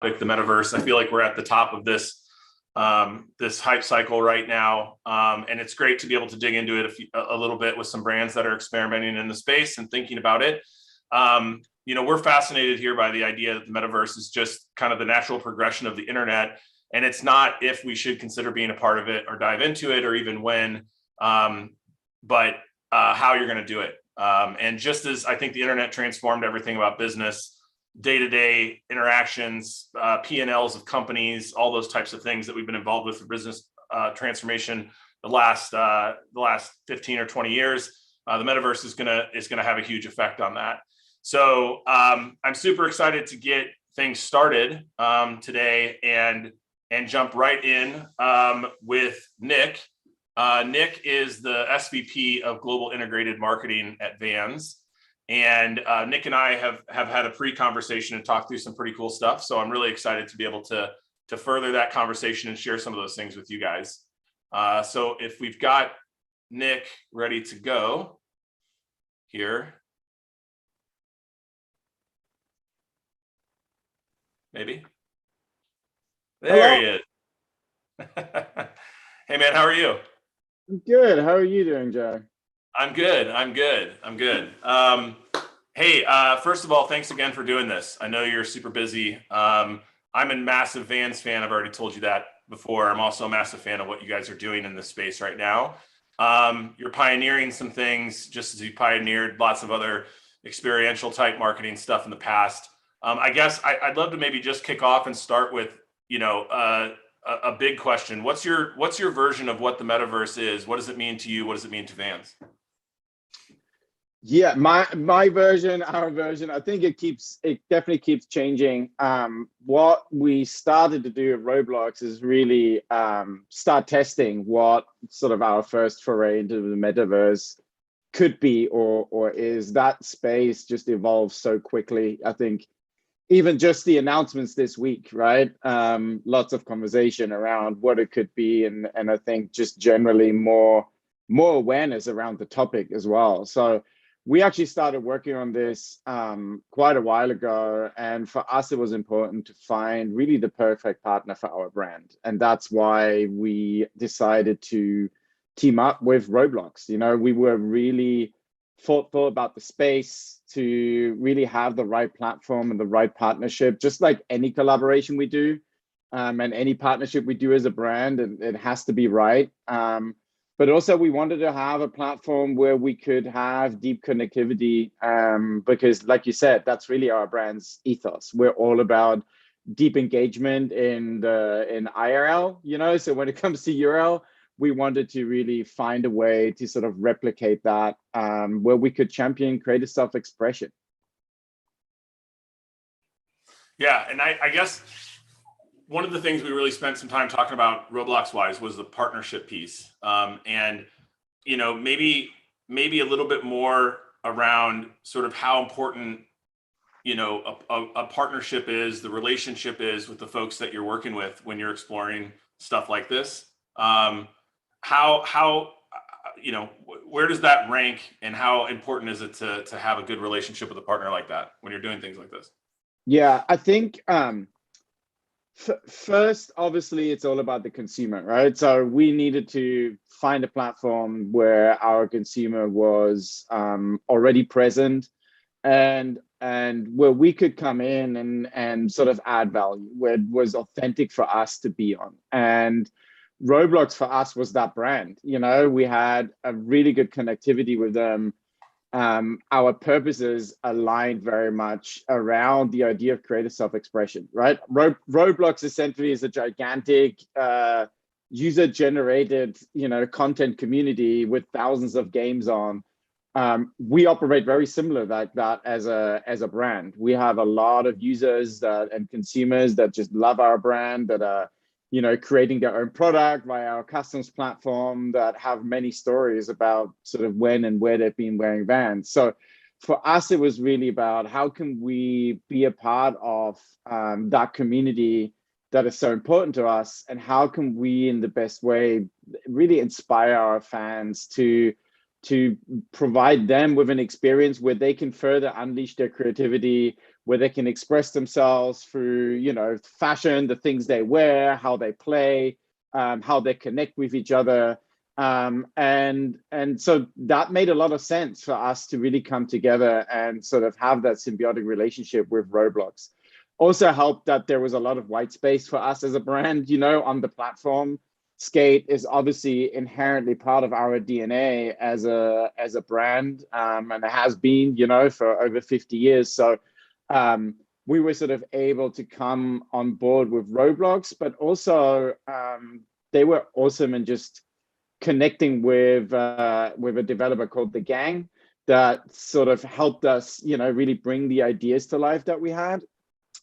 the Metaverse. I feel like we're at the top of this this hype cycle right now, and it's great to be able to dig into it a little bit with some brands that are experimenting in the space and thinking about it. You know, we're fascinated here by the idea that the Metaverse is just kind of the natural progression of the internet, and it's not if we should consider being a part of it or dive into it or even when, but how you're going to do it. And just as I think the internet transformed everything about business, day-to-day interactions, P&Ls of companies, all those types of things that we've been involved with for business transformation the last 15 or 20 years, the Metaverse is gonna have a huge effect on that. So I'm super excited to get things started today and jump right in with Nick. Nick is the SVP of Global Integrated Marketing at Vans. And Nick and I have had a pre-conversation and talked through some pretty cool stuff. So I'm really excited to be able to further that conversation and share some of those things with you guys. So if we've got Nick ready to go here, maybe. There he is. Hey man, how are you? I'm good. How are you doing, Joe? I'm good. Hey, first of all, thanks again for doing this. I know you're super busy. I'm a massive Vans fan. I've already told you that before. I'm also a massive fan of what you guys are doing in this space right now. You're pioneering some things just as you pioneered lots of other experiential type marketing stuff in the past. I guess I'd love to maybe just kick off and start with, you know, a big question. What's your version of what the Metaverse is? What does it mean to you? What does it mean to Vans? Yeah, my version, our version, I think it definitely keeps changing. What we started to do at Roblox is really start testing what sort of our first foray into the Metaverse could be or is. That space just evolves so quickly. I think even just the announcements this week, right? Lots of conversation around what it could be, and I think just generally more awareness around the topic as well. So we actually started working on this quite a while ago, and for us it was important to find really the perfect partner for our brand, and that's why we decided to team up with Roblox. You know, we were really thoughtful about the space to really have the right platform and the right partnership, just like any collaboration we do and any partnership we do as a brand, and it has to be right. But also we wanted to have a platform where we could have deep connectivity because like you said, that's really our brand's ethos. We're all about deep engagement in IRL, you know, so when it comes to URL, we wanted to really find a way to sort of replicate that where we could champion creative self-expression. Yeah, and I guess one of the things we really spent some time talking about Roblox wise was the partnership piece. And, you know, maybe a little bit more around sort of how important, you know, a partnership is, the relationship is with the folks that you're working with when you're exploring stuff like this. How you know, where does that rank, and how important is it to have a good relationship with a partner like that when you're doing things like this? Yeah, I think first, obviously, it's all about the consumer, right? So we needed to find a platform where our consumer was already present, and where we could come in and sort of add value, where it was authentic for us to be on. And Roblox for us was that brand. You know, we had a really good connectivity with them. Our purposes aligned very much around the idea of creative self-expression, right? Roblox essentially is a gigantic user-generated, you know, content community with thousands of games on. We operate very similar like that as a brand. We have a lot of users and consumers that just love our brand, that are, you know, creating their own product via our customs platform, that have many stories about sort of when and where they've been wearing Vans. So for us, it was really about how can we be a part of that community that is so important to us, and how can we, in the best way, really inspire our fans to provide them with an experience where they can further unleash their creativity, where they can express themselves through, you know, fashion, the things they wear, how they play, how they connect with each other. And so that made a lot of sense for us to really come together and sort of have that symbiotic relationship with Roblox. Also helped that there was a lot of white space for us as a brand, you know, on the platform. Skate is obviously inherently part of our DNA as a brand, and it has been, you know, for over 50 years. So we were sort of able to come on board with Roblox, but also they were awesome in just connecting with a developer called The Gang that sort of helped us, you know, really bring the ideas to life that we had,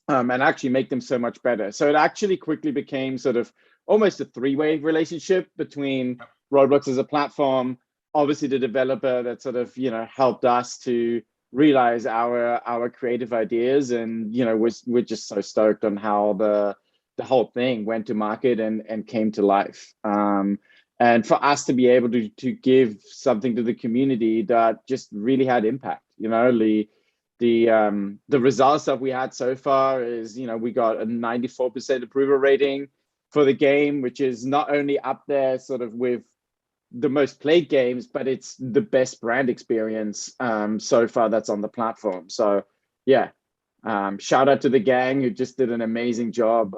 and actually make them so much better. So it actually quickly became sort of almost a three-way relationship between Roblox as a platform, obviously the developer that sort of, you know, helped us to realize our creative ideas. And, you know, we're just so stoked on how the whole thing went to market and came to life. And for us to be able to give something to the community that just really had impact, you know, the results that we had so far is, you know, we got a 94% approval rating for the game, which is not only up there sort of with the most played games, but it's the best brand experience so far that's on the platform. So yeah, shout out to The Gang, who just did an amazing job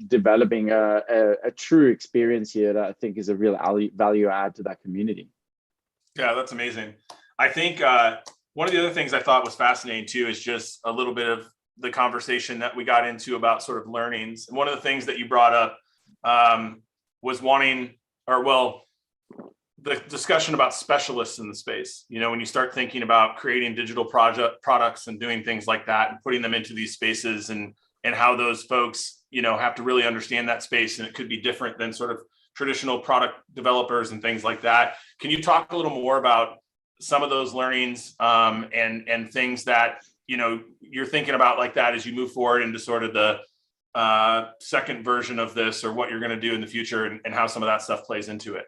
developing a true experience here that I think is a real value add to that community. Yeah, that's amazing. I think one of the other things I thought was fascinating too is just a little bit of the conversation that we got into about sort of learnings. And one of the things that you brought up was wanting, or well, the discussion about specialists in the space. You know, when you start thinking about creating digital products and doing things like that and putting them into these spaces, and how those folks, you know, have to really understand that space, and it could be different than sort of traditional product developers and things like that. Can you talk a little more about some of those learnings and things that, you know, you're thinking about like that as you move forward into sort of the second version of this, or what you're going to do in the future, and how some of that stuff plays into it?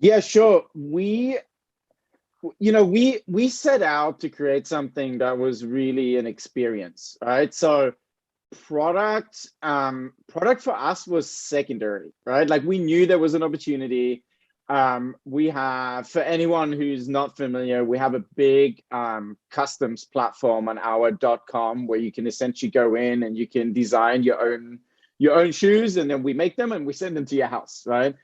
Yeah, sure. We set out to create something that was really an experience, right? So product for us was secondary, right? Like, we knew there was an opportunity. We have, for anyone who's not familiar, we have a big customs platform on our .com where you can essentially go in and you can design your own shoes, and then we make them and we send them to your house, right?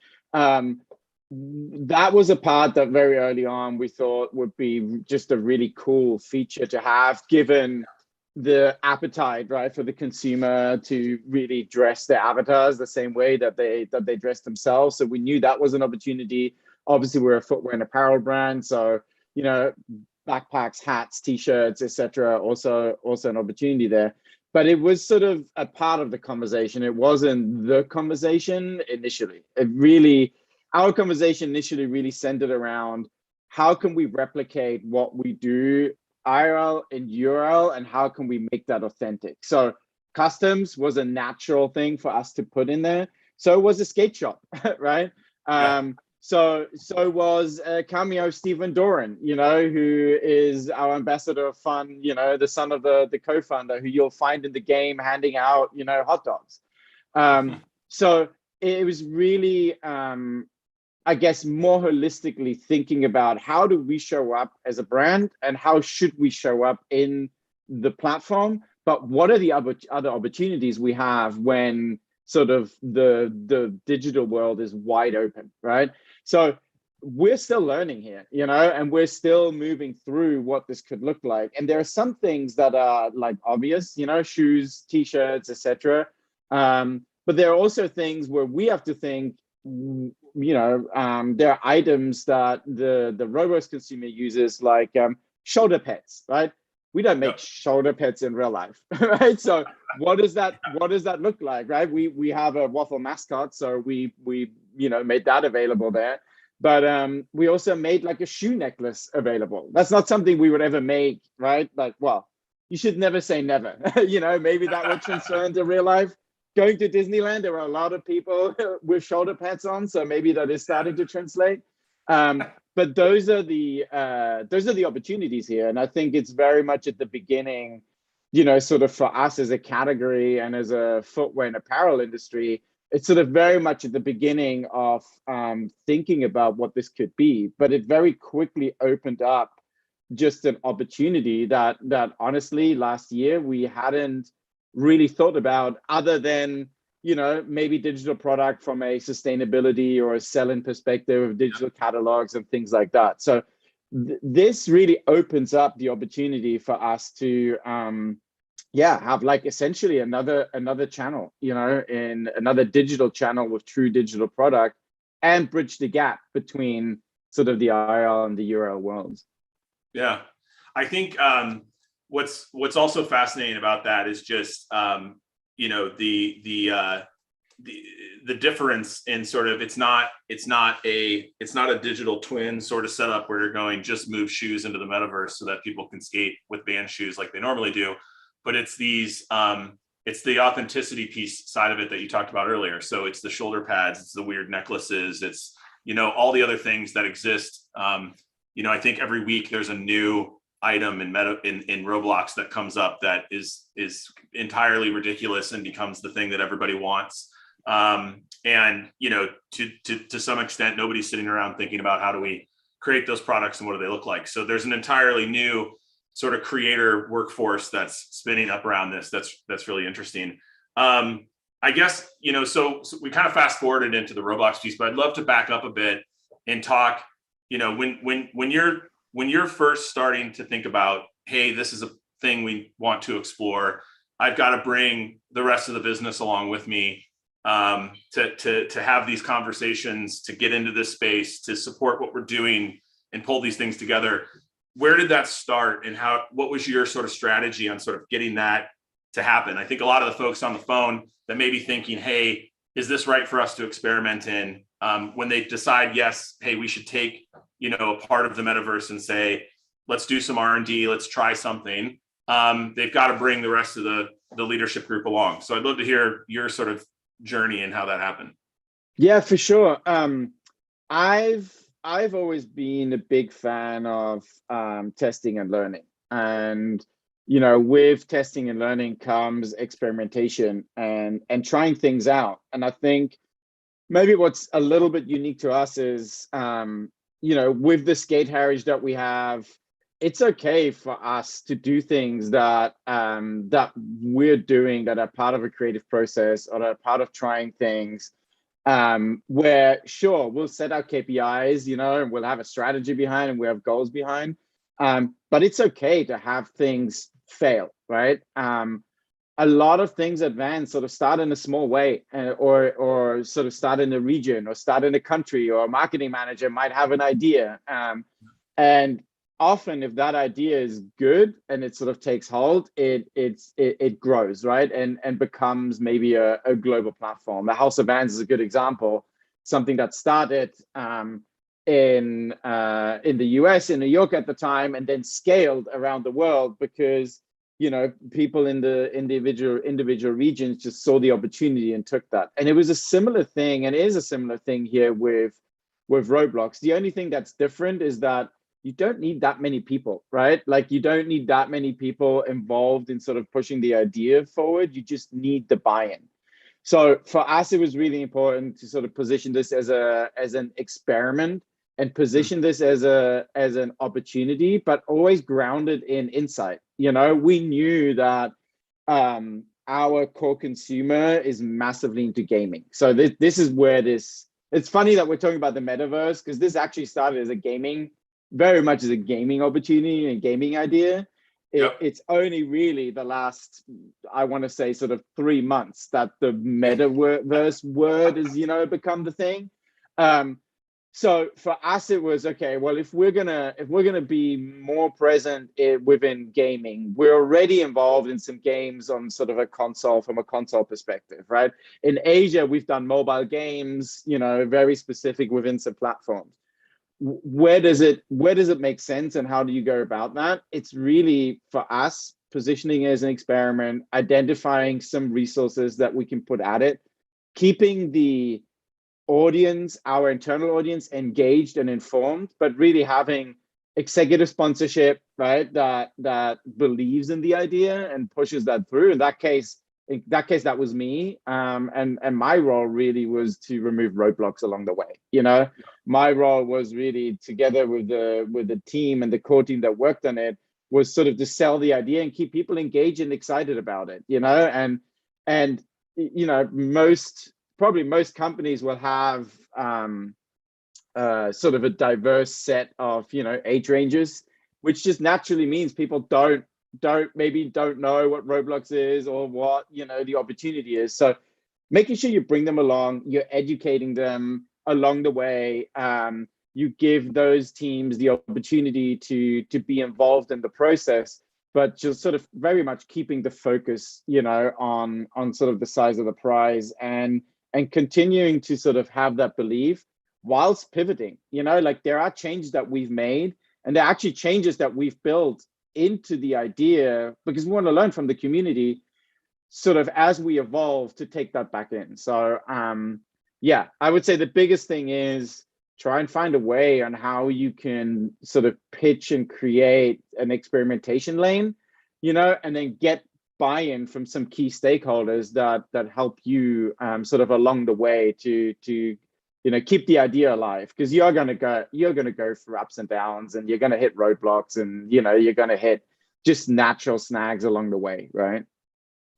That was a part that very early on we thought would be just a really cool feature to have, given the appetite, right, for the consumer to really dress their avatars the same way that they dress themselves. So we knew that was an opportunity. Obviously, we're a footwear and apparel brand, so, you know, backpacks, hats, t-shirts, etc. Also an opportunity there. But it was sort of a part of the conversation. It wasn't the conversation initially. Our conversation initially really centered around how can we replicate what we do IRL and URL, and how can we make that authentic? So customs was a natural thing for us to put in there. So it was a skate shop, right? Yeah. So was Cameo Stephen Doran, you know, who is our ambassador of fun, you know, the son of the co-founder, who you'll find in the game handing out, you know, hot dogs. So it was really, I guess, more holistically thinking about how do we show up as a brand and how should we show up in the platform, but what are the other opportunities we have when sort of the digital world is wide open, right? So we're still learning here, you know, and we're still moving through what this could look like. And there are some things that are like obvious, you know, shoes, t-shirts, etc. But there are also things where we have to think, you know, there are items that the Roblox consumer uses, like shoulder pads, right? We don't make shoulder pads in real life, right? So what does that look like, right? We have a waffle mascot, so we you know, made that available there. But we also made like a shoe necklace available. That's not something we would ever make, right? Like, well, you should never say never. You know, maybe that would transfer into real life. Going to Disneyland, there are a lot of people with shoulder pads on, so maybe that is starting to translate. But those are the opportunities here, and I think it's very much at the beginning sort of for us as a category and as a footwear and apparel industry, it's sort of very much at the beginning of thinking about what this could be, but it very quickly opened up just an opportunity that honestly last year we hadn't really thought about, other than maybe digital product from a sustainability or a selling perspective of digital catalogs and things like that. So this really opens up the opportunity for us to have like essentially another channel, in another digital channel with true digital product, and bridge the gap between sort of the IRL and the URL worlds. Yeah, I think what's also fascinating about that is just the difference in sort of it's not a digital twin sort of setup where you're going just move shoes into the metaverse so that people can skate with band shoes like they normally do, but it's these it's the authenticity piece side of it that you talked about earlier. So it's the shoulder pads, it's the weird necklaces, it's all the other things that exist. I think every week there's a new item in Roblox that comes up that is entirely ridiculous and becomes the thing that everybody wants. And to some extent, nobody's sitting around thinking about how do we create those products and what do they look like. So there's an entirely new sort of creator workforce that's spinning up around this. That's really interesting. I guess so we kind of fast forwarded into the Roblox piece, but I'd love to back up a bit and talk. When you're first starting to think about, hey, this is a thing we want to explore, I've got to bring the rest of the business along with me to have these conversations, to get into this space, to support what we're doing and pull these things together. Where did that start, and what was your sort of strategy on sort of getting that to happen? I think a lot of the folks on the phone that may be thinking, hey, is this right for us to experiment in? When they decide, yes, hey, we should take a part of the metaverse and say, let's do some R&D, let's try something. They've got to bring the rest of the leadership group along. So I'd love to hear your sort of journey and how that happened. Yeah, for sure. I've always been a big fan of testing and learning, and with testing and learning comes experimentation and trying things out. And I think maybe what's a little bit unique to us is with the skate heritage that we have, it's okay for us to do things that we're doing that are part of a creative process or that are part of trying things, where sure, we'll set our KPIs, and we'll have a strategy behind and we have goals behind, but it's okay to have things fail, right? A lot of things advance sort of start in a small way, or sort of start in a region or start in a country, or a marketing manager might have an idea, and often if that idea is good and it sort of takes hold, it grows, right? And becomes maybe a global platform. The House of Vans is a good example, something that started in the US, in New York at the time, and then scaled around the world because people in the individual regions just saw the opportunity and took that. And it was a similar thing, and is a similar thing here with Roblox. The only thing that's different is that you don't need that many people, right? Like, you don't need that many people involved in sort of pushing the idea forward. You just need the buy-in. So for us, it was really important to sort of position this as an experiment, and position this as an opportunity, but always grounded in insight. We knew that our core consumer is massively into gaming. So this is where it's funny that we're talking about the metaverse, because this actually started as very much as a gaming opportunity and gaming idea. It's only really the last, I want to say, sort of 3 months that the metaverse word has, become the thing. So for us, it was okay. Well, if we're gonna be more present within gaming, we're already involved in some games on sort of from a console perspective, right? In Asia, we've done mobile games, very specific within some platforms. Where does it make sense, and how do you go about that? It's really, for us, positioning it as an experiment, identifying some resources that we can put at it, keeping the audience, our internal audience, engaged and informed, but really having executive sponsorship, right? That believes in the idea and pushes that through. In that case, that was me. And my role really was to remove roadblocks along the way. My role was really, together with the team and the core team that worked on it, was sort of to sell the idea and keep people engaged and excited about it. And most companies will have sort of a diverse set of age ranges, which just naturally means people don't know what Roblox is or what the opportunity is. So making sure you bring them along, you're educating them along the way. You give those teams the opportunity to be involved in the process, but just sort of very much keeping the focus on sort of the size of the prize, and continuing to sort of have that belief whilst pivoting. Like, there are changes that we've made, and there are actually changes that we've built into the idea, because we want to learn from the community sort of as we evolve to take that back in. So yeah, I would say the biggest thing is try and find a way on how you can sort of pitch and create an experimentation lane, and then get buy-in from some key stakeholders that help you sort of along the way to keep the idea alive, because you're gonna go through ups and downs, and you're gonna hit roadblocks, and you're gonna hit just natural snags along the way, right?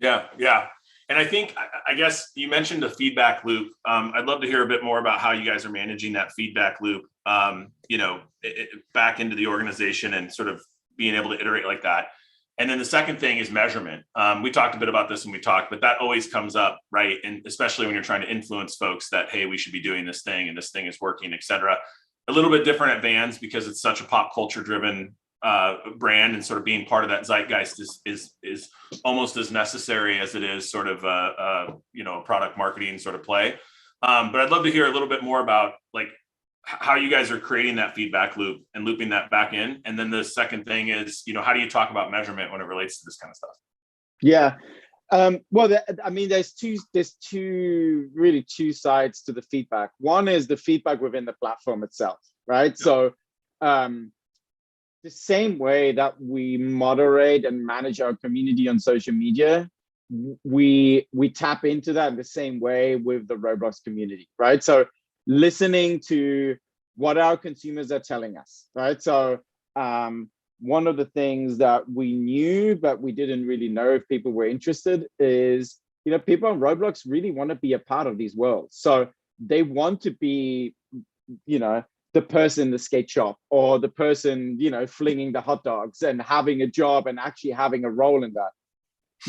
Yeah. And I think, I guess you mentioned a feedback loop. I'd love to hear a bit more about how you guys are managing that feedback loop, back into the organization and sort of being able to iterate like that. And then the second thing is measurement. We talked a bit about this when we talked, but that always comes up, right? And especially when you're trying to influence folks that, hey, we should be doing this thing and this thing is working, et cetera. A little bit different at Vans because it's such a pop culture driven brand, and sort of being part of that zeitgeist is almost as necessary as it is sort of a product marketing sort of play. But I'd love to hear a little bit more about like how you guys are creating that feedback loop and looping that back in. And then the second thing is, how do you talk about measurement when it relates to this kind of stuff? Yeah. Well, there's really two sides to the feedback. One is the feedback within the platform itself, right? Yeah. So the same way that we moderate and manage our community on social media, we tap into that in the same way with the Roblox community, right? So listening to what our consumers are telling us, right? So one of the things that we knew, but we didn't really know if people were interested, is, people on Roblox really want to be a part of these worlds. So they want to be, the person in the skate shop, or the person, flinging the hot dogs and having a job and actually having a role in that.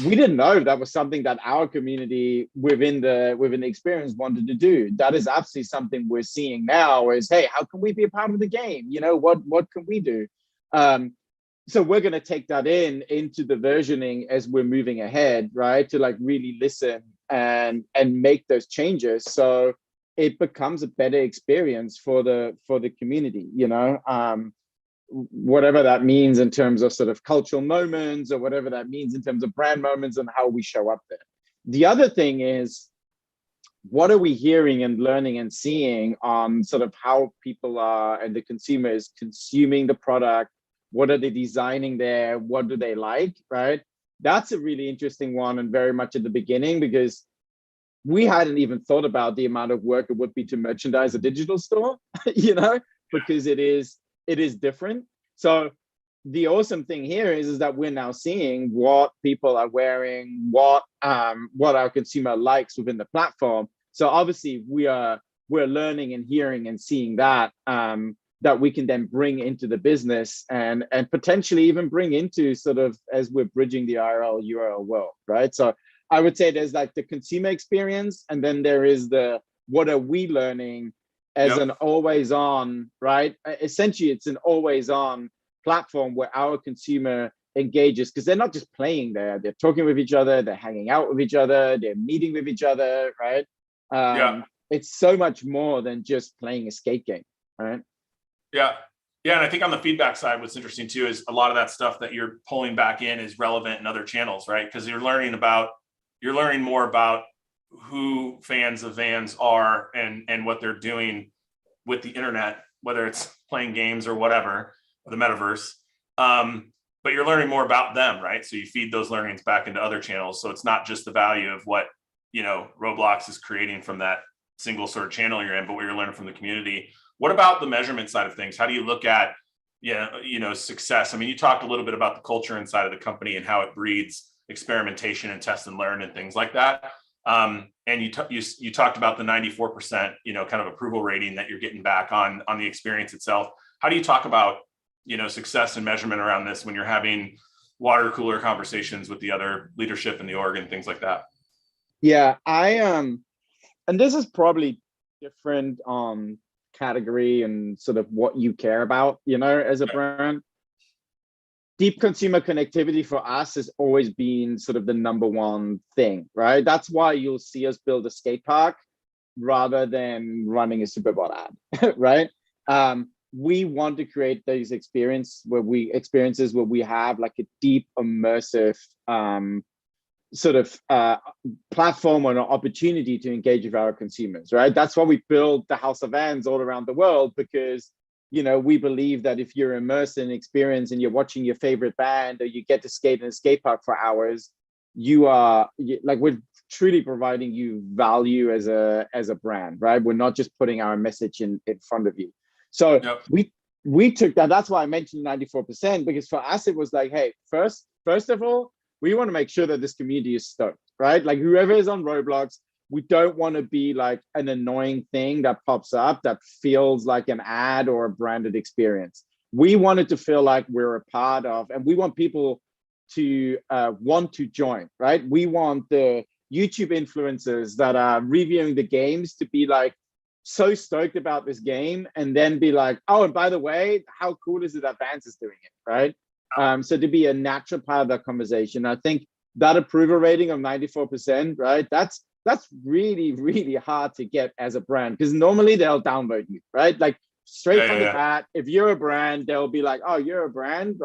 We didn't know that was something that our community within the experience wanted to do. That is absolutely something we're seeing now, is, hey, how can we be a part of the game? What can we do? So we're going to take that into the versioning as we're moving ahead, right? To like really listen and make those changes, so it becomes a better experience for the community, whatever that means in terms of sort of cultural moments, or whatever that means in terms of brand moments and how we show up there. The other thing is, what are we hearing and learning and seeing on sort of how people are and the consumer is consuming the product? What are they designing there? What do they like, right? That's a really interesting one, and very much at the beginning, because we hadn't even thought about the amount of work it would be to merchandise a digital store, because it is different. So the awesome thing here is that we're now seeing what people are wearing, what our consumer likes within the platform. So obviously we're learning and hearing and seeing that we can then bring into the business, and potentially even bring into sort of as we're bridging the IRL URL world, right? So I would say there's like the consumer experience, and then there is the what are we learning as an always on, right? Essentially, it's an always on platform where our consumer engages, because they're not just playing there, they're talking with each other, they're hanging out with each other, they're meeting with each other, right? It's so much more than just playing a skate game, right? Yeah. And I think on the feedback side, what's interesting too is a lot of that stuff that you're pulling back in is relevant in other channels, right? Because you're learning more about who fans of Vans are and what they're doing with the internet, whether it's playing games or whatever, the metaverse. But you're learning more about them, right? So you feed those learnings back into other channels. So it's not just the value of what, Roblox is creating from that single sort of channel you're in, but what you're learning from the community. What about the measurement side of things? How do you look at, success? I mean, you talked a little bit about the culture inside of the company and how it breeds experimentation and test and learn and things like that. And you talked about the 94%, kind of approval rating that you're getting back on the experience itself. How do you talk about, success and measurement around this when you're having water cooler conversations with the other leadership in the org and things like that? Yeah, and this is probably different category and sort of what you care about, as a brand. Deep consumer connectivity for us has always been sort of the number one thing, right? That's why you'll see us build a skate park rather than running a Superbot ad, right? We want to create those experiences where we have like a deep immersive sort of platform or an opportunity to engage with our consumers, right? That's why we build the House of Vans all around the world, because we believe that if you're immersed in experience and you're watching your favorite band, or you get to skate in a skate park for hours, we're truly providing you value as a brand, right? We're not just putting our message in front of you. So Yep. we took that. That's why I mentioned 94%, because for us it was like, hey, first of all, we want to make sure that this community is stoked, right? Like whoever is on Roblox, we don't want to be like an annoying thing that pops up that feels like an ad or a branded experience. We want it to feel like we're a part of, and we want people to want to join, right? We want the YouTube influencers that are reviewing the games to be like so stoked about this game, and then be like, oh, and by the way, how cool is it that Vans is doing it, right? So to be a natural part of that conversation, I think that approval rating of 94%, right? That's really, really hard to get as a brand, because normally they'll downvote you, right? Like straight from the bat, if you're a brand, they'll be like, oh, you're a brand,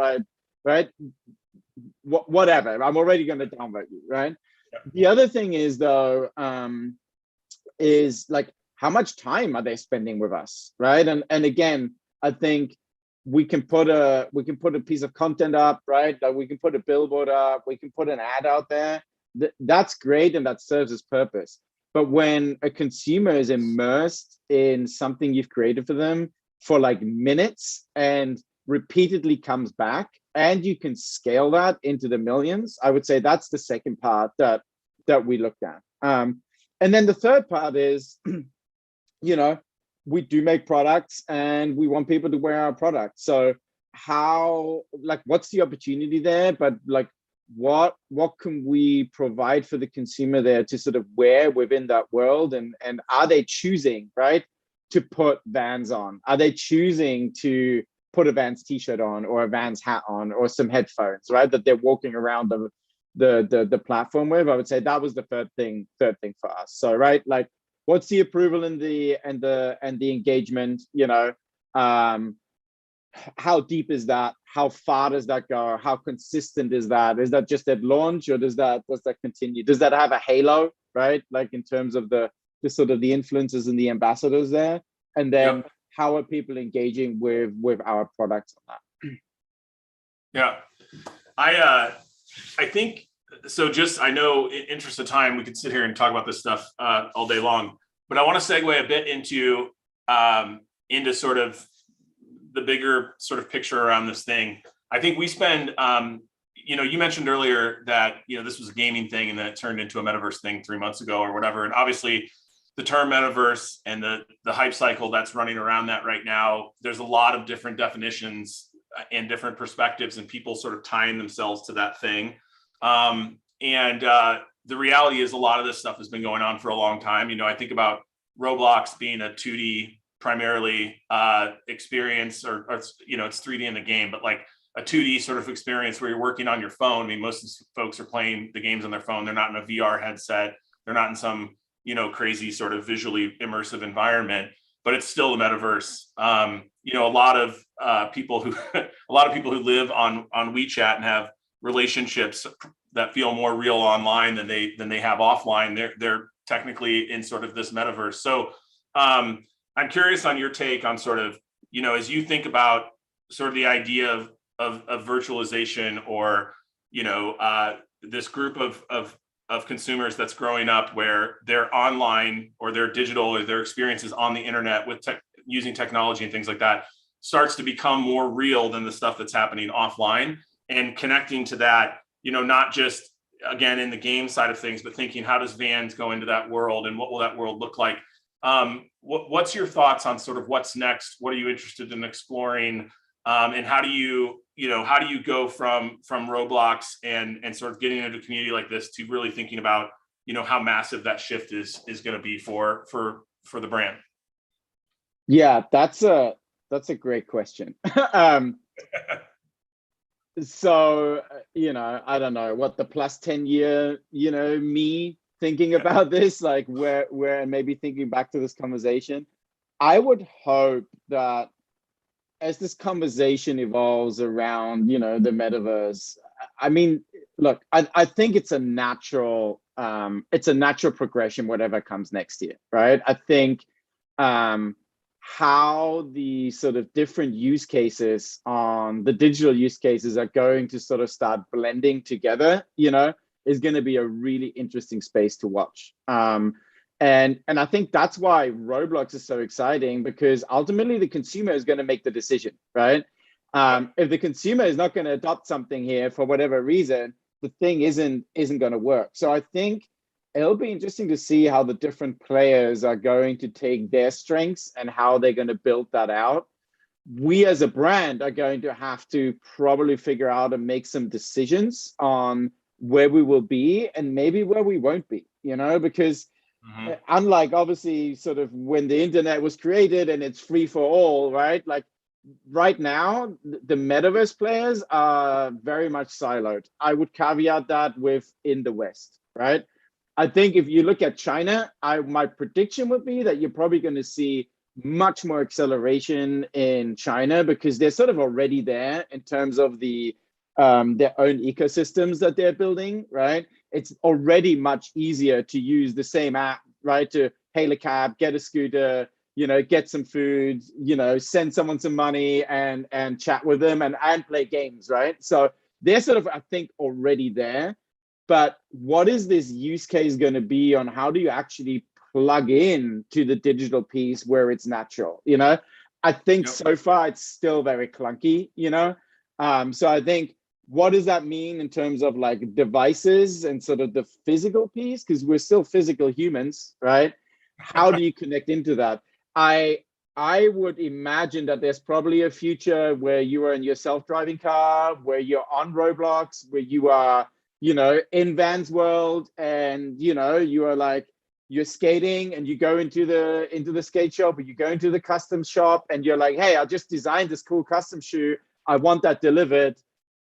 right? Whatever, I'm already going to downvote you, right? Yeah. The other thing is though, is like, how much time are they spending with us, right? And again, I think we can put a piece of content up, right? Like we can put a billboard up, we can put an ad out there. That's great, and that serves its purpose. But when a consumer is immersed in something you've created for them for like minutes and repeatedly comes back, and you can scale that into the millions, I would say that's the second part that we looked at. And then the third part is, we do make products and we want people to wear our products. So what's the opportunity there? But like, what can we provide for the consumer there to sort of wear within that world? And are they choosing, right, to put Vans on? Are they choosing to put a Vans t-shirt on, or a Vans hat on, or some headphones, right, that they're walking around the platform with? I would say that was the third thing for us. So, right, like, what's the approval and the engagement? How deep is that? How far does that go? How consistent is that? Is that just at launch, or does that continue? Does that have a halo, right? Like in terms of the sort of the influencers and the ambassadors there, and then how are people engaging with our products on that? Yeah, I think so. Just, I know in interest of time, we could sit here and talk about this stuff all day long, but I want to segue a bit into sort of the bigger sort of picture around this thing. I think we spend, you mentioned earlier that, this was a gaming thing and then it turned into a metaverse thing 3 months ago or whatever. And obviously the term metaverse and the hype cycle that's running around that right now, there's a lot of different definitions and different perspectives and people sort of tying themselves to that thing. The reality is a lot of this stuff has been going on for a long time. I think about Roblox being a 2D primarily experience, or it's 3D in the game, but like a 2D sort of experience where you're working on your phone. I mean, most folks are playing the games on their phone. They're not in a VR headset. They're not in some, crazy sort of visually immersive environment, but it's still a metaverse. A lot of people who live on WeChat and have relationships that feel more real online than they have offline. They're technically in sort of this metaverse. So I'm curious on your take on sort of, as you think about sort of the idea of virtualization, or this group of consumers that's growing up where they're online, or their digital, or their experiences on the internet with using technology and things like that starts to become more real than the stuff that's happening offline, and connecting to that, not just again in the game side of things, but thinking, how does Vans go into that world, and what will that world look like? What's your thoughts on sort of what's next? What are you interested in exploring? And how do you go from Roblox and sort of getting into a community like this to really thinking about, how massive that shift is going to be for the brand? Yeah, that's a great question. So, I don't know what the plus 10 year, me thinking about this, like where maybe thinking back to this conversation, I would hope that as this conversation evolves around, the metaverse, I mean, look, I think it's a natural progression, whatever comes next year, right? I think how the sort of different use cases on the digital use cases are going to sort of start blending together, is going to be a really interesting space to watch. And I think that's why Roblox is so exciting, because ultimately the consumer is going to make the decision, right? If the consumer is not going to adopt something here for whatever reason, the thing isn't going to work. So I think it'll be interesting to see how the different players are going to take their strengths and how they're going to build that out. We as a brand are going to have to probably figure out and make some decisions on where we will be and maybe where we won't be, because unlike obviously sort of when the internet was created and it's free for all, right? Like right now, the metaverse players are very much siloed. I would caveat that with in the West, right? I think if you look at China, my prediction would be that you're probably going to see much more acceleration in China, because they're sort of already there in terms of their own ecosystems that they're building, right? It's already much easier to use the same app, right? To hail a cab, get a scooter, get some food, send someone some money and chat with them and play games, right? So they're sort of, I think, already there. But what is this use case going to be on how do you actually plug in to the digital piece where it's natural? I think so far it's still very clunky, so I think, what does that mean in terms of like devices and sort of the physical piece? Because we're still physical humans, right? How do you connect into that? I would imagine that there's probably a future where you are in your self-driving car, where you're on Roblox, where you are, in Van's world, and you are like, you're skating and you go into the skate shop, or you go into the custom shop and you're like, hey, I just designed this cool custom shoe. I want that delivered.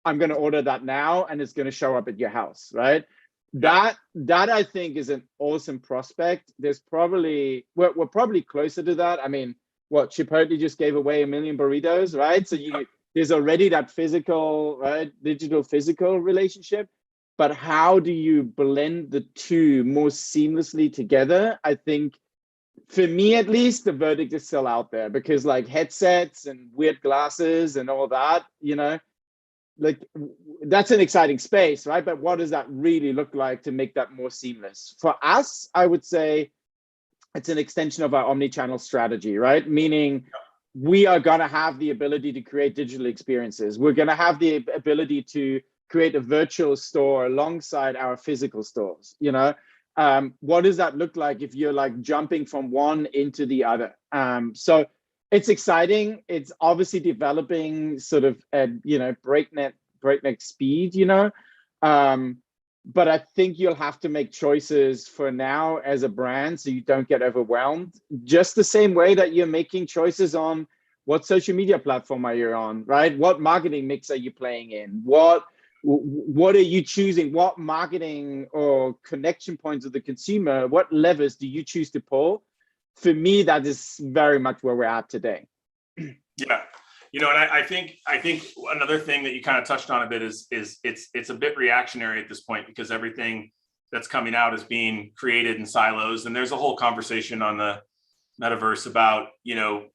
I'm going to order that now and it's going to show up at your house, right? That I think is an awesome prospect. There's probably, we're probably closer to that. I mean, Chipotle just gave away 1 million burritos, right? So there's already that physical, right? Digital physical relationship. But how do you blend the two more seamlessly together? I think, for me at least, the verdict is still out there, because like headsets and weird glasses and all that, like that's an exciting space, right? But what does that really look like to make that more seamless? For us, I would say it's an extension of our omni-channel strategy, right? Meaning we are going to have the ability to create digital experiences. We're going to have the ability to create a virtual store alongside our physical stores. What does that look like if you're like jumping from one into the other? So it's exciting. It's obviously developing sort of at breakneck speed. But I think you'll have to make choices for now as a brand so you don't get overwhelmed. Just the same way that you're making choices on what social media platform are you on, right? What marketing mix are you playing in? What are you choosing? What marketing or connection points of the consumer? What levers do you choose to pull? For me, that is very much where we're at today. Yeah, and I think another thing that you kind of touched on a bit is it's a bit reactionary at this point, because everything that's coming out is being created in silos, and there's a whole conversation on the metaverse about,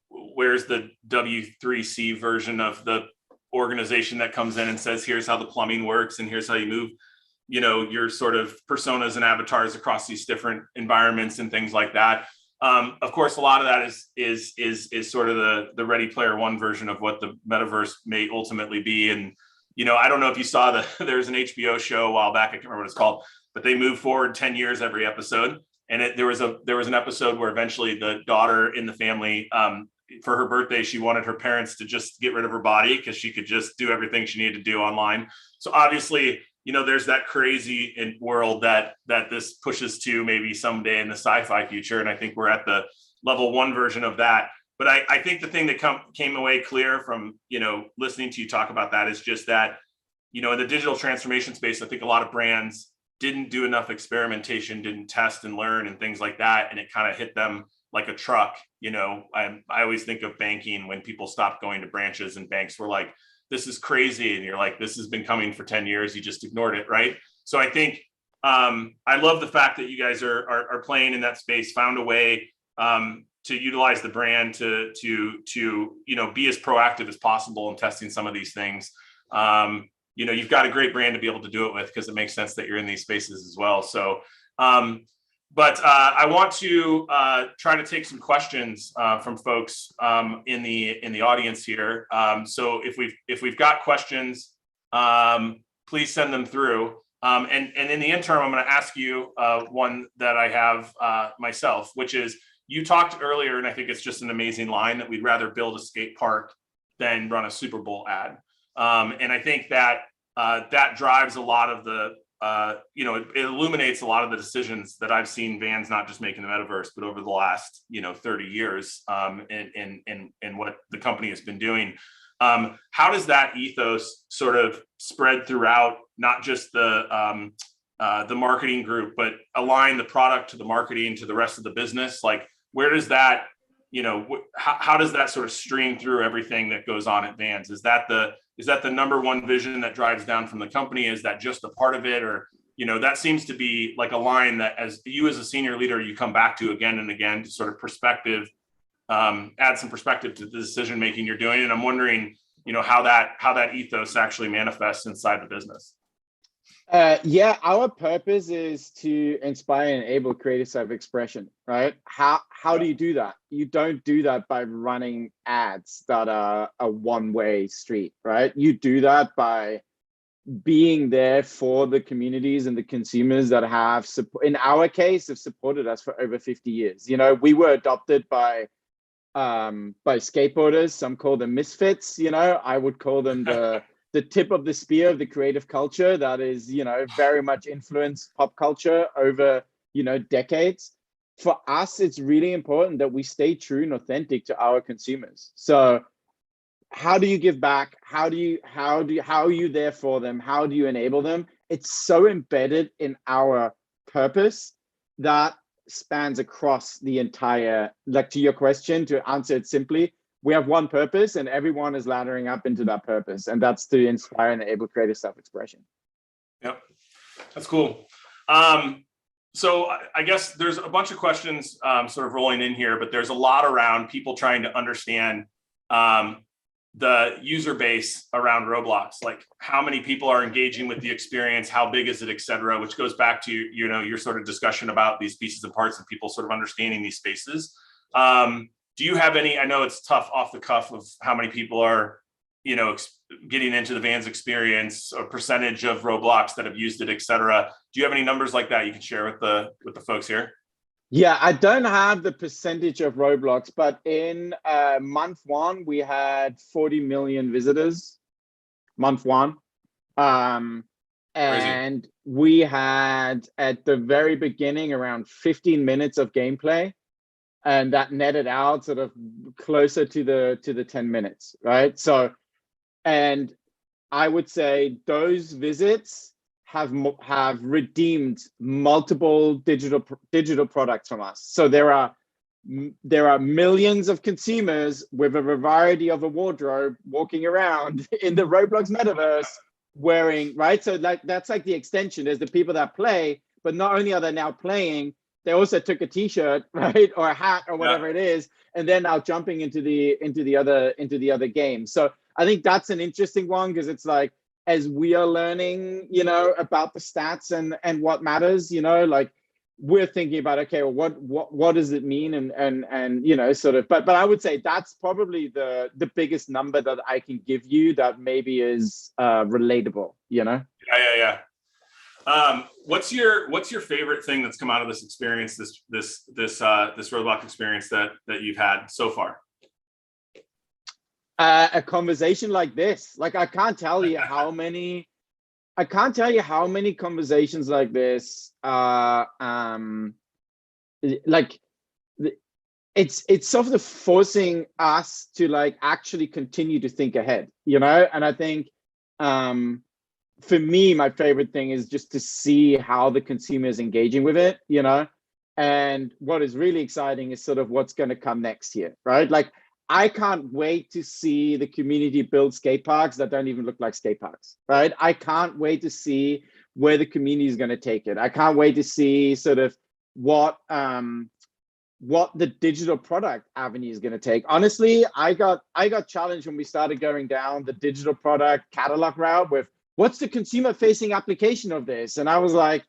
where's the W3C version of the organization that comes in and says, here's how the plumbing works and here's how you move, your sort of personas and avatars across these different environments and things like that. Of course, a lot of that is sort of the Ready Player One version of what the metaverse may ultimately be. And, I don't know if you saw there's an HBO show a while back, I can't remember what it's called, but they move forward 10 years every episode. And there was an episode where eventually the daughter in the family, for her birthday, she wanted her parents to just get rid of her body because she could just do everything she needed to do online. So obviously, there's that crazy world that this pushes to maybe someday in the sci-fi future. And I think we're at the level 1 version of that. But I think the thing that came away clear from, listening to you talk about that is just that, in the digital transformation space, I think a lot of brands didn't do enough experimentation, didn't test and learn and things like that. And it kind of hit them like a truck. I always think of banking when people stopped going to branches and banks were like, this is crazy. And you're like, this has been coming for 10 years. You just ignored it. Right. So I think I love the fact that you guys are playing in that space, found a way to utilize the brand to be as proactive as possible in testing some of these things. You've got a great brand to be able to do it with because it makes sense that you're in these spaces as well. So, but I want to try to take some questions from folks in the audience here. So if we've got questions, please send them through. And in the interim, I'm going to ask you one that I have myself, which is you talked earlier, and I think it's just an amazing line that we'd rather build a skate park than run a Super Bowl ad. And I think that that drives a lot of the, it illuminates a lot of the decisions that I've seen Vans not just make in the metaverse, but over the last, 30 years in what the company has been doing. How does that ethos sort of spread throughout not just the marketing group, but align the product to the marketing to the rest of the business? Like, where does that, how does that sort of stream through everything that goes on at Vans? Is that the number one vision that drives down from the company? Is that just a part of it? Or, that seems to be like a line that as a senior leader, you come back to again and again to sort of perspective, add some perspective to the decision-making you're doing. And I'm wondering, how that ethos actually manifests inside the business. Our purpose is to inspire and enable creative self-expression, right? How do you do that? You don't do that by running ads that are a one-way street, right? You do that by being there for the communities and the consumers that have, in our case, have supported us for over 50 years. We were adopted by skateboarders. Some call them misfits. I would call them the tip of the spear of the creative culture that is, very much influenced pop culture over, decades. For us, it's really important that we stay true and authentic to our consumers. So how do you give back? How are you there for them? How do you enable them? It's so embedded in our purpose that spans across the entire, like, to your question, to answer it simply, we have one purpose and everyone is laddering up into that purpose. And that's to inspire and enable creative self-expression. Yep. That's cool. So I guess there's a bunch of questions sort of rolling in here, but there's a lot around people trying to understand the user base around Roblox, like how many people are engaging with the experience, how big is it, et cetera, which goes back to, your sort of discussion about these pieces and parts and people sort of understanding these spaces. Do you have any, I know it's tough off the cuff of how many people are, getting into the Vans experience, a percentage of Roblox that have used it, et cetera. Do you have any numbers like that you can share with the folks here? Yeah, I don't have the percentage of Roblox, but in month one, we had 40 million visitors, month one. And we had at the very beginning around 15 minutes of gameplay, and that netted out sort of closer to the 10 minutes, right? So, and I would say those visits have redeemed multiple digital products from us. So there are millions of consumers with a variety of a wardrobe walking around in the Roblox metaverse wearing, right? So like that's like the extension. There's the people that play, but not only are they now playing, they also took a t-shirt, right, or a hat or whatever it is, and then now jumping into the other game. So I think that's an interesting one, because it's like, as we are learning, about the stats and what matters, like, we're thinking about, okay, well, what does it mean, and sort of, but I would say that's probably the biggest number that I can give you that maybe is relatable. Yeah. What's your favorite thing that's come out of this experience, this Roblox experience that you've had so far? A conversation like this. Like, I can't tell you how many conversations like this like, it's sort of forcing us to like actually continue to think ahead, and I think for me, my favorite thing is just to see how the consumer is engaging with it, and what is really exciting is sort of what's going to come next year, right? Like, I can't wait to see the community build skate parks that don't even look like skate parks, right? I can't wait to see where the community is going to take it. I can't wait to see sort of what the digital product avenue is going to take. Honestly, I got challenged when we started going down the digital product catalog route with, what's the consumer facing application of this? And I was like,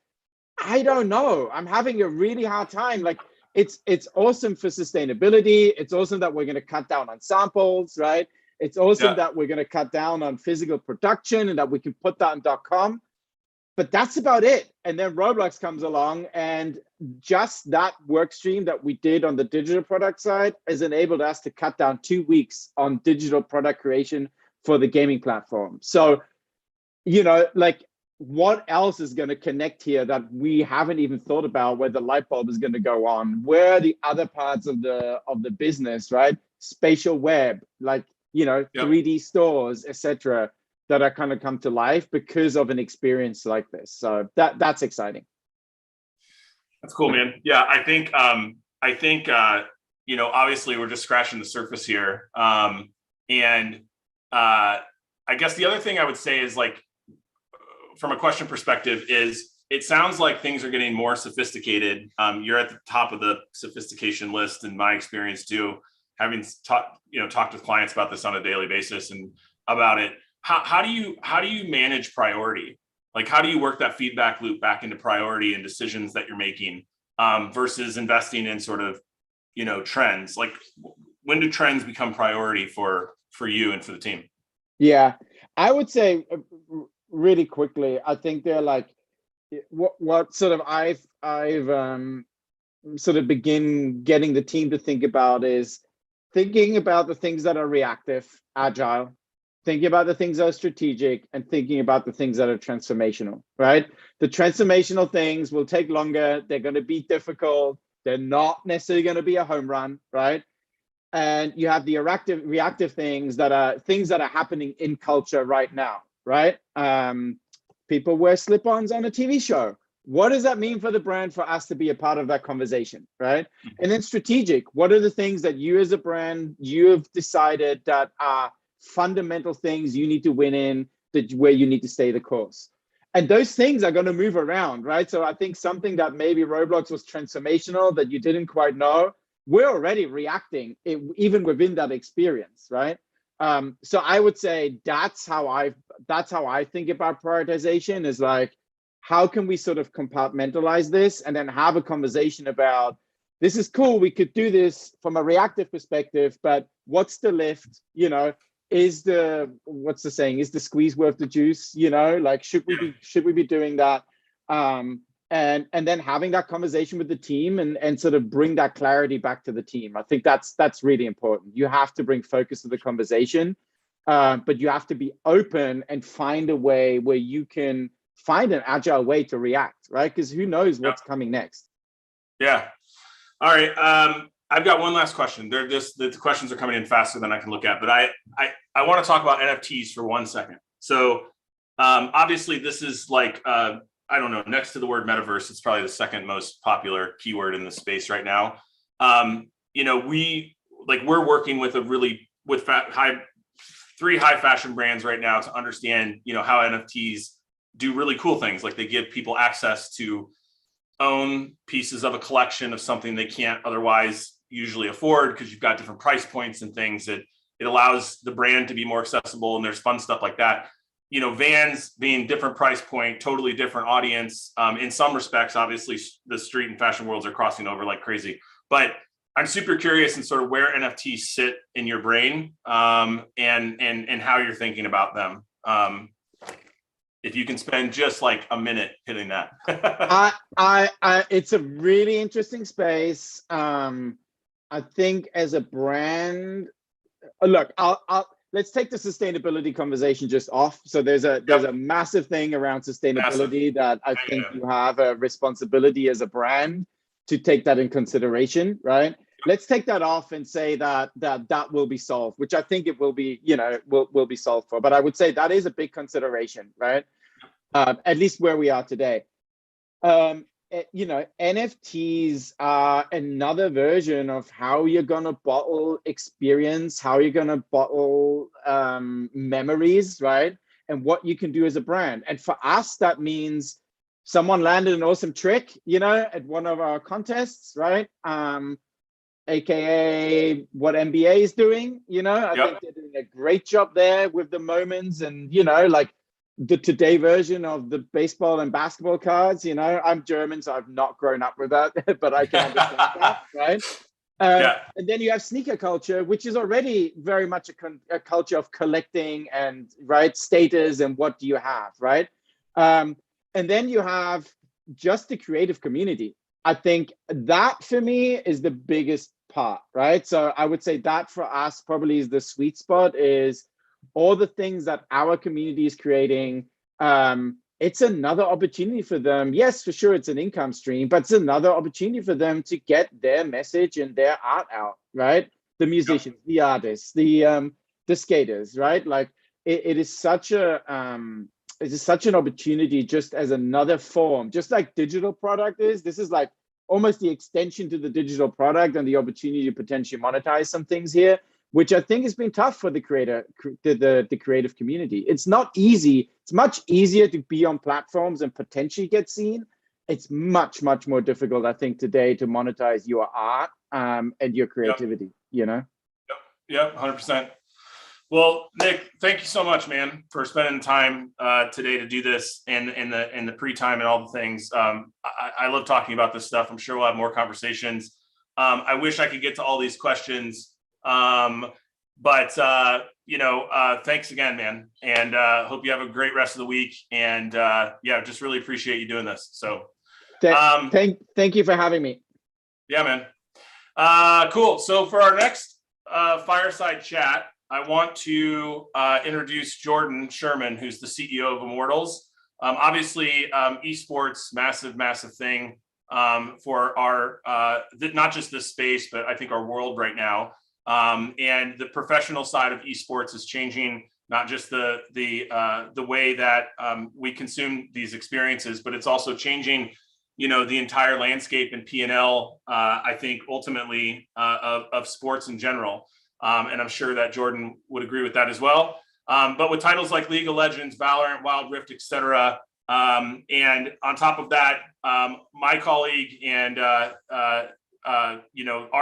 I don't know. I'm having a really hard time. Like, it's awesome for sustainability. It's awesome that we're going to cut down on samples, right? It's awesome that we're going to cut down on physical production and that we can put that on .com. But that's about it. And then Roblox comes along, and just that work stream that we did on the digital product side has enabled us to cut down 2 weeks on digital product creation for the gaming platform. So, like, what else is going to connect here that we haven't even thought about, where the light bulb is going to go on? Where are the other parts of the business, right? Spatial web, like, 3D stores, etc., that are kind of come to life because of an experience like this. So that's exciting. That's cool, man. Yeah, I think obviously we're just scratching the surface here. And I guess the other thing I would say is, like, from a question perspective, is it sounds like things are getting more sophisticated. You're at the top of the sophistication list in my experience too, having talked with clients about this on a daily basis and about it. How do you manage priority? Like, how do you work that feedback loop back into priority and decisions that you're making versus investing in sort of, trends? Like, when do trends become priority for you and for the team? Yeah, I would say really quickly, I think they're like, what sort of I've sort of begin getting the team to think about is thinking about the things that are reactive, agile, thinking about the things that are strategic, and thinking about the things that are transformational, right? The transformational things will take longer. They're going to be difficult. They're not necessarily going to be a home run, right? And you have the reactive things that are happening in culture right now, right? People wear slip-ons on a TV show. What does that mean for the brand for us to be a part of that conversation, right? And then strategic, what are the things that you as a brand, you have decided that are fundamental things you need to win in, where you need to stay the course? And those things are going to move around, right? So I think something that maybe Roblox was transformational that you didn't quite know, we're already reacting even within that experience, right? So I would say that's how I think about prioritization, is like, how can we sort of compartmentalize this and then have a conversation about, this is cool, we could do this from a reactive perspective, but what's the lift? Is what's the saying? Is the squeeze worth the juice? Like, should we be doing that? And then having that conversation with the team and sort of bring that clarity back to the team. I think that's really important. You have to bring focus to the conversation, but you have to be open and find a way where you can find an agile way to react, right? Because who knows what's coming next. Yeah. All right. I've got one last question. The questions are coming in faster than I can look at, but I want to talk about NFTs for 1 second. So obviously this is like, I don't know, next to the word metaverse, it's probably the second most popular keyword in the space right now. We're working with three high fashion brands right now to understand, how NFTs do really cool things. Like, they give people access to own pieces of a collection of something they can't otherwise usually afford, because you've got different price points and things. That it allows the brand to be more accessible, and there's fun stuff like that. You know, Vans being different price point, totally different audience. In some respects, obviously the street and fashion worlds are crossing over like crazy, but I'm super curious in sort of where NFTs sit in your brain, and how you're thinking about them. If you can spend just like a minute hitting that. It's a really interesting space. I think as a brand, look, let's take the sustainability conversation just off. So there's a massive thing around sustainability that I think you have a responsibility as a brand to take that in consideration, right? Let's take that off and say that will be solved, which I think it will be, will be solved for. But I would say that is a big consideration, right? At least where we are today. NFTs are another version of how you're gonna bottle experience, how you're gonna bottle memories, right? And what you can do as a brand. And for us, that means someone landed an awesome trick, at one of our contests, right? AKA what NBA is doing, I think they're doing a great job there with the moments, and like the today version of the baseball and basketball cards. I'm German, so I've not grown up with that, but I can understand that, right? And then you have sneaker culture, which is already very much a culture of collecting and status and what do you have, right? And then you have just the creative community. I think that for me is the biggest part, right? So I would say that for us probably is the sweet spot, is all the things that our community is creating. It's another opportunity for them. Yes, for sure, it's an income stream, but it's another opportunity for them to get their message and their art out, right? The musicians, the artists, the skaters, right? Like it is such an opportunity, just as another form, just like digital product is. This is like almost the extension to the digital product and the opportunity to potentially monetize some things here, which I think has been tough for the creative community. It's not easy. It's much easier to be on platforms and potentially get seen. It's much, much more difficult, I think, today to monetize your art and your creativity, Yep, 100%. Well, Nick, thank you so much, man, for spending time today to do this and the pre-time and all the things. I love talking about this stuff. I'm sure we'll have more conversations. I wish I could get to all these questions, but thanks again, man, and hope you have a great rest of the week. And just really appreciate you doing this. So, thank you for having me. Yeah, man. Cool. So for our next fireside chat, I want to introduce Jordan Sherman, who's the CEO of Immortals. Obviously, esports, massive thing for our not just this space, but I think our world right now. And the professional side of esports is changing, not just the way that we consume these experiences, but it's also changing, the entire landscape and P&L. I think ultimately of sports in general. And I'm sure that Jordan would agree with that as well. But with titles like League of Legends, Valorant, Wild Rift, etc., and on top of that, my colleague and our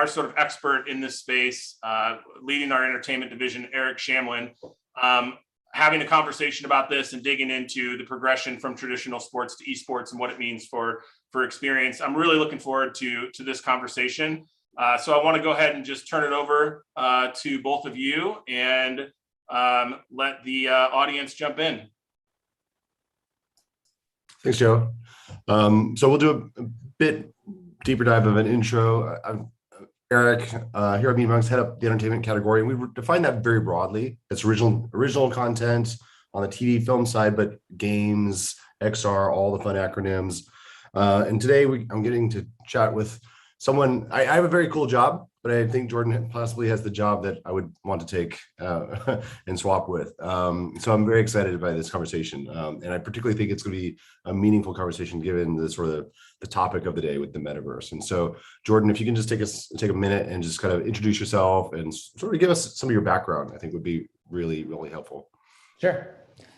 sort of expert in this space, leading our entertainment division, Eric Shamlin, having a conversation about this and digging into the progression from traditional sports to esports and what it means for experience. I'm really looking forward to this conversation. So I want to go ahead and just turn it over to both of you and let the audience jump in. Thanks, Joe. So we'll do a bit deeper dive of an intro. I'm Eric, here at Meetmonks, head up the entertainment category, and we define that very broadly. It's original content on the TV film side, but games, XR, all the fun acronyms. And today I'm getting to chat with someone. I have a very cool job, but I think Jordan possibly has the job that I would want to take and swap with. So I'm very excited by this conversation. And I particularly think it's going to be a meaningful conversation given the sort of the topic of the day with the metaverse. And so, Jordan, if you can just take a minute and just kind of introduce yourself and sort of give us some of your background, I think would be really, really helpful. Sure.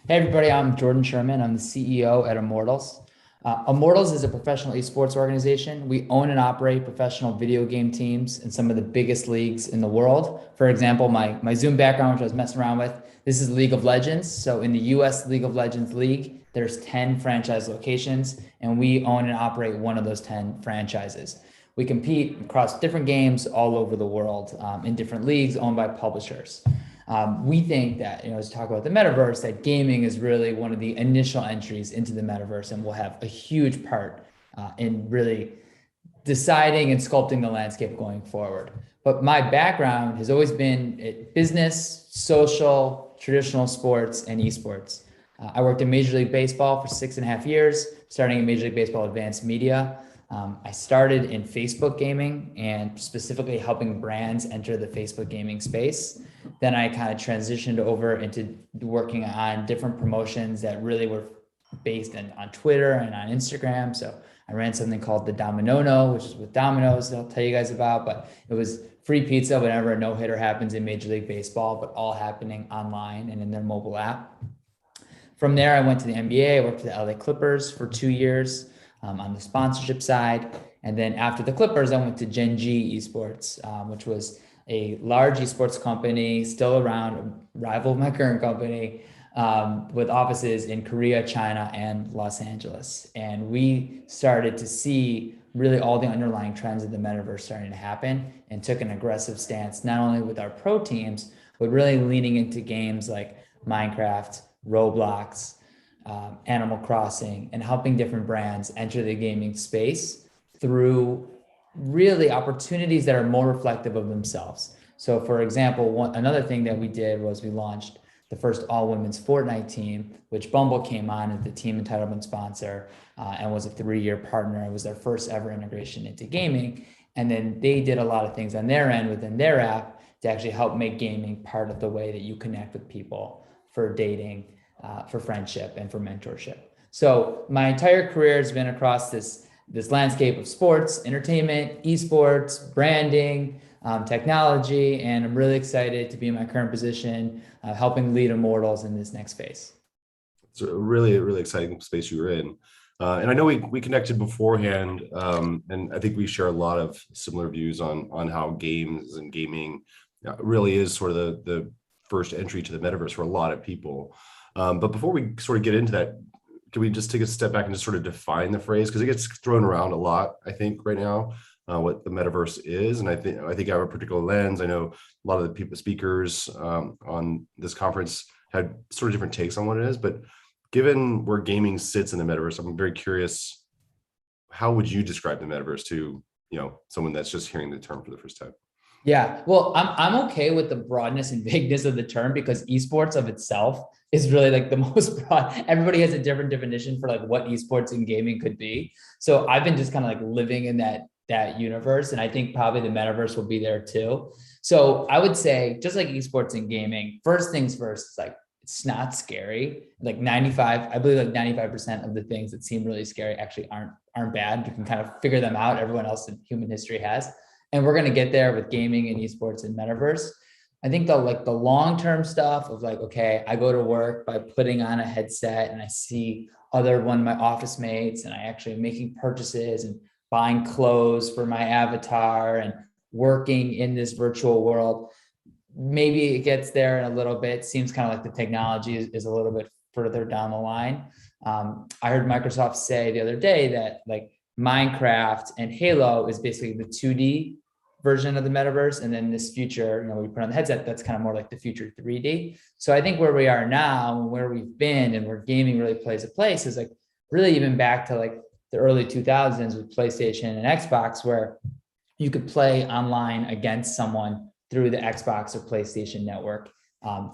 Hey, everybody, I'm Jordan Sherman. I'm the CEO at Immortals. Immortals is a professional esports organization. We own and operate professional video game teams in some of the biggest leagues in the world. For example, my Zoom background, which I was messing around with, this is League of Legends. So in the US League of Legends League, there's 10 franchise locations, and we own and operate one of those 10 franchises. We compete across different games all over the world in different leagues owned by publishers. We think that, as we talk about the metaverse, that gaming is really one of the initial entries into the metaverse and will have a huge part in really deciding and sculpting the landscape going forward. But my background has always been business, social, traditional sports, and esports. I worked in Major League Baseball for 6.5 years, starting in Major League Baseball Advanced Media. I started in Facebook gaming and specifically helping brands enter the Facebook gaming space. Then I kind of transitioned over into working on different promotions that really were based on Twitter and on Instagram. So I ran something called the Domino, which is with Dominos that I'll tell you guys about, but it was free pizza whenever a no-hitter happens in Major League Baseball, but all happening online and in their mobile app. From there, I went to the NBA. I worked for the LA Clippers for 2 years on the sponsorship side. And then after the Clippers, I went to Gen G Esports, which was a large esports company, still around, a rival of my current company, with offices in Korea, China, and Los Angeles. And we started to see really all the underlying trends of the metaverse starting to happen and took an aggressive stance, not only with our pro teams, but really leaning into games like Minecraft, Roblox, Animal Crossing, and helping different brands enter the gaming space through really opportunities that are more reflective of themselves. So for example, another thing that we did was we launched the first all-women's Fortnite team, which Bumble came on as the team entitlement sponsor and was a 3-year partner. It was their first ever integration into gaming. And then they did a lot of things on their end within their app to actually help make gaming part of the way that you connect with people for dating, for friendship, and for mentorship. So my entire career has been across this landscape of sports, entertainment, esports, branding, technology, and I'm really excited to be in my current position, helping lead Immortals in this next phase. It's a really, really exciting space you were in. And I know we connected beforehand, and I think we share a lot of similar views on how games and gaming really is sort of the first entry to the metaverse for a lot of people. But before we sort of get into that, can we just take a step back and just sort of define the phrase? Because it gets thrown around a lot, I think, right now, what the metaverse is. And I think I have a particular lens. I know a lot of the speakers on this conference had sort of different takes on what it is. But given where gaming sits in the metaverse, I'm very curious, how would you describe the metaverse to someone that's just hearing the term for the first time? Yeah, well, I'm okay with the broadness and vagueness of the term because esports of itself is really like the most broad. Everybody has a different definition for like what esports and gaming could be. So I've been just kind of like living in that universe, and I think probably the metaverse will be there too. So I would say, just like esports and gaming, first things first, it's like it's not scary. Like 95% of the things that seem really scary actually aren't bad. You can kind of figure them out. Everyone else in human history has. And we're going to get there with gaming and esports and metaverse. I think the long-term stuff of like, okay, I go to work by putting on a headset and I see one of my office mates and I actually am making purchases and buying clothes for my avatar and working in this virtual world. Maybe it gets there in a little bit. Seems kind of like the technology is a little bit further down the line. I heard Microsoft say the other day that like Minecraft and Halo is basically the 2D version of the metaverse. And then this future, we put on the headset, that's kind of more like the future 3D. So I think where we are now and where we've been and where gaming really plays a place is like really even back to like the early 2000s with PlayStation and Xbox, where you could play online against someone through the Xbox or PlayStation network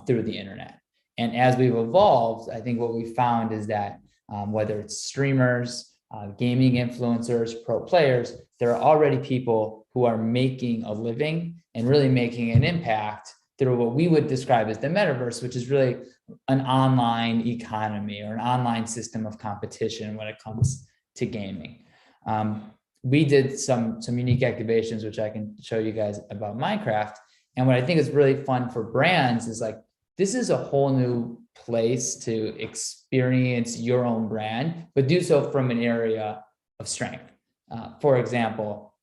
through the internet. And as we've evolved, I think what we found is that whether it's streamers, gaming influencers, pro players, there are already people who are making a living and really making an impact through what we would describe as the metaverse, which is really an online economy or an online system of competition when it comes to gaming. We did some unique activations, which I can show you guys about Minecraft. And what I think is really fun for brands is like, this is a whole new place to experience your own brand, but do so from an area of strength. For example,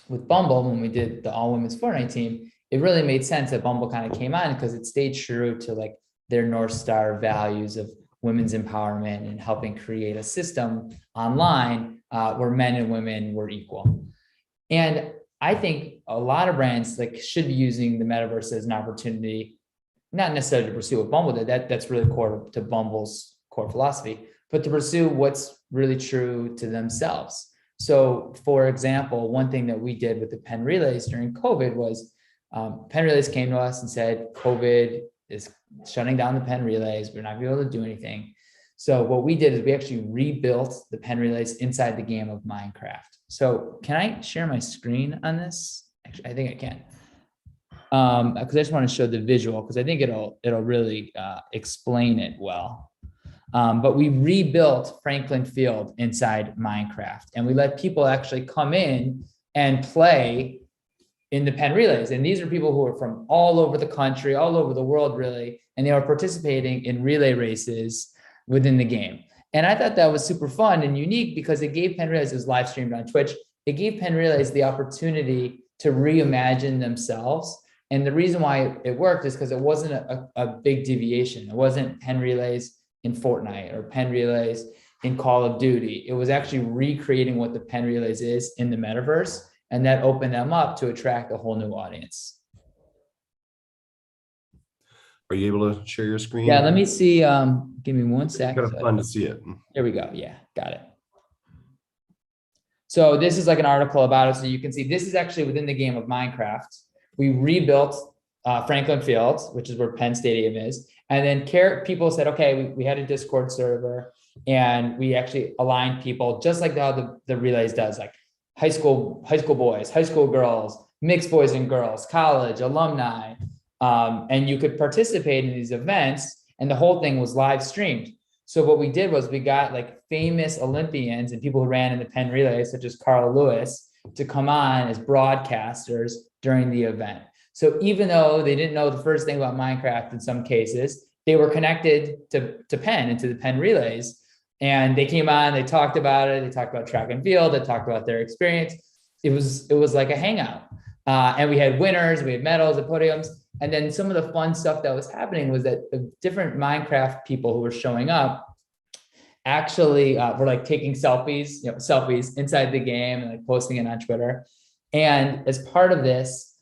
with Bumble, when we did the all women's Fortnite team, it really made sense that Bumble kind of came on because it stayed true to like their North Star values of women's empowerment and helping create a system online where men and women were equal. And I think a lot of brands like should be using the metaverse as an opportunity, not necessarily to pursue what Bumble did. That's really core to Bumble's core philosophy, but to pursue what's really true to themselves. So, for example, one thing that we did with the pen relays during COVID was pen relays came to us and said, COVID is shutting down the pen relays. We're not gonna be able to do anything. So what we did is we actually rebuilt the pen relays inside the game of Minecraft. So can I share my screen on this? Actually, I think I can. Because I just want to show the visual because I think it'll really explain it well. But we rebuilt Franklin Field inside Minecraft, and we let people actually come in and play in the pen relays. And these are people who are from all over the country, all over the world, really, and they were participating in relay races within the game. And I thought that was super fun and unique because it gave pen relays, it was live streamed on Twitch. It gave pen relays the opportunity to reimagine themselves. And the reason why it worked is because it wasn't a big deviation. It wasn't pen relays in Fortnite or pen relays in Call of Duty. It was actually recreating what the pen relays is in the metaverse. And that opened them up to attract a whole new audience. Are you able to share your screen? Yeah, let me see. Give me one sec. Kind of fun to see it. Here we go. Yeah, got it. So this is like an article about it. So you can see this is actually within the game of Minecraft. We rebuilt Franklin Field, which is where Penn Stadium is. And then people said, okay, we had a Discord server and we actually aligned people just like how the relays does, like high school boys, high school girls, mixed boys and girls, college, alumni. And you could participate in these events and the whole thing was live streamed. So what we did was we got like famous Olympians and people who ran in the pen relays, such as Carl Lewis, to come on as broadcasters during the event. So even though they didn't know the first thing about Minecraft in some cases, they were connected to Penn and to the pen relays. And they came on, they talked about it, they talked about track and field, they talked about their experience. It was like a hangout. And we had winners, we had medals and podiums. And then some of the fun stuff that was happening was that the different Minecraft people who were showing up actually were like taking selfies inside the game and like posting it on Twitter. And as part of this,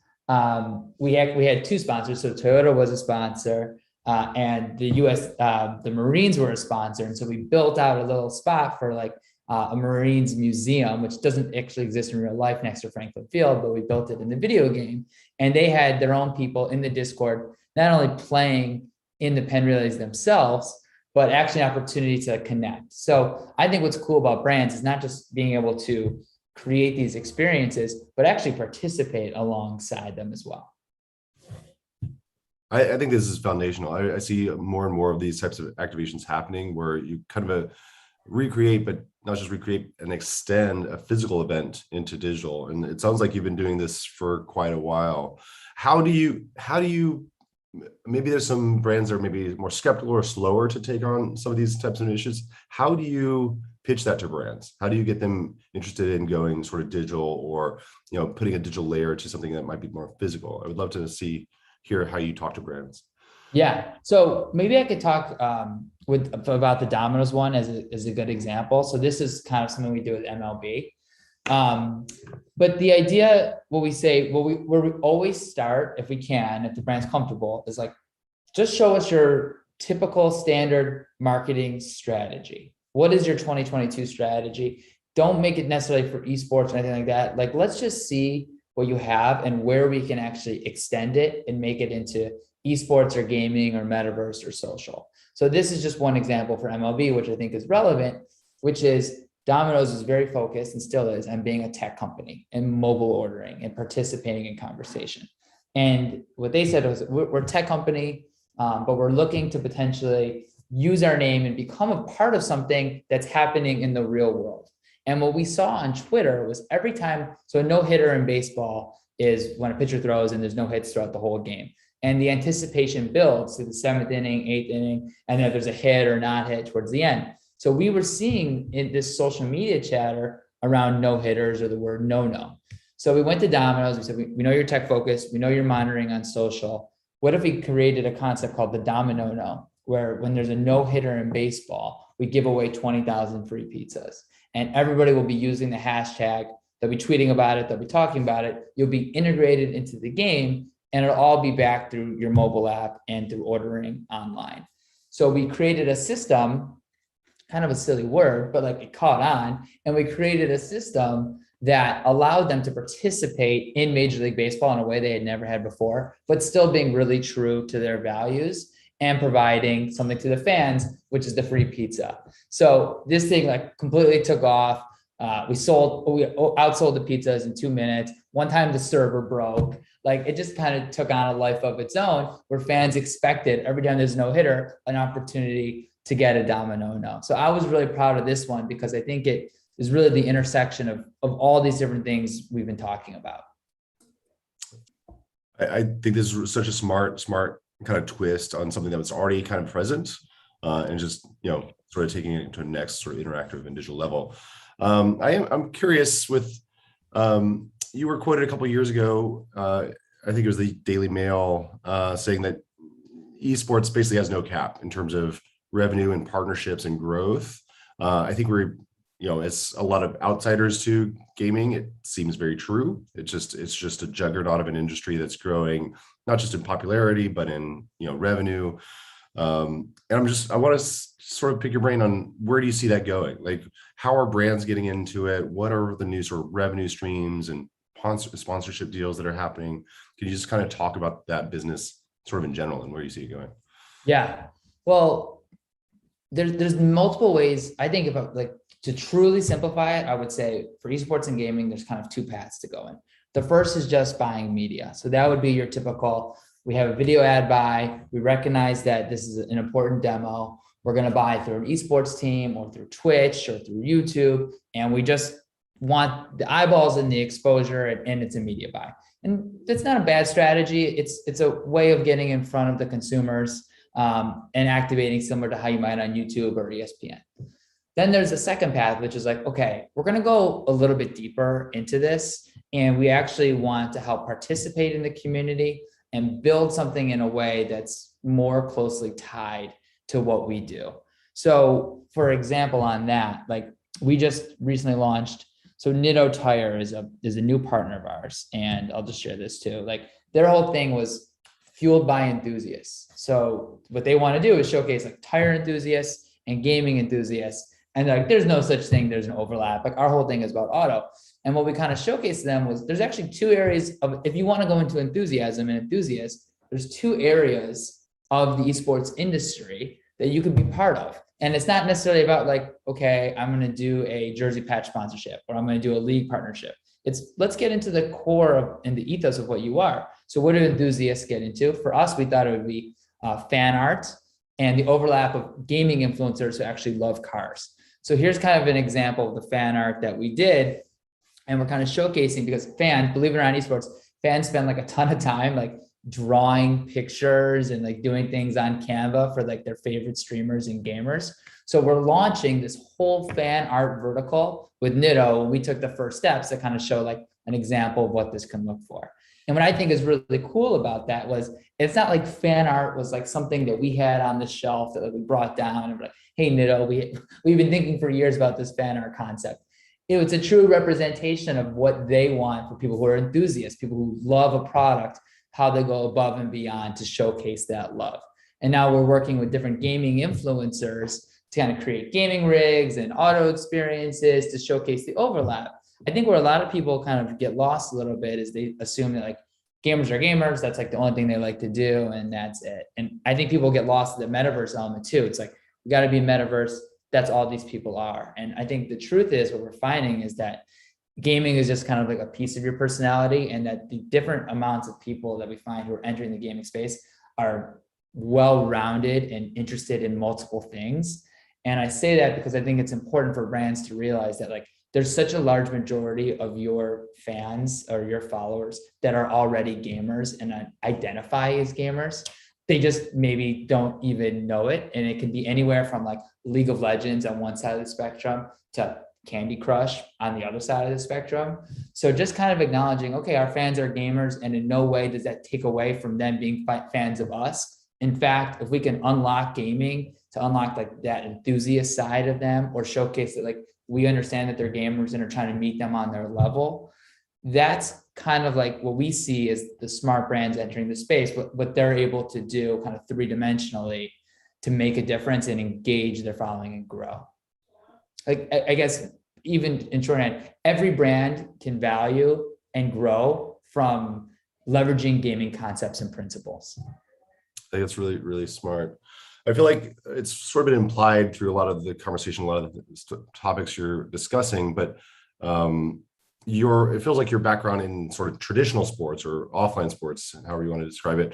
we had two sponsors. So Toyota was a sponsor and the Marines were a sponsor. And so we built out a little spot for like a Marines museum, which doesn't actually exist in real life next to Franklin Field, but we built it in the video game. And they had their own people in the Discord, not only playing in the pen relays themselves, but actually an opportunity to connect. So I think what's cool about brands is not just being able to create these experiences, but actually participate alongside them as well. I think this is foundational. I see more and more of these types of activations happening where you kind of recreate, but not just recreate and extend a physical event into digital. And it sounds like you've been doing this for quite a while. How do you, maybe there's some brands that are maybe more skeptical or slower to take on some of these types of initiatives. How do you pitch that to brands? How do you get them interested in going sort of digital or, putting a digital layer to something that might be more physical? I would love to hear how you talk to brands. Yeah. So maybe I could talk about the Dominos one as a good example. So this is kind of something we do with MLB. But the idea, where we always start, if we can, if the brand's comfortable, is like, just show us your typical standard marketing strategy. What is your 2022 strategy? Don't make it necessarily for esports or anything like that. Like, let's just see what you have and where we can actually extend it and make it into esports or gaming or metaverse or social. So this is just one example for MLB, which I think is relevant, which is Domino's is very focused and still is on being a tech company and mobile ordering and participating in conversation. And what they said was, we're a tech company, but we're looking to potentially use our name and become a part of something that's happening in the real world. And what we saw on Twitter was every time, so a no-hitter in baseball is when a pitcher throws and there's no hits throughout the whole game. And the anticipation builds to the 7th inning, 8th inning, and then if there's a hit or not hit towards the end. So we were seeing in this social media chatter around no hitters or the word no. So we went to Domino's. We said, we know you're tech focused. We know you're monitoring on social. What if we created a concept called the Domino No, where when there's a no hitter in baseball, we give away 20,000 free pizzas, and everybody will be using the hashtag. They'll be tweeting about it. They'll be talking about it. You'll be integrated into the game, and it'll all be back through your mobile app and through ordering online. So we created a system, kind of a silly word, but like it caught on, and we created a system that allowed them to participate in Major League Baseball in a way they had never had before, but still being really true to their values and providing something to the fans, which is the free pizza. So this thing like completely took off. We outsold the pizzas in 2 minutes. One time the server broke. Like it just kind of took on a life of its own, where fans expected every time there's no hitter, an opportunity to get a Domino No. So I was really proud of this one because I think it is really the intersection of all these different things we've been talking about. I think this is such a smart kind of twist on something that was already kind of present, and just, sort of taking it to a next sort of interactive and digital level. I'm curious with, you were quoted a couple of years ago, I think it was the Daily Mail, saying that esports basically has no cap in terms of revenue and partnerships and growth. I think we're, as a lot of outsiders to gaming, it seems very true. It's just a juggernaut of an industry that's growing, not just in popularity, but in, revenue. And I want to sort of pick your brain on where do you see that going? Like, how are brands getting into it? What are the new sort of revenue streams and sponsorship deals that are happening? Can you just kind of talk about that business sort of in general and where you see it going? Yeah, well, there's multiple ways. I think about like to truly simplify it, I would say for esports and gaming, there's kind of two paths to go in. The first is just buying media. So that would be your typical, we have a video ad buy. We recognize that this is an important demo. We're going to buy through an esports team or through Twitch or through YouTube. And we just want the eyeballs and the exposure, and it's a media buy. And that's not a bad strategy. It's a way of getting in front of the consumers and activating similar to how you might on YouTube or ESPN. Then there's a second path, which is like, okay, we're going to go a little bit deeper into this. And we actually want to help participate in the community and build something in a way that's more closely tied to what we do. So for example, on that, like we just recently launched, so Nitto Tire is a new partner of ours. And I'll just share this too. Like their whole thing was fueled by enthusiasts. So what they want to do is showcase like tire enthusiasts and gaming enthusiasts. And like, there's no such thing, there's an overlap. Like our whole thing is about auto. And what we kind of showcased to them was there's actually two areas of, if you want to go into enthusiasm and enthusiasts, there's two areas of the esports industry that you could be part of. And it's not necessarily about like, okay, I'm going to do a jersey patch sponsorship or I'm going to do a league partnership. It's let's get into the core of and the ethos of what you are. So what do enthusiasts get into? For us, we thought it would be fan art and the overlap of gaming influencers who actually love cars. So here's kind of an example of the fan art that we did. And we're kind of showcasing because fans, believe it or not, esports, fans spend like a ton of time like drawing pictures and like doing things on Canva for like their favorite streamers and gamers. So we're launching this whole fan art vertical with Nitto. We took the first steps to kind of show like an example of what this can look for. And what I think is really cool about that was it's not like fan art was like something that we had on the shelf that we brought down and we're like, hey, Nitto, we've been thinking for years about this fan art concept. It was a true representation of what they want for people who are enthusiasts, people who love a product, how they go above and beyond to showcase that love. And now we're working with different gaming influencers to kind of create gaming rigs and auto experiences to showcase the overlap. I think where a lot of people kind of get lost a little bit is they assume that like gamers are gamers. That's like the only thing they like to do. And that's it. And I think people get lost in the metaverse element too. It's like, we got to be metaverse. That's all these people are. And I think the truth is what we're finding is that gaming is just kind of like a piece of your personality, and that the different amounts of people that we find who are entering the gaming space are well-rounded and interested in multiple things. And I say that because I think it's important for brands to realize that like there's such a large majority of your fans or your followers that are already gamers and identify as gamers. They just maybe don't even know it. And it can be anywhere from like League of Legends on one side of the spectrum to Candy Crush on the other side of the spectrum. So just kind of acknowledging, okay, our fans are gamers, and in no way does that take away from them being fans of us. In fact, if we can unlock gaming to unlock like that enthusiast side of them, or showcase that like we understand that they're gamers and are trying to meet them on their level, that's kind of like what we see as the smart brands entering the space, what they're able to do kind of three-dimensionally to make a difference and engage their following and grow. Like, I guess, even in shorthand, every brand can value and grow from leveraging gaming concepts and principles. I think it's really, really smart. I feel like it's sort of been implied through a lot of the conversation, a lot of the topics you're discussing, but it feels like your background in sort of traditional sports or offline sports, however you want to describe it,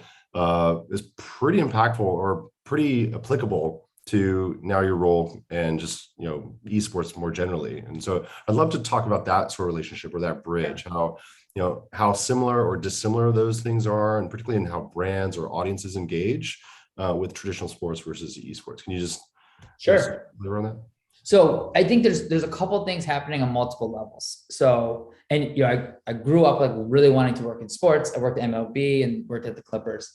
is pretty impactful or pretty applicable to now your role and just, esports more generally. And so I'd love to talk about that sort of relationship or that bridge, how similar or dissimilar those things are, and particularly in how brands or audiences engage with traditional sports versus esports. Can you just Sure on that? So I think there's a couple of things happening on multiple levels. So, and I grew up like really wanting to work in sports. I worked at MLB and worked at the Clippers.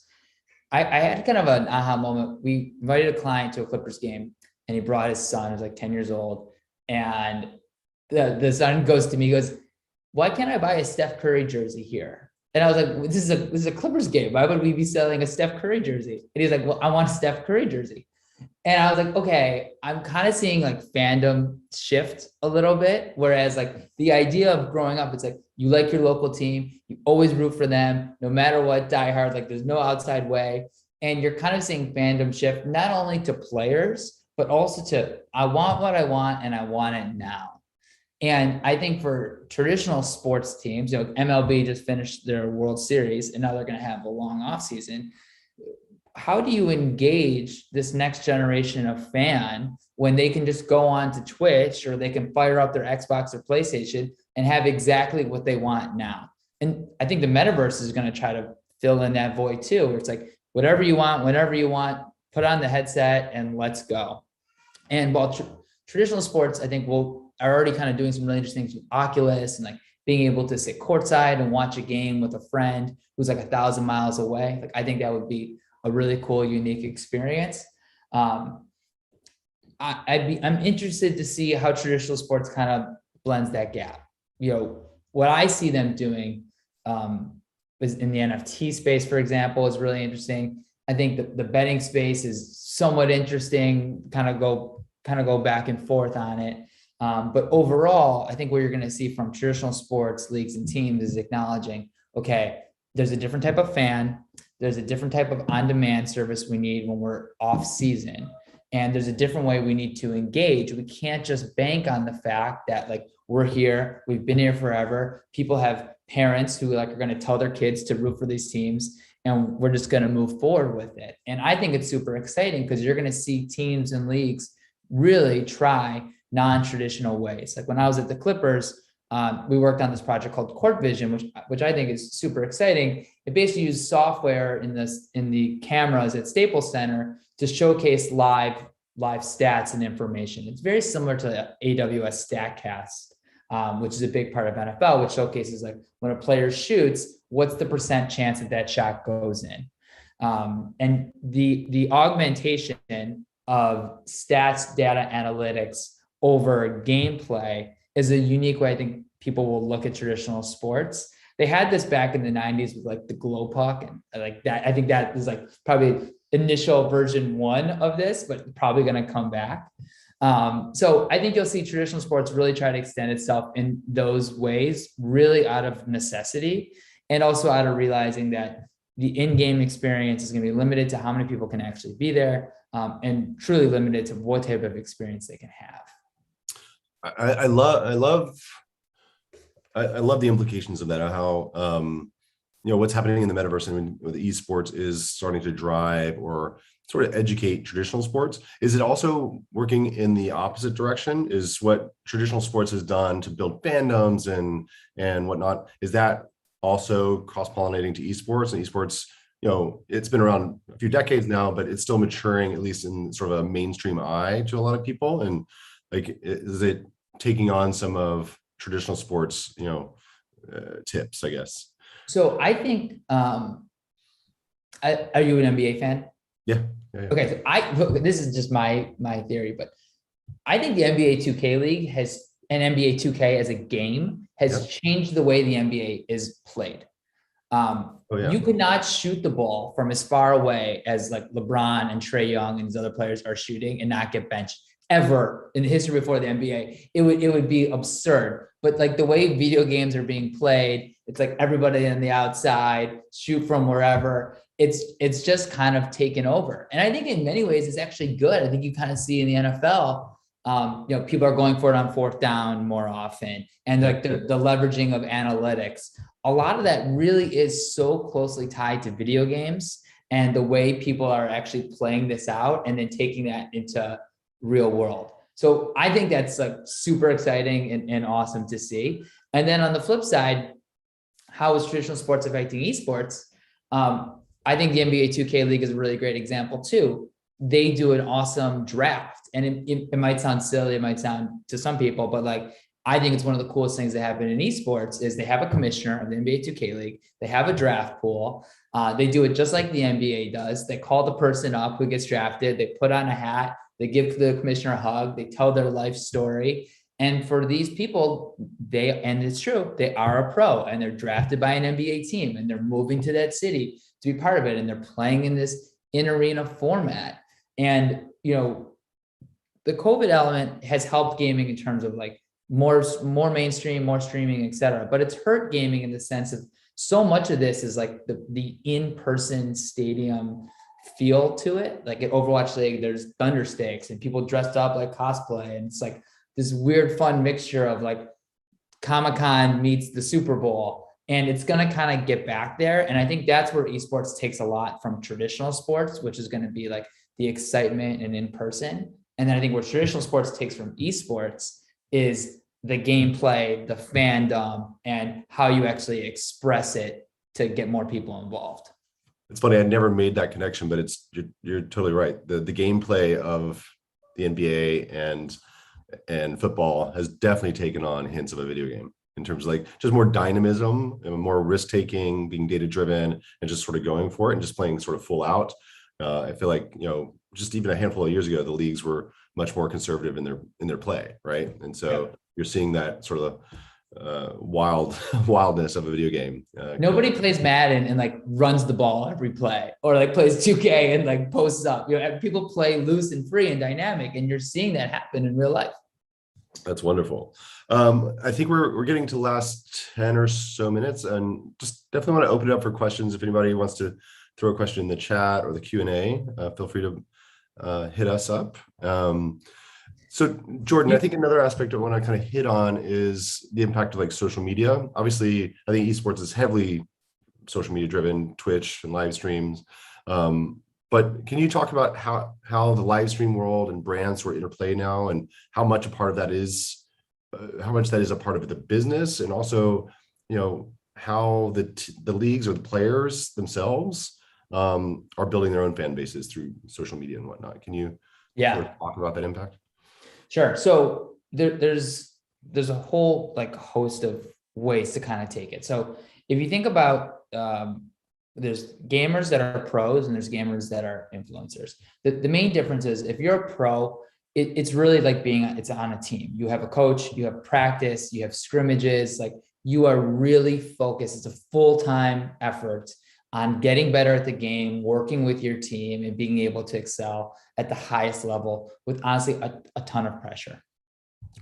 I had kind of an aha moment. We invited a client to a Clippers game, and he brought his son, who's like 10 years old. And the son goes to me, he goes, "Why can't I buy a Steph Curry jersey here?" And I was like, this is a Clippers game. Why would we be selling a Steph Curry jersey? And he's like, "Well, I want a Steph Curry jersey." And I was like, okay, I'm kind of seeing like fandom shift a little bit. Whereas like the idea of growing up, it's like, you like your local team, you always root for them, no matter what, die hard, like there's no outside way. And you're kind of seeing fandom shift, not only to players, but also to, I want what I want and I want it now. And I think for traditional sports teams, MLB just finished their World Series and now they're going to have a long off season. How do you engage this next generation of fan when they can just go on to Twitch, or they can fire up their Xbox or PlayStation and have exactly what they want now? And I think the metaverse is going to try to fill in that void too, where it's like, whatever you want, whenever you want, put on the headset and let's go. And while traditional sports, I think are already kind of doing some really interesting things with Oculus and like being able to sit courtside and watch a game with a friend who's like 1,000 miles away. Like, I think that would be a really cool, unique experience. I'm interested to see how traditional sports kind of blends that gap. What I see them doing is in the NFT space, for example, is really interesting. I think the betting space is somewhat interesting, kind of go back and forth on it. But overall, I think what you're going to see from traditional sports leagues and teams is acknowledging, okay, there's a different type of fan. There's a different type of on-demand service we need when we're off season. And there's a different way we need to engage. We can't just bank on the fact that like we're here, we've been here forever. People have parents who like are going to tell their kids to root for these teams, and we're just going to move forward with it. And I think it's super exciting because you're going to see teams and leagues really try non-traditional ways. Like when I was at the Clippers, we worked on this project called Court Vision, which I think is super exciting. It basically used software in the cameras at Staples Center to showcase live stats and information. It's very similar to AWS StatCast, which is a big part of NFL, which showcases like when a player shoots, what's the % chance that shot goes in. And the augmentation of stats, data analytics over gameplay is a unique way I think people will look at traditional sports. They had this back in the 90s with like the glow puck and like that. I think that is like probably initial version 1 of this, but probably going to come back. So I think you'll see traditional sports really try to extend itself in those ways, really out of necessity, and also out of realizing that the in-game experience is going to be limited to how many people can actually be there, and truly limited to what type of experience they can have. I love the implications of that, how what's happening in the metaverse and with esports is starting to drive or sort of educate traditional sports. Is it also working in the opposite direction? Is what traditional sports has done to build fandoms and whatnot, is that also cross-pollinating to esports? And esports, it's been around a few decades now, but it's still maturing, at least in sort of a mainstream eye to a lot of people. And like, is it taking on some of traditional sports, tips, I guess? So I think, are you an NBA fan? Yeah. Okay, so this is just my theory, but I think the NBA 2K League and NBA 2K as a game has changed the way the NBA is played. You could not shoot the ball from as far away as like LeBron and Trae Young and these other players are shooting and not get benched ever in the history before the NBA. It would be absurd. But like the way video games are being played, it's like everybody on the outside, shoot from wherever. It's just kind of taken over. And I think in many ways it's actually good. I think you kind of see in the NFL, people are going for it on fourth down more often. And like the leveraging of analytics, a lot of that really is so closely tied to video games and the way people are actually playing this out and then taking that into real world. So I think that's like super exciting and awesome to see. And then on the flip side, how is traditional sports affecting esports? I think the NBA 2K League is a really great example too. They do an awesome draft, and it might sound silly, it might sound to some people, but like, I think it's one of the coolest things that happen in esports is they have a commissioner of the NBA 2K League. They have a draft pool. They do it just like the NBA does. They call the person up who gets drafted. They put on a hat. They give the commissioner a hug. They tell their life story. And for these people, and it's true, they are a pro and they're drafted by an NBA team and they're moving to that city to be part of it. And they're playing in this in-arena format. And, the COVID element has helped gaming in terms of like more mainstream, more streaming, et cetera. But it's hurt gaming in the sense of so much of this is like the in-person stadium feel to it. Like at Overwatch League, there's thunder sticks and people dressed up like cosplay. And it's like this weird, fun mixture of like Comic-Con meets the Super Bowl. And it's going to kind of get back there. And I think that's where esports takes a lot from traditional sports, which is going to be like the excitement and in person. And then I think what traditional sports takes from esports is the gameplay, the fandom, and how you actually express it to get more people involved. It's funny, I never made that connection, but you're totally right. The gameplay of the NBA and football has definitely taken on hints of a video game in terms of like just more dynamism and more risk taking, being data driven, and just sort of going for it and just playing sort of full out. I feel like just even a handful of years ago, the leagues were much more conservative in their play, right? And so you're seeing that sort of wildness of a video game. Nobody plays Madden and like runs the ball every play, or like plays 2K and like posts up. People play loose and free and dynamic, and you're seeing that happen in real life. That's wonderful. I think we're getting to the last 10 or so minutes, and just definitely want to open it up for questions. If anybody wants to throw a question in the chat or the Q&A, feel free to hit us up. So Jordan, I think another aspect I want to kind of hit on is the impact of like social media. Obviously, I think esports is heavily social media driven, Twitch and live streams. But can you talk about how the live stream world and brands sort of interplay now, and how much a part of that is, how much that is a part of the business, and also, how the leagues or the players themselves are building their own fan bases through social media and whatnot. Can you sort of talk about that impact? Sure. So there's a whole like host of ways to kind of take it. So if you think about there's gamers that are pros and there's gamers that are influencers. The main difference is if you're a pro, it's really like it's on a team. You have a coach, you have practice, you have scrimmages, like you are really focused. It's a full-time effort on getting better at the game, working with your team, and being able to excel at the highest level with honestly a ton of pressure.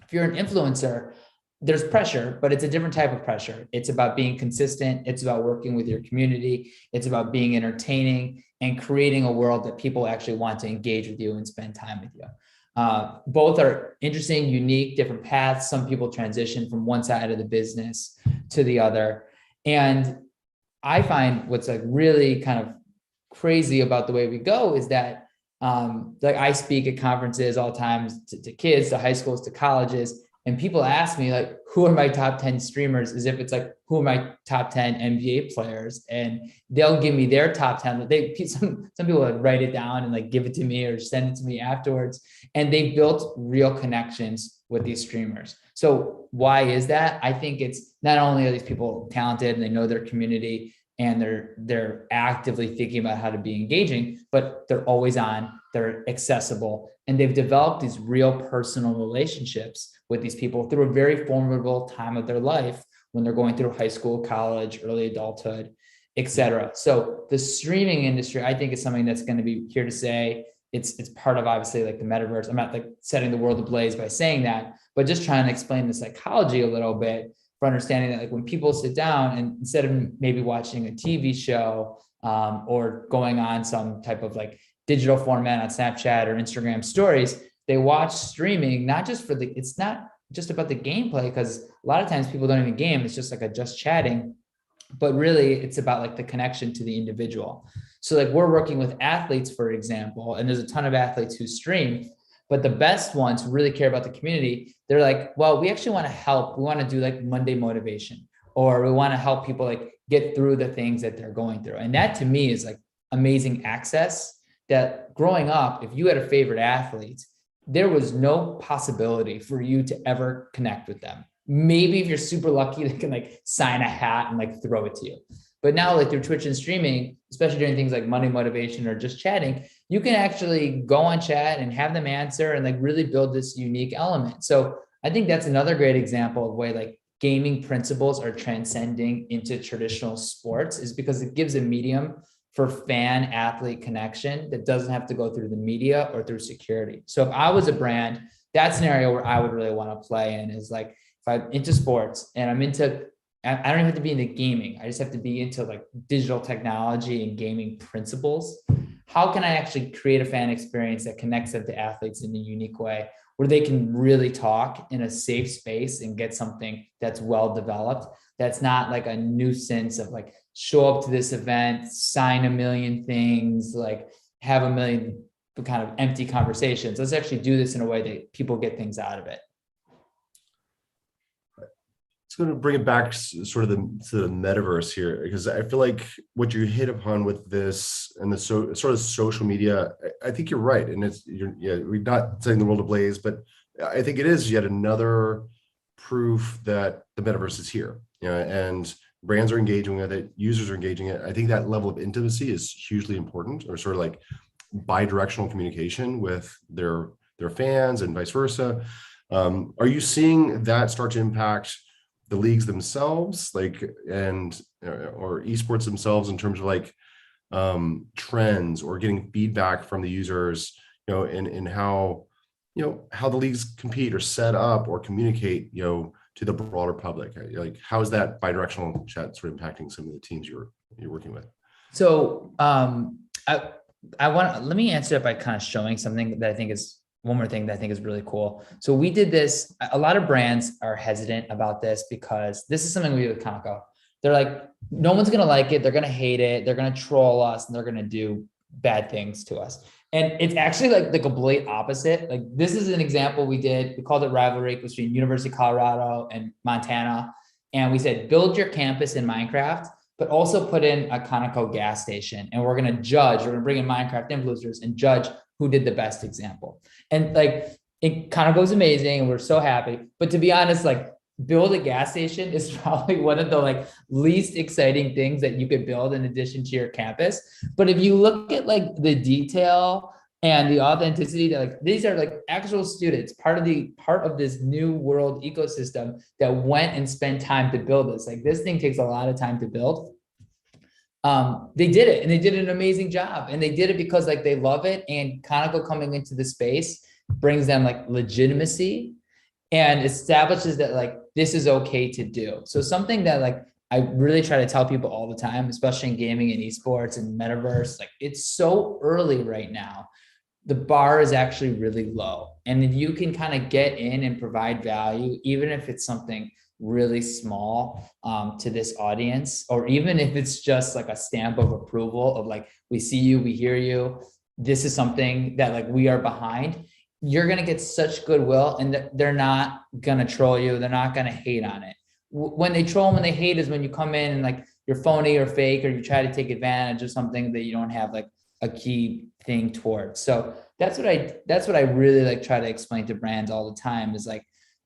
If you're an influencer, there's pressure, but it's a different type of pressure. It's about being consistent. It's about working with your community. It's about being entertaining and creating a world that people actually want to engage with you and spend time with you. Both are interesting, unique, different paths. Some people transition from one side of the business to the other. And I find what's like really kind of crazy about the way we go is that like I speak at conferences all the time to kids, to high schools, to colleges, and people ask me like, who are my top 10 streamers? As if it's like, who are my top 10 NBA players? And they'll give me their top 10. Some people would write it down and like give it to me or send it to me afterwards. And they built real connections with these streamers. So why is that? I think it's not only are these people talented and they know their community and they're actively thinking about how to be engaging, but they're always on, they're accessible, and they've developed these real personal relationships with these people through a very formidable time of their life when they're going through high school, college, early adulthood, etc. So the streaming industry, I think, is something that's going to be here to stay. It's part of obviously like the metaverse. I'm not like setting the world ablaze by saying that, but just trying to explain the psychology a little bit for understanding that like when people sit down and instead of maybe watching a TV show or going on some type of like digital format on Snapchat or Instagram stories, they watch streaming, not just for it's not just about the gameplay, because a lot of times people don't even game. It's just like a just chatting, but really it's about like the connection to the individual. So like we're working with athletes, for example, and there's a ton of athletes who stream, but the best ones who really care about the community, they're like, well, we actually want to help. We want to do like Monday motivation, or we want to help people like get through the things that they're going through. And that to me is like amazing access that growing up, if you had a favorite athlete, there was no possibility for you to ever connect with them. Maybe if you're super lucky, they can like sign a hat and like throw it to you. But now like through Twitch and streaming, especially during things like Monday motivation or just chatting, you can actually go on chat and have them answer and like really build this unique element. So I think that's another great example of the way like gaming principles are transcending into traditional sports, is because it gives a medium for fan athlete connection that doesn't have to go through the media or through security. So if I was a brand, that scenario where I would really want to play in is like, if I'm into sports and I don't even have to be into gaming. I just have to be into like digital technology and gaming principles. How can I actually create a fan experience that connects them to athletes in a unique way where they can really talk in a safe space and get something that's well developed? That's not like a nuisance of like, show up to this event, sign a million things, like have a million kind of empty conversations. Let's actually do this in a way that people get things out of it. It's going to bring it back sort of to the metaverse here, because I feel like what you hit upon with this and the sort of social media, I think you're right. And we're not setting the world ablaze, but I think it is yet another proof that the metaverse is here, and brands are engaging with it, users are engaging it. I think that level of intimacy is hugely important, or sort of like bi-directional communication with their fans and vice versa. Are you seeing that start to impact the leagues themselves, like, or esports themselves, in terms of like trends or getting feedback from the users, in how the leagues compete or set up or communicate, to the broader public? Like, how is that bi-directional chat sort of impacting some of the teams you're working with? So let me answer it by kind of showing something that I think is one more thing that I think is really cool. So we did this. A lot of brands are hesitant about this because this is something we do with Conoco. They're like, no one's going to like it. They're going to hate it. They're going to troll us and they're going to do bad things to us. And it's actually like the complete opposite. Like this is an example we did. We called it Rivalry between University of Colorado and Montana. And we said, build your campus in Minecraft, but also put in a Conoco gas station. And we're going to bring in Minecraft influencers and judge who did the best example. And like, it Conoco is amazing and we're so happy. But to be honest, like build a gas station is probably one of the like least exciting things that you could build in addition to your campus. But if you look at like the detail and the authenticity, that like these are like actual students, part of this new world ecosystem that went and spent time to build this. Like this thing takes a lot of time to build. They did it and they did an amazing job, and they did it because like they love it, and Conoco coming into the space brings them like legitimacy and establishes that like this is okay to do. So something that like I really try to tell people all the time, especially in gaming and esports and metaverse, like it's so early right now. The bar is actually really low. And if you can kind of get in and provide value, even if it's something really small to this audience, or even if it's just like a stamp of approval of like, we see you, we hear you, this is something that like we are behind, you're going to get such goodwill, and they're not going to troll you. They're not going to hate on it. When they troll, when they hate is when you come in and like you're phony or fake, or you try to take advantage of something that you don't have like a key thing towards. So that's what I really like try to explain to brands all the time is like,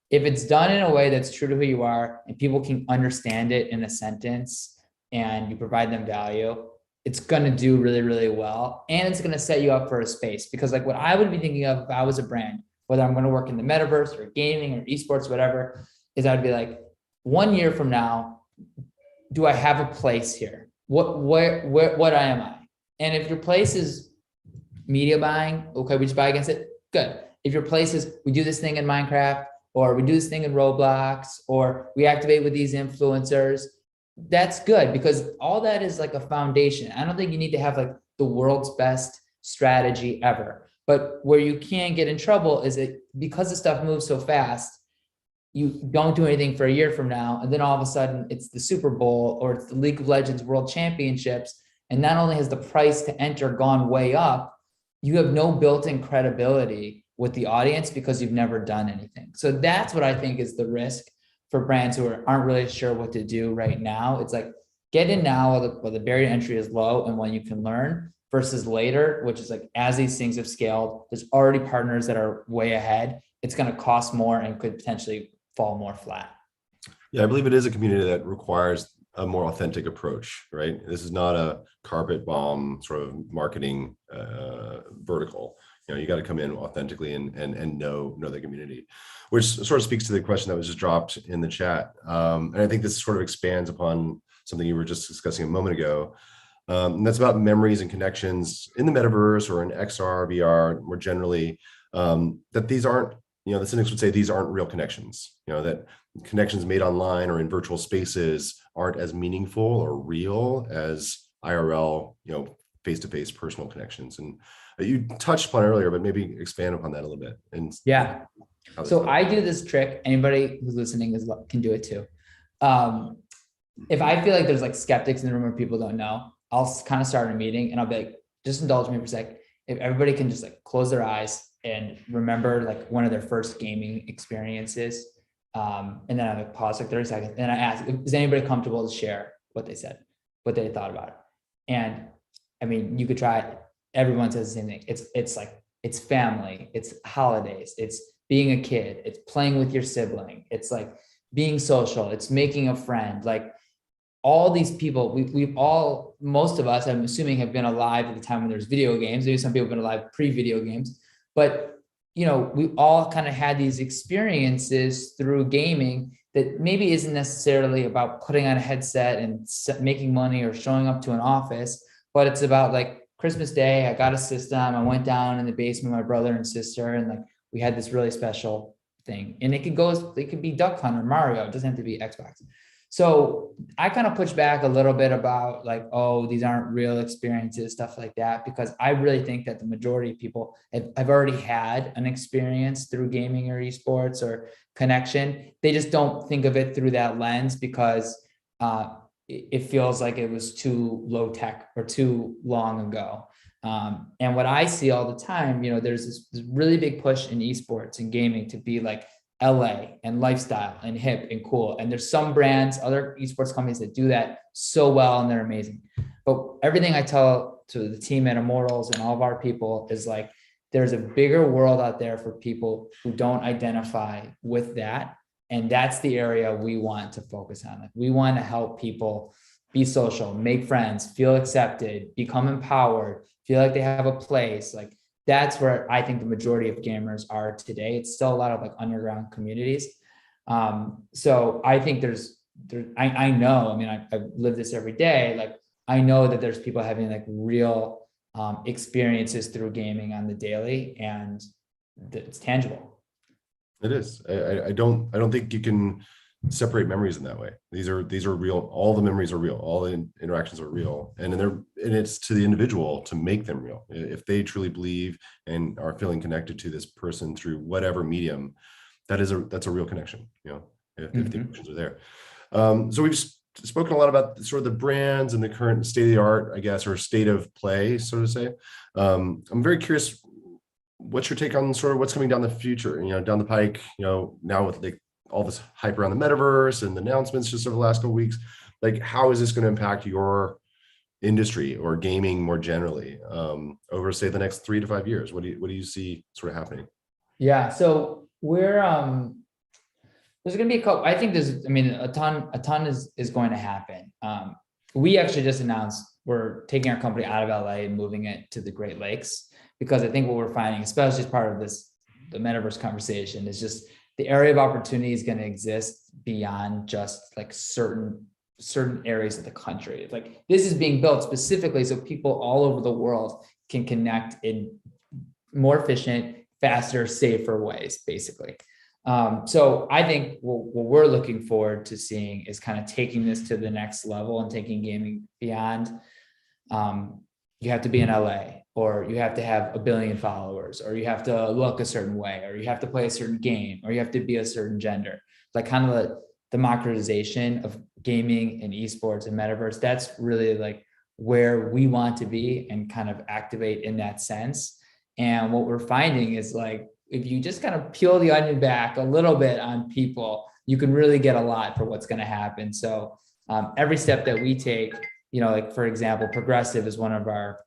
if it's done in a way that's true to who you are and people can understand it in a sentence and you provide them value, it's going to do really, really well. And it's going to set you up for a space, because like what I would be thinking of if I was a brand, whether I'm going to work in the metaverse or gaming or esports, whatever, is I'd be like, 1 year from now, do I have a place here? What am I? And if your place is media buying, okay, we just buy against it. Good. If your place is, we do this thing in Minecraft, or we do this thing in Roblox, or we activate with these influencers, that's good, because all that is like a foundation. I don't think you need to have like the world's best strategy ever, but where you can get in trouble is that because the stuff moves so fast, you don't do anything for a year from now, and then all of a sudden it's the Super Bowl or it's the League of Legends World Championships, and not only has the price to enter gone way up, you have no built-in credibility with the audience because you've never done anything. So that's what I think is the risk for brands who aren't really sure what to do right now. It's like, get in now while the barrier to entry is low and when you can learn, versus later, which is like, as these things have scaled, there's already partners that are way ahead. It's going to cost more and could potentially fall more flat. Yeah, I believe it is a community that requires a more authentic approach, right? This is not a carpet bomb sort of marketing vertical. You know, you got to come in authentically and know the community, which sort of speaks to the question that was just dropped in the chat. And I think this sort of expands upon something you were just discussing a moment ago. And that's about memories and connections in the metaverse or in XR, VR, more generally, that these aren't, you know, the cynics would say these aren't real connections, you know, that connections made online or in virtual spaces aren't as meaningful or real as IRL, you know, face-to-face personal connections. And you touched upon it earlier, but maybe expand upon that a little bit. And yeah. So I do this trick. Anybody who's listening can do it too. If I feel like there's like skeptics in the room or people don't know, I'll kind of start a meeting and I'll be like, just indulge me for a sec. If everybody can just like close their eyes and remember like one of their first gaming experiences. And then I like pause like 30 seconds and I ask, is anybody comfortable to share what they said, what they thought about it? And I mean, you could try it. Everyone says the same thing. It's like, it's family, it's holidays, it's being a kid, it's playing with your sibling, it's like being social, it's making a friend. Like all these people, we've all, most of us, I'm assuming, have been alive at the time when there's video games. Maybe some people have been alive pre-video games, but you know, we all kind of had these experiences through gaming that maybe isn't necessarily about putting on a headset and making money or showing up to an office, but it's about like Christmas Day, I got a system, I went down in the basement with my brother and sister, and like we had this really special thing. And it could be Duck Hunt or Mario, it doesn't have to be Xbox. So I kind of push back a little bit about like, oh, these aren't real experiences, stuff like that, because I really think that the majority of people have already had an experience through gaming or esports or connection. They just don't think of it through that lens because it feels like it was too low tech or too long ago. And what I see all the time, you know, there's this really big push in esports and gaming to be like LA and lifestyle and hip and cool. And there's some brands, other esports companies that do that so well and they're amazing. But everything I tell to the team at Immortals and all of our people is like, there's a bigger world out there for people who don't identify with that. And that's the area we want to focus on. Like we want to help people be social, make friends, feel accepted, become empowered, feel like they have a place. Like that's where I think the majority of gamers are today. It's still a lot of like underground communities. So I think I know, I mean, I live this every day. Like I know that there's people having like real experiences through gaming on the daily, and it's tangible. It is. I don't think you can separate memories in that way. These are real. All the memories are real. All the interactions are real, and it's to the individual to make them real. If they truly believe and are feeling connected to this person through whatever medium, that's a real connection. You know, if the emotions are there. So we've spoken a lot about sort of the brands and the current state of the art, I guess, or state of play, so to say. I'm very curious, what's your take on sort of what's coming down the future, down the pike, now with like all this hype around the metaverse and the announcements just over the last couple of weeks, like how is this going to impact your industry or gaming more generally over say the next 3 to 5 years? What do you see sort of happening? Yeah, so we're there's going to be a couple. I think a ton is going to happen. We actually just announced we're taking our company out of LA and moving it to the Great Lakes, because I think what we're finding, especially as part of the metaverse conversation, is just the area of opportunity is going to exist beyond just like certain areas of the country. Like this is being built specifically so people all over the world can connect in more efficient, faster, safer ways, basically. So I think what we're looking forward to seeing is kind of taking this to the next level and taking gaming beyond. You have to be in LA, or you have to have 1 billion followers, or you have to look a certain way, or you have to play a certain game, or you have to be a certain gender. Like kind of the democratization of gaming and esports and metaverse. That's really like where we want to be and kind of activate in that sense. And what we're finding is like, if you just kind of peel the onion back a little bit on people, you can really get a lot for what's going to happen. So every step that we take, like for example, Progressive is one of our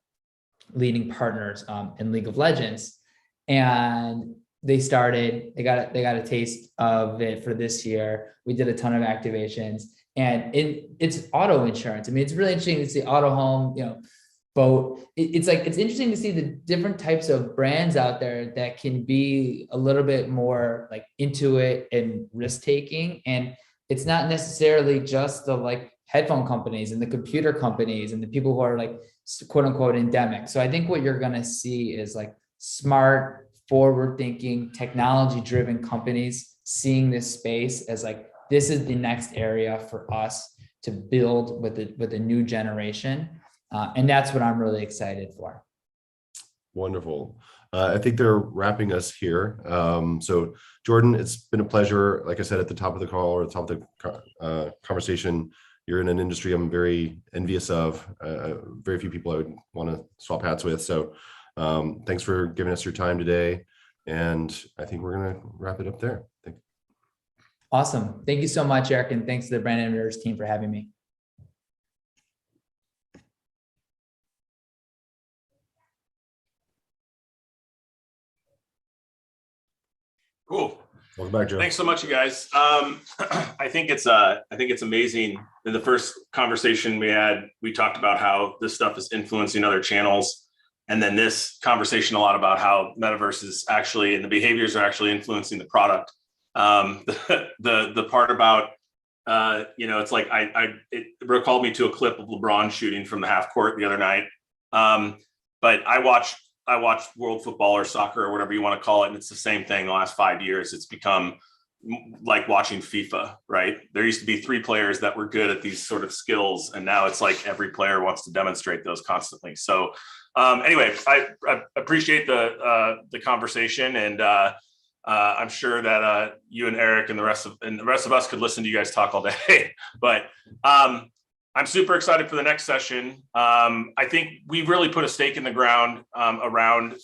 leading partners in League of Legends, and they got a taste of it for this year. We did a ton of activations, and it's auto insurance. I mean, it's really interesting to see auto home, boat. It's interesting to see the different types of brands out there that can be a little bit more like into it and risk taking. And it's not necessarily just the like headphone companies and the computer companies and the people who are like quote unquote endemic. So I think what you're going to see is like smart, forward thinking, technology driven companies seeing this space as like, this is the next area for us to build with a new generation. And that's what I'm really excited for. Wonderful. I think they're wrapping us here. So Jordan, it's been a pleasure. Like I said, at the top of the call or the top of the conversation, you're in an industry I'm very envious of. Very few people I would want to swap hats with. So thanks for giving us your time today. And I think we're going to wrap it up there. Awesome. Thank you so much, Eric. And thanks to the Brand Innovators team for having me. Cool. Welcome back, Joe. Thanks so much, you guys. I think it's amazing. In the first conversation we had, we talked about how this stuff is influencing other channels. And then this conversation a lot about how Metaverse is actually, and the behaviors are actually influencing the product. The part about, it's like, it recalled me to a clip of LeBron shooting from the half court the other night. But I watch world football or soccer or whatever you want to call it. And it's the same thing the last 5 years. It's become like watching FIFA, right? There used to be 3 players that were good at these sort of skills. And now it's like every player wants to demonstrate those constantly. So anyway, I appreciate the conversation, and I'm sure that you and Eric and the rest of us could listen to you guys talk all day. But I'm super excited for the next session. I think we've really put a stake in the ground around,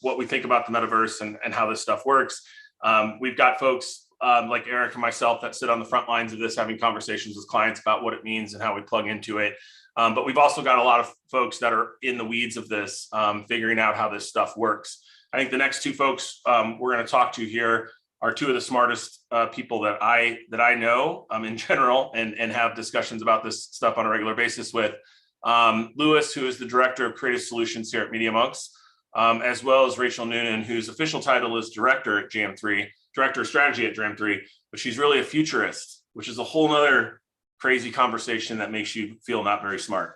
what we think about the metaverse and how this stuff works. We've got folks like Eric and myself that sit on the front lines of this, having conversations with clients about what it means and how we plug into it. But we've also got a lot of folks that are in the weeds of this, figuring out how this stuff works. I think the next 2 folks we're going to talk to here are 2 of the smartest people that I know in general and have discussions about this stuff on a regular basis with. Lewis, who is the Director of Creative Solutions here at Media Monks, as well as Rachel Noonan, whose official title is Director at Jam3, Director of Strategy at Jam3, but she's really a futurist, which is a whole nother crazy conversation that makes you feel not very smart.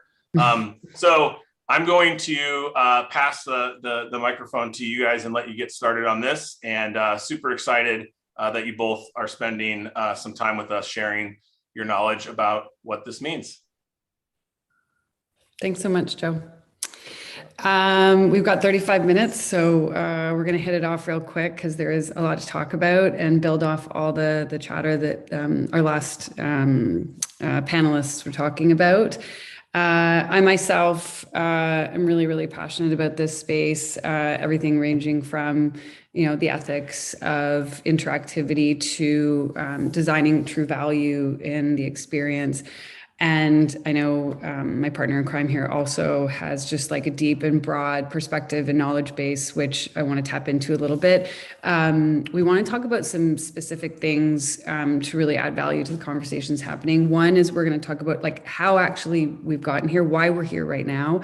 So I'm going to pass the microphone to you guys and let you get started on this. And super excited that you both are spending some time with us, sharing your knowledge about what this means. Thanks so much, Joe. We've got 35 minutes, so we're going to hit it off real quick because there is a lot to talk about and build off all the chatter that our last panelists were talking about. I myself am really, really passionate about this space, everything ranging from, the ethics of interactivity to designing true value in the experience. And I know my partner in crime here also has just like a deep and broad perspective and knowledge base, which I want to tap into a little bit. We want to talk about some specific things to really add value to the conversations happening. One is we're going to talk about like how actually we've gotten here, why we're here right now,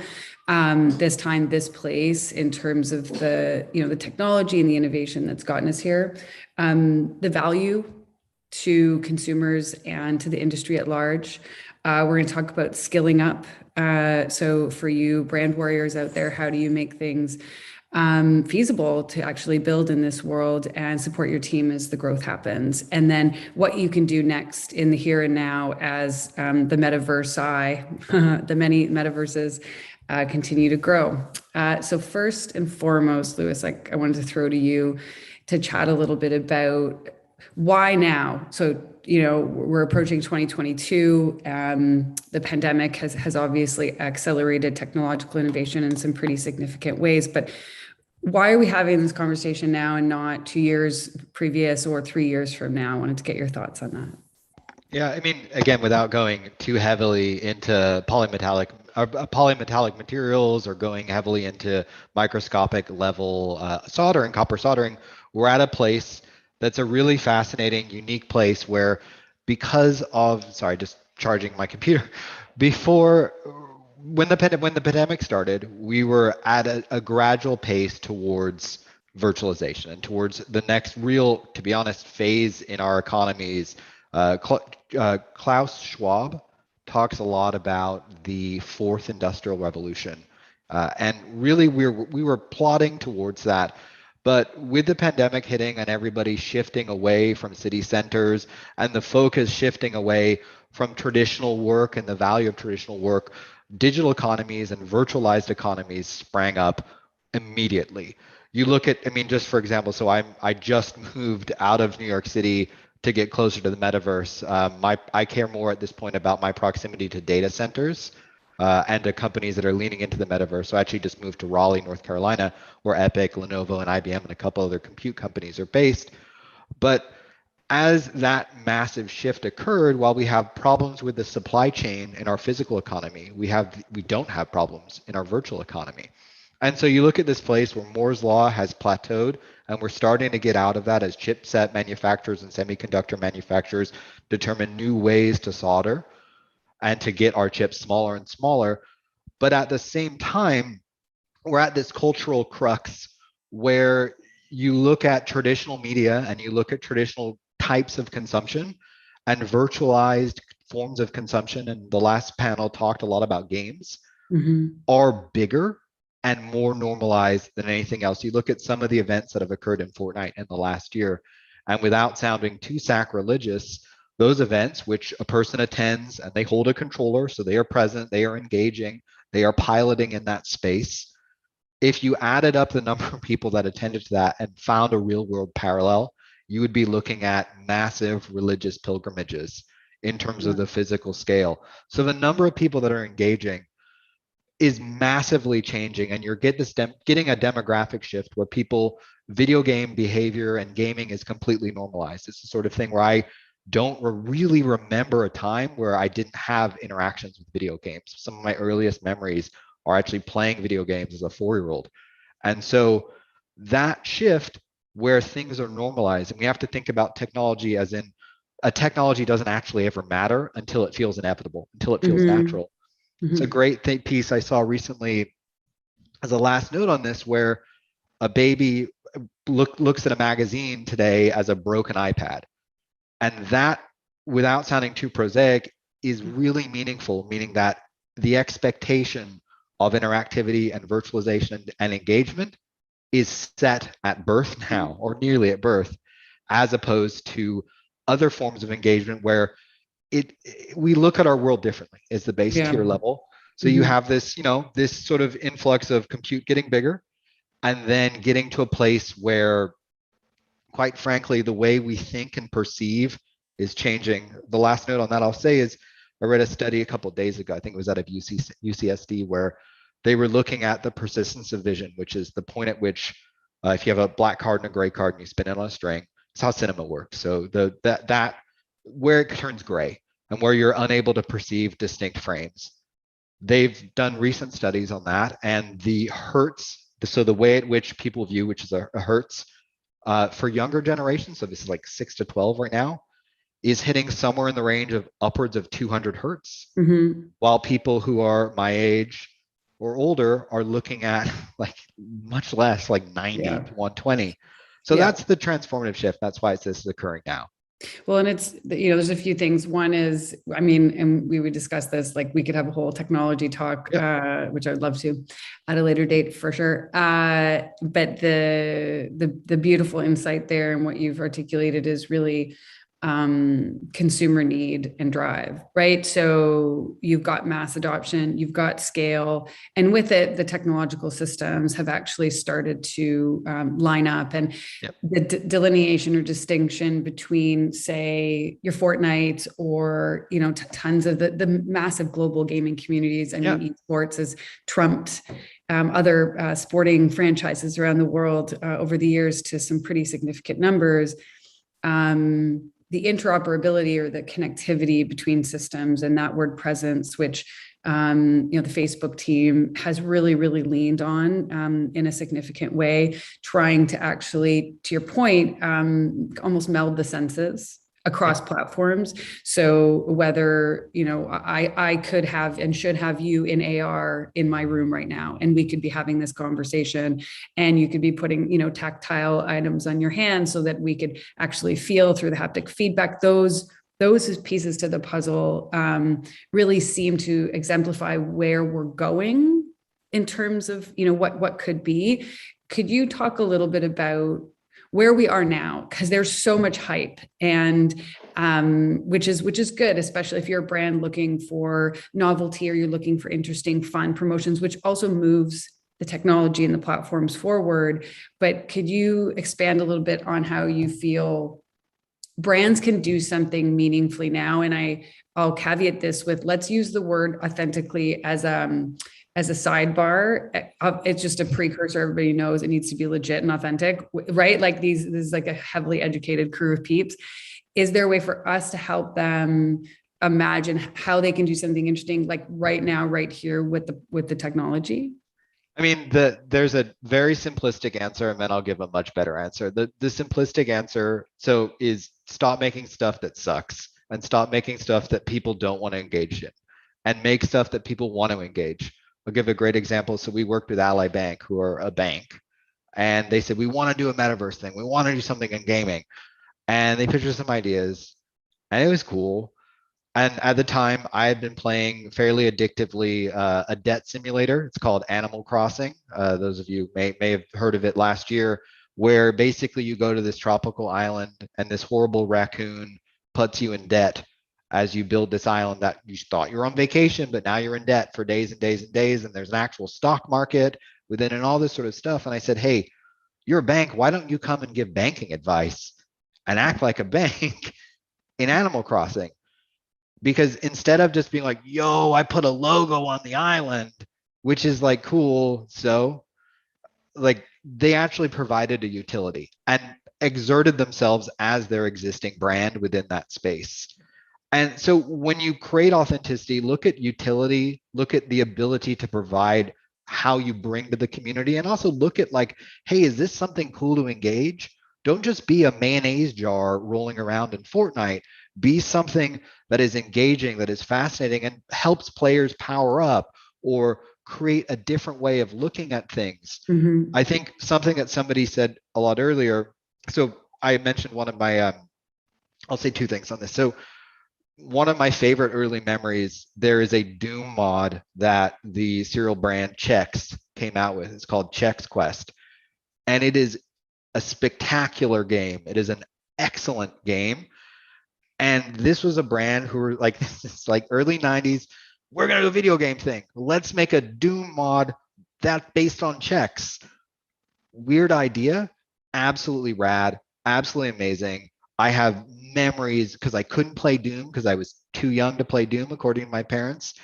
this time, this place, in terms of the technology and the innovation that's gotten us here, the value to consumers and to the industry at large. We're going to talk about skilling up. So for you brand warriors out there, how do you make things feasible to actually build in this world and support your team as the growth happens? And then what you can do next in the here and now as the metaverse, the many metaverses continue to grow. So first and foremost, Lewis, I wanted to throw to you to chat a little bit about why now? So, we're approaching 2022. The pandemic has obviously accelerated technological innovation in some pretty significant ways, but why are we having this conversation now and not 2 years previous or 3 years from now? I wanted to get your thoughts on that. Yeah, I mean, again, without going too heavily into polymetallic materials or going heavily into microscopic level soldering, copper soldering, we're at a place that's a really fascinating, unique place where, because of, sorry, just charging my computer, when the pandemic started, we were at a gradual pace towards virtualization and towards the next real, to be honest, phase in our economies. Klaus Schwab talks a lot about the fourth industrial revolution, and really we were plodding towards that. But with the pandemic hitting and everybody shifting away from city centers and the focus shifting away from traditional work and the value of traditional work, digital economies and virtualized economies sprang up immediately. You look at, just for example, so I just moved out of New York City to get closer to the metaverse. I care more at this point about my proximity to data centers and to companies that are leaning into the metaverse. So I actually just moved to Raleigh, North Carolina, where Epic, Lenovo, and IBM and a couple other compute companies are based. But as that massive shift occurred, while we have problems with the supply chain in our physical economy, we don't have problems in our virtual economy. And so you look at this place where Moore's law has plateaued, and we're starting to get out of that as chipset manufacturers and semiconductor manufacturers determine new ways to solder and to get our chips smaller and smaller. But at the same time, we're at this cultural crux where you look at traditional media and you look at traditional types of consumption and virtualized forms of consumption, and the last panel talked a lot about games, are bigger and more normalized than anything else. You look at some of the events that have occurred in Fortnite in the last year, and without sounding too sacrilegious, those events which a person attends and they hold a controller, so they are present, they are engaging, they are piloting in that space. If you added up the number of people that attended to that and found a real world parallel, you would be looking at massive religious pilgrimages in terms of the physical scale. So the number of people that are engaging is massively changing, and you're getting a demographic shift where video game behavior and gaming is completely normalized. It's the sort of thing where I don't really remember a time where I didn't have interactions with video games. Some of my earliest memories are actually playing video games as a 4-year-old. And so that shift where things are normalized, and we have to think about technology as in a technology doesn't actually ever matter until it feels inevitable, until it feels natural. It's a great piece I saw recently as a last note on this, where a baby looks at a magazine today as a broken iPad. And that, without sounding too prosaic, is really meaningful, meaning that the expectation of interactivity and virtualization and engagement is set at birth now, or nearly at birth, as opposed to other forms of engagement where we look at our world differently is the base tier level. So you have this, this sort of influx of compute getting bigger, and then getting to a place where, quite frankly, the way we think and perceive is changing. The last note on that I'll say is, I read a study a couple of days ago, I think it was out of UCSD, where they were looking at the persistence of vision, which is the point at which, if you have a black card and a gray card and you spin it on a string, it's how cinema works. So that where it turns gray and where you're unable to perceive distinct frames. They've done recent studies on that, and the hertz, so the way at which people view, which is a hertz, for younger generations, so this is like 6 to 12 right now, is hitting somewhere in the range of upwards of 200 hertz, while people who are my age or older are looking at like much less, like 90 to 120. So that's the transformative shift. That's why this is occurring now. Well, and it's, there's a few things. One is, I mean, and we would discuss this, like we could have a whole technology talk, which I'd love to at a later date for sure. But the beautiful insight there and what you've articulated is really consumer need and drive, right? So you've got mass adoption, you've got scale, and with it, the technological systems have actually started to line up. And the delineation or distinction between, say, your Fortnite or tons of the massive global gaming communities. I mean, esports has trumped other sporting franchises around the world over the years to some pretty significant numbers. The interoperability or the connectivity between systems and that word presence, which the Facebook team has really, really leaned on in a significant way, trying to actually, to your point, almost meld the senses across platforms. So whether, I could have and should have you in AR in my room right now, and we could be having this conversation, and you could be putting, tactile items on your hand so that we could actually feel through the haptic feedback. Those pieces to the puzzle really seem to exemplify where we're going in terms of, what could be. Could you talk a little bit about where we are now, because there's so much hype, and which is good, especially if you're a brand looking for novelty or you're looking for interesting, fun promotions, which also moves the technology and the platforms forward. But could you expand a little bit on how you feel brands can do something meaningfully now? And I'll caveat this with, let's use the word authentically as a sidebar. It's just a precursor. Everybody knows it needs to be legit and authentic, right? Like this is like a heavily educated crew of peeps. Is there a way for us to help them imagine how they can do something interesting, like right now, right here with the technology? I mean, there's a very simplistic answer, and then I'll give a much better answer. The simplistic answer is stop making stuff that sucks, and stop making stuff that people don't want to engage in, and make stuff that people want to engage. I'll give a great example. So we worked with Ally Bank, who are a bank, and they said, we want to do a metaverse thing. We want to do something in gaming. And they pitched us some ideas, and it was cool. And at the time, I had been playing fairly addictively a debt simulator. It's called Animal Crossing. Those of you may have heard of it last year, where basically you go to this tropical island and this horrible raccoon puts you in debt as you build this island that you thought you were on vacation, but now you're in debt for days and days and days. And there's an actual stock market within and all this sort of stuff. And I said, hey, you're a bank. Why don't you come and give banking advice and act like a bank in Animal Crossing? Because instead of just being like, yo, I put a logo on the island, which is like cool. So like they actually provided a utility and exerted themselves as their existing brand within that space. And so when you create authenticity, look at utility, look at the ability to provide how you bring to the community, and also look at like, hey, is this something cool to engage? Don't just be a mayonnaise jar rolling around in Fortnite. Be something that is engaging, that is fascinating, and helps players power up or create a different way of looking at things. I think something that somebody said a lot earlier. So I mentioned one of my, I'll say two things on this. So one of my favorite early memories, there is a Doom mod that the cereal brand Chex came out with. It's called Chex Quest. And it is a spectacular game. It is an excellent game. And this was a brand who were like, this is like early 90s, we're going to do a video game thing. Let's make a Doom mod that's based on checks. Weird idea, absolutely rad, absolutely amazing. I have memories because I couldn't play Doom because I was too young to play Doom, according to my parents.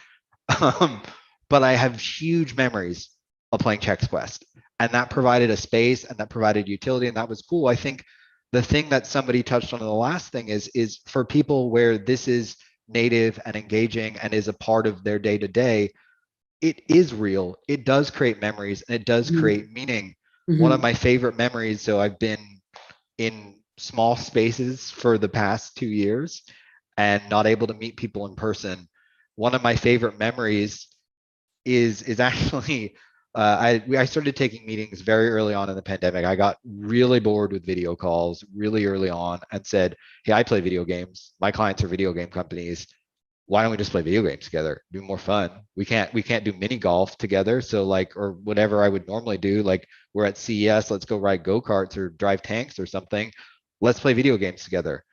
But I have huge memories of playing Chex Quest, and that provided a space and that provided utility, and that was cool. I think the thing that somebody touched on in the last thing is for people where this is native and engaging and is a part of their day to day, it is real. It does create memories and it does create meaning. One of my favorite memories, so I've been in small spaces for the past 2 years and not able to meet people in person. One of my favorite memories is actually I started taking meetings very early on in the pandemic. I got really bored with video calls really early on and said, hey, I play video games. My clients are video game companies. Why don't we just play video games together? Be more fun. We can't do mini golf together. So like, or whatever I would normally do, like we're at CES, let's go ride go-karts or drive tanks or something. Let's play video games together.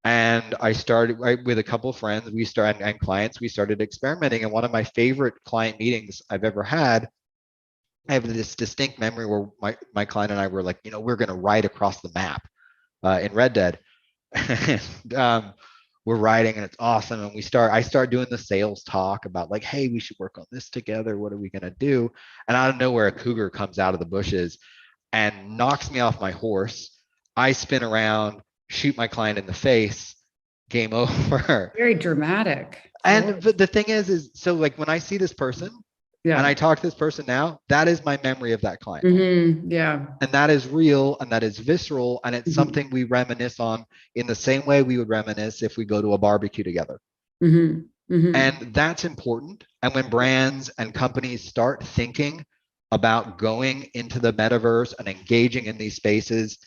And I started with a couple of friends, and clients, we started experimenting. And one of my favorite client meetings I've ever had, I have this distinct memory where my client and I were like, we're going to ride across the map in Red Dead. And we're riding and it's awesome. And I start doing the sales talk about like, hey, we should work on this together. What are we going to do? And out of nowhere, a cougar comes out of the bushes and knocks me off my horse. I spin around, shoot my client in the face, game over. Very dramatic. And but the thing is so like when I see this person and I talk to this person now, that is my memory of that client. Yeah. And that is real and that is visceral. And it's something we reminisce on in the same way we would reminisce if we go to a barbecue together. And that's important. And when brands and companies start thinking about going into the metaverse and engaging in these spaces,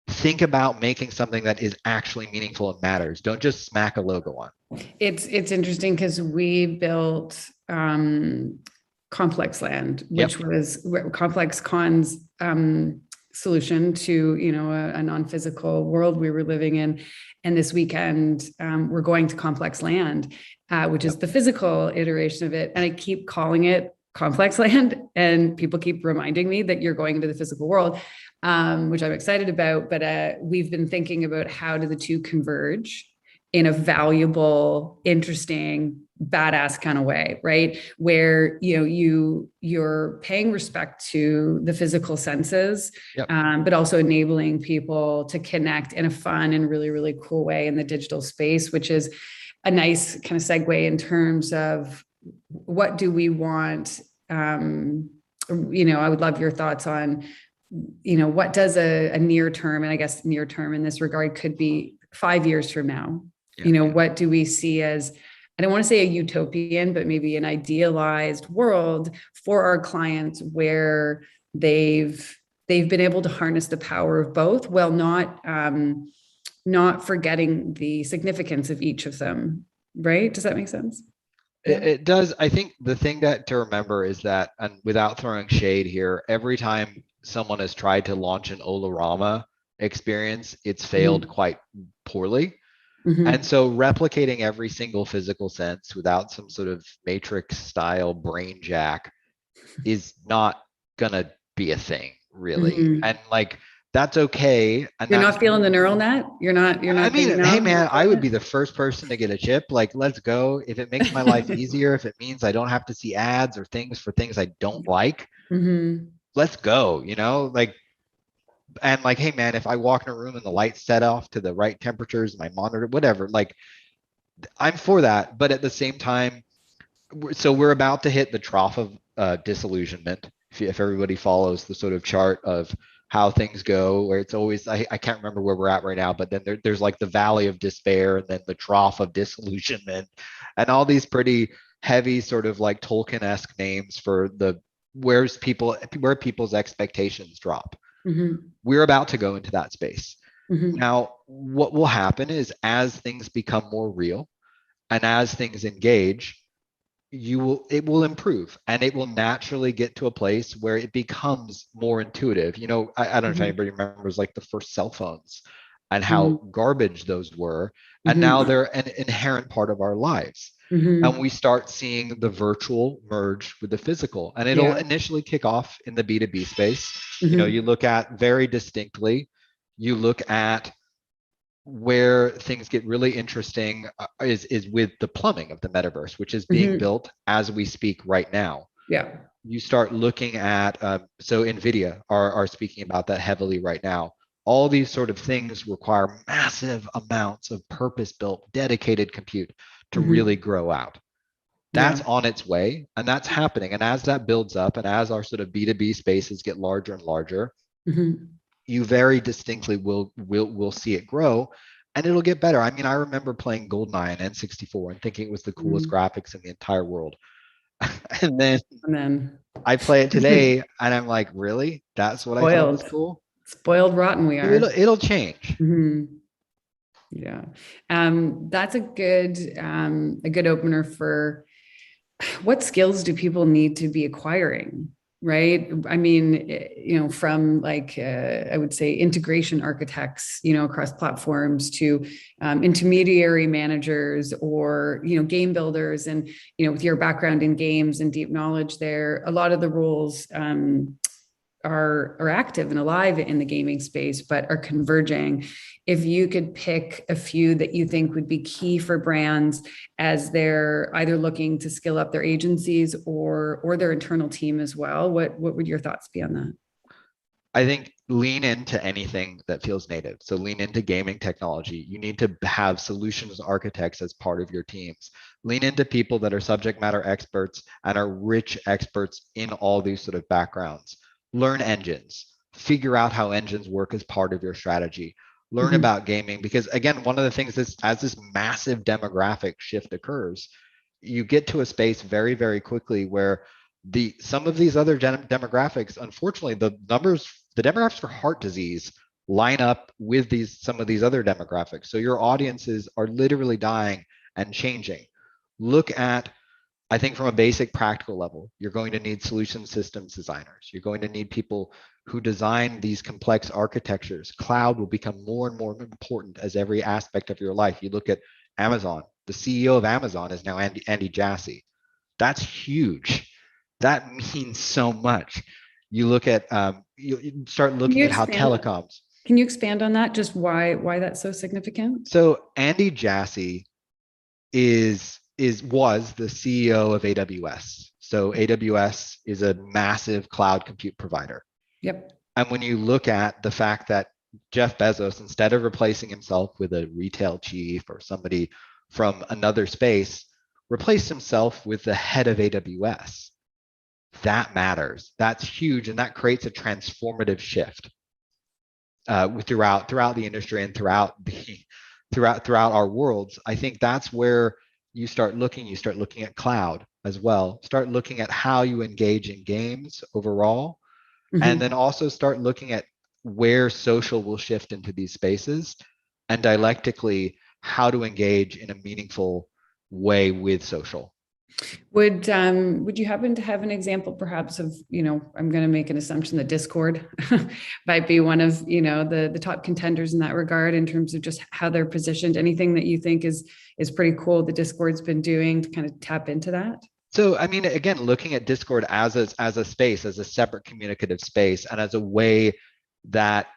think about making something that is actually meaningful and matters. Don't just smack a logo on. It's interesting because we built Complex Land, which was Complex Con's solution to a non-physical world we were living in. And this weekend we're going to Complex Land, which is the physical iteration of it. And I keep calling it Complex Land, and people keep reminding me that you're going into the physical world, which I'm excited about. But we've been thinking about how do the two converge in a valuable, interesting, badass kind of way, right? Where you're paying respect to the physical senses, but also enabling people to connect in a fun and really, really cool way in the digital space, which is a nice kind of segue in terms of what do we want? I would love your thoughts on, what does a near term, and I guess near term in this regard could be 5 years from now. What do we see as, I don't want to say a utopian, but maybe an idealized world for our clients where they've been able to harness the power of both while not forgetting the significance of each of them, right? Does that make sense? It does. I think the thing to remember is that, and without throwing shade here, every time someone has tried to launch an Olorama experience, it's failed quite poorly. And so replicating every single physical sense without some sort of matrix style brain jack is not gonna be a thing, really. And like, that's okay. And you're not feeling the neural net. You're not. I mean, hey man, I would be the first person to get a chip. Like, let's go. If it makes my life easier, if it means I don't have to see ads or things for things I don't like, let's go, like, and like, hey man, if I walk in a room and the lights set off to the right temperatures, my monitor, whatever, like, I'm for that. But at the same time, so we're about to hit the trough of disillusionment. If everybody follows the sort of chart of how things go, where it's always, I can't remember where we're at right now, but then there's like the valley of despair and then the trough of disillusionment and all these pretty heavy sort of like Tolkien-esque names for where people's expectations drop. We're about to go into that space. Now, what will happen is as things become more real and as things engage, it will improve and it will naturally get to a place where it becomes more intuitive. I don't know if anybody remembers like the first cell phones. and how garbage those were. And now they're an inherent part of our lives. And we start seeing the virtual merge with the physical. And it'll initially kick off in the B2B space. You know, you look at very distinctly, you look at where things get really interesting is with the plumbing of the metaverse, which is being built as we speak right now. Yeah. You start looking at, so NVIDIA are speaking about that heavily right now. All these sort of things require massive amounts of purpose-built, dedicated compute to really grow out. That's on its way, and that's happening. And as that builds up, and as our sort of B2B spaces get larger and larger, you very distinctly will see it grow, and it'll get better. I mean, I remember playing GoldenEye and N64 and thinking it was the coolest graphics in the entire world. and then I play it today, and I'm like, really? That's what I thought was cool? Spoiled rotten we are. It'll change. Yeah. That's a good opener for what skills do people need to be acquiring, right? I mean, you know, from like, I would say integration architects, you know, across platforms to intermediary managers or, you know, game builders. And, you know, with your background in games and deep knowledge there, a lot of the roles are active and alive in the gaming space, but are converging. If you could pick a few that you think would be key for brands as they're either looking to skill up their agencies or their internal team as well, what would your thoughts be on that? I think lean into anything that feels native. So lean into gaming technology. You need to have solutions architects as part of your teams. Lean into people that are subject matter experts and are rich experts in all these sort of backgrounds. Learn engines, figure out how engines work as part of your strategy, learn about gaming, because again, one of the things is as this massive demographic shift occurs, you get to a space very, very quickly where some of these other demographics, unfortunately, the demographics for heart disease line up with some of these other demographics. So your audiences are literally dying and changing. Look at, I think from a basic practical level, you're going to need solution systems designers. You're going to need people who design these complex architectures. Cloud will become more and more important as every aspect of your life. You look at Amazon, the CEO of Amazon is now Andy Jassy. That's huge. That means so much. You look at, you start looking at how telecoms. Can you expand on that? Just why that's so significant? So Andy Jassy was the CEO of AWS. So AWS is a massive cloud compute provider. Yep. And when you look at the fact that Jeff Bezos, instead of replacing himself with a retail chief or somebody from another space, replaced himself with the head of AWS, that matters. That's huge. And that creates a transformative shift throughout the industry and throughout our worlds. I think that's where you start looking at cloud as well, start looking at how you engage in games overall, and then also start looking at where social will shift into these spaces and dialectically how to engage in a meaningful way with social. Would you happen to have an example perhaps of, you know, I'm going to make an assumption that Discord might be one of, you know, the top contenders in that regard in terms of just how they're positioned, anything that you think is pretty cool that Discord's been doing to kind of tap into that? So, I mean, again, looking at Discord as a space, as a separate communicative space, and as a way that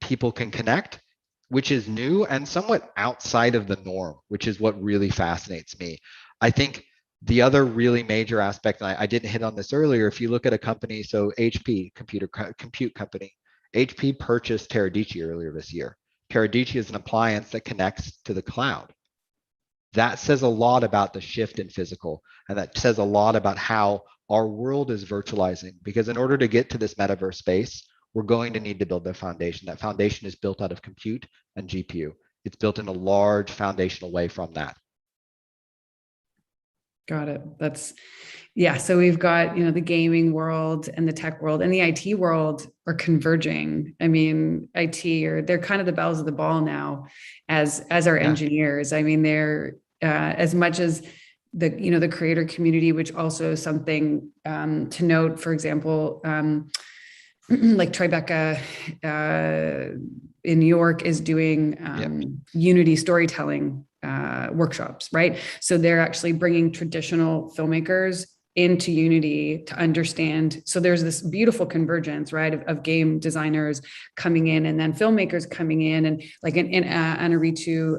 people can connect, which is new and somewhat outside of the norm, which is what really fascinates me. I think the other really major aspect, and I didn't hit on this earlier, if you look at a company, so HP, compute company, HP purchased Teradici earlier this year. Teradici is an appliance that connects to the cloud. That says a lot about the shift in physical, and that says a lot about how our world is virtualizing, because in order to get to this metaverse space, we're going to need to build that foundation. That foundation is built out of compute and GPU. It's built in a large foundational way from that. Got it. Yeah. So we've got, you know, the gaming world and the tech world and the IT world are converging. I mean, they're kind of the bells of the ball now as our engineers. I mean, they're as much as the creator community, which also is something to note, for example, like Tribeca in New York is doing Unity storytelling workshops, right? So they're actually bringing traditional filmmakers into Unity to understand. So there's this beautiful convergence, right, of game designers coming in and then filmmakers coming in, and like in Anaritu,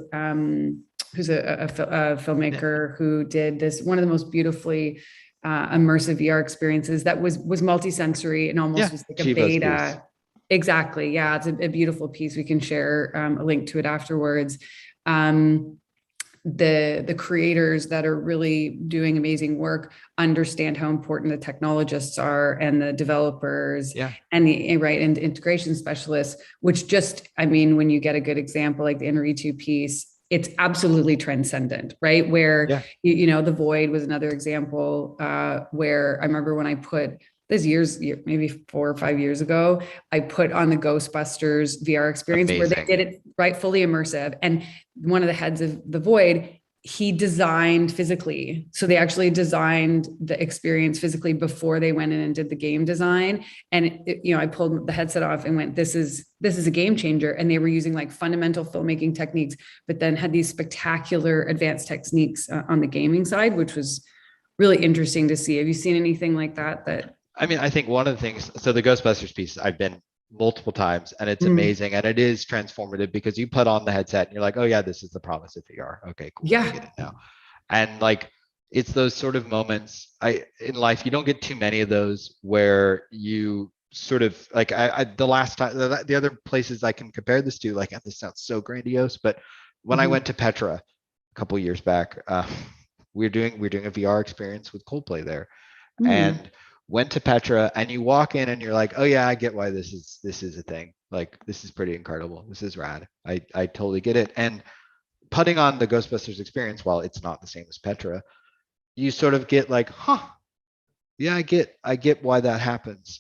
who's a filmmaker who did this, one of the most beautifully immersive VR experiences that was multisensory and almost was like a Chivo's beta. piece. Exactly. Yeah, it's a beautiful piece. We can share a link to it afterwards. The creators that are really doing amazing work understand how important the technologists are, and the developers, and the and integration specialists, which just, I mean, when you get a good example like the Inaritu piece, it's absolutely transcendent, right? Where, you know, The Void was another example where I remember when I put this maybe 4 or 5 years ago, I put on the Ghostbusters VR experience where they did it right, fully immersive. And one of the heads of The Void, he designed physically. So they actually designed the experience physically before they went in and did the game design. And you know, I pulled the headset off and went, this is a game changer. And they were using like fundamental filmmaking techniques, but then had these spectacular advanced techniques on the gaming side, which was really interesting to see. Have you seen anything like that? I mean, I think one of the things, so the Ghostbusters piece, I've been multiple times, and it's amazing, and it is transformative because you put on the headset and you're like, oh yeah, this is the promise of VR. Okay, cool. I get it now. And like, it's those sort of moments in life, you don't get too many of those where you sort of like, the last time, the other places I can compare this to, like, this sounds so grandiose, but when I went to Petra a couple years back, we're doing a VR experience with Coldplay there, and went to Petra, and you walk in and you're like, oh yeah, I get why this is a thing. Like, this is pretty incredible. This is rad. I totally get it. And putting on the Ghostbusters experience, while it's not the same as Petra, you sort of get like, yeah, I get why that happens,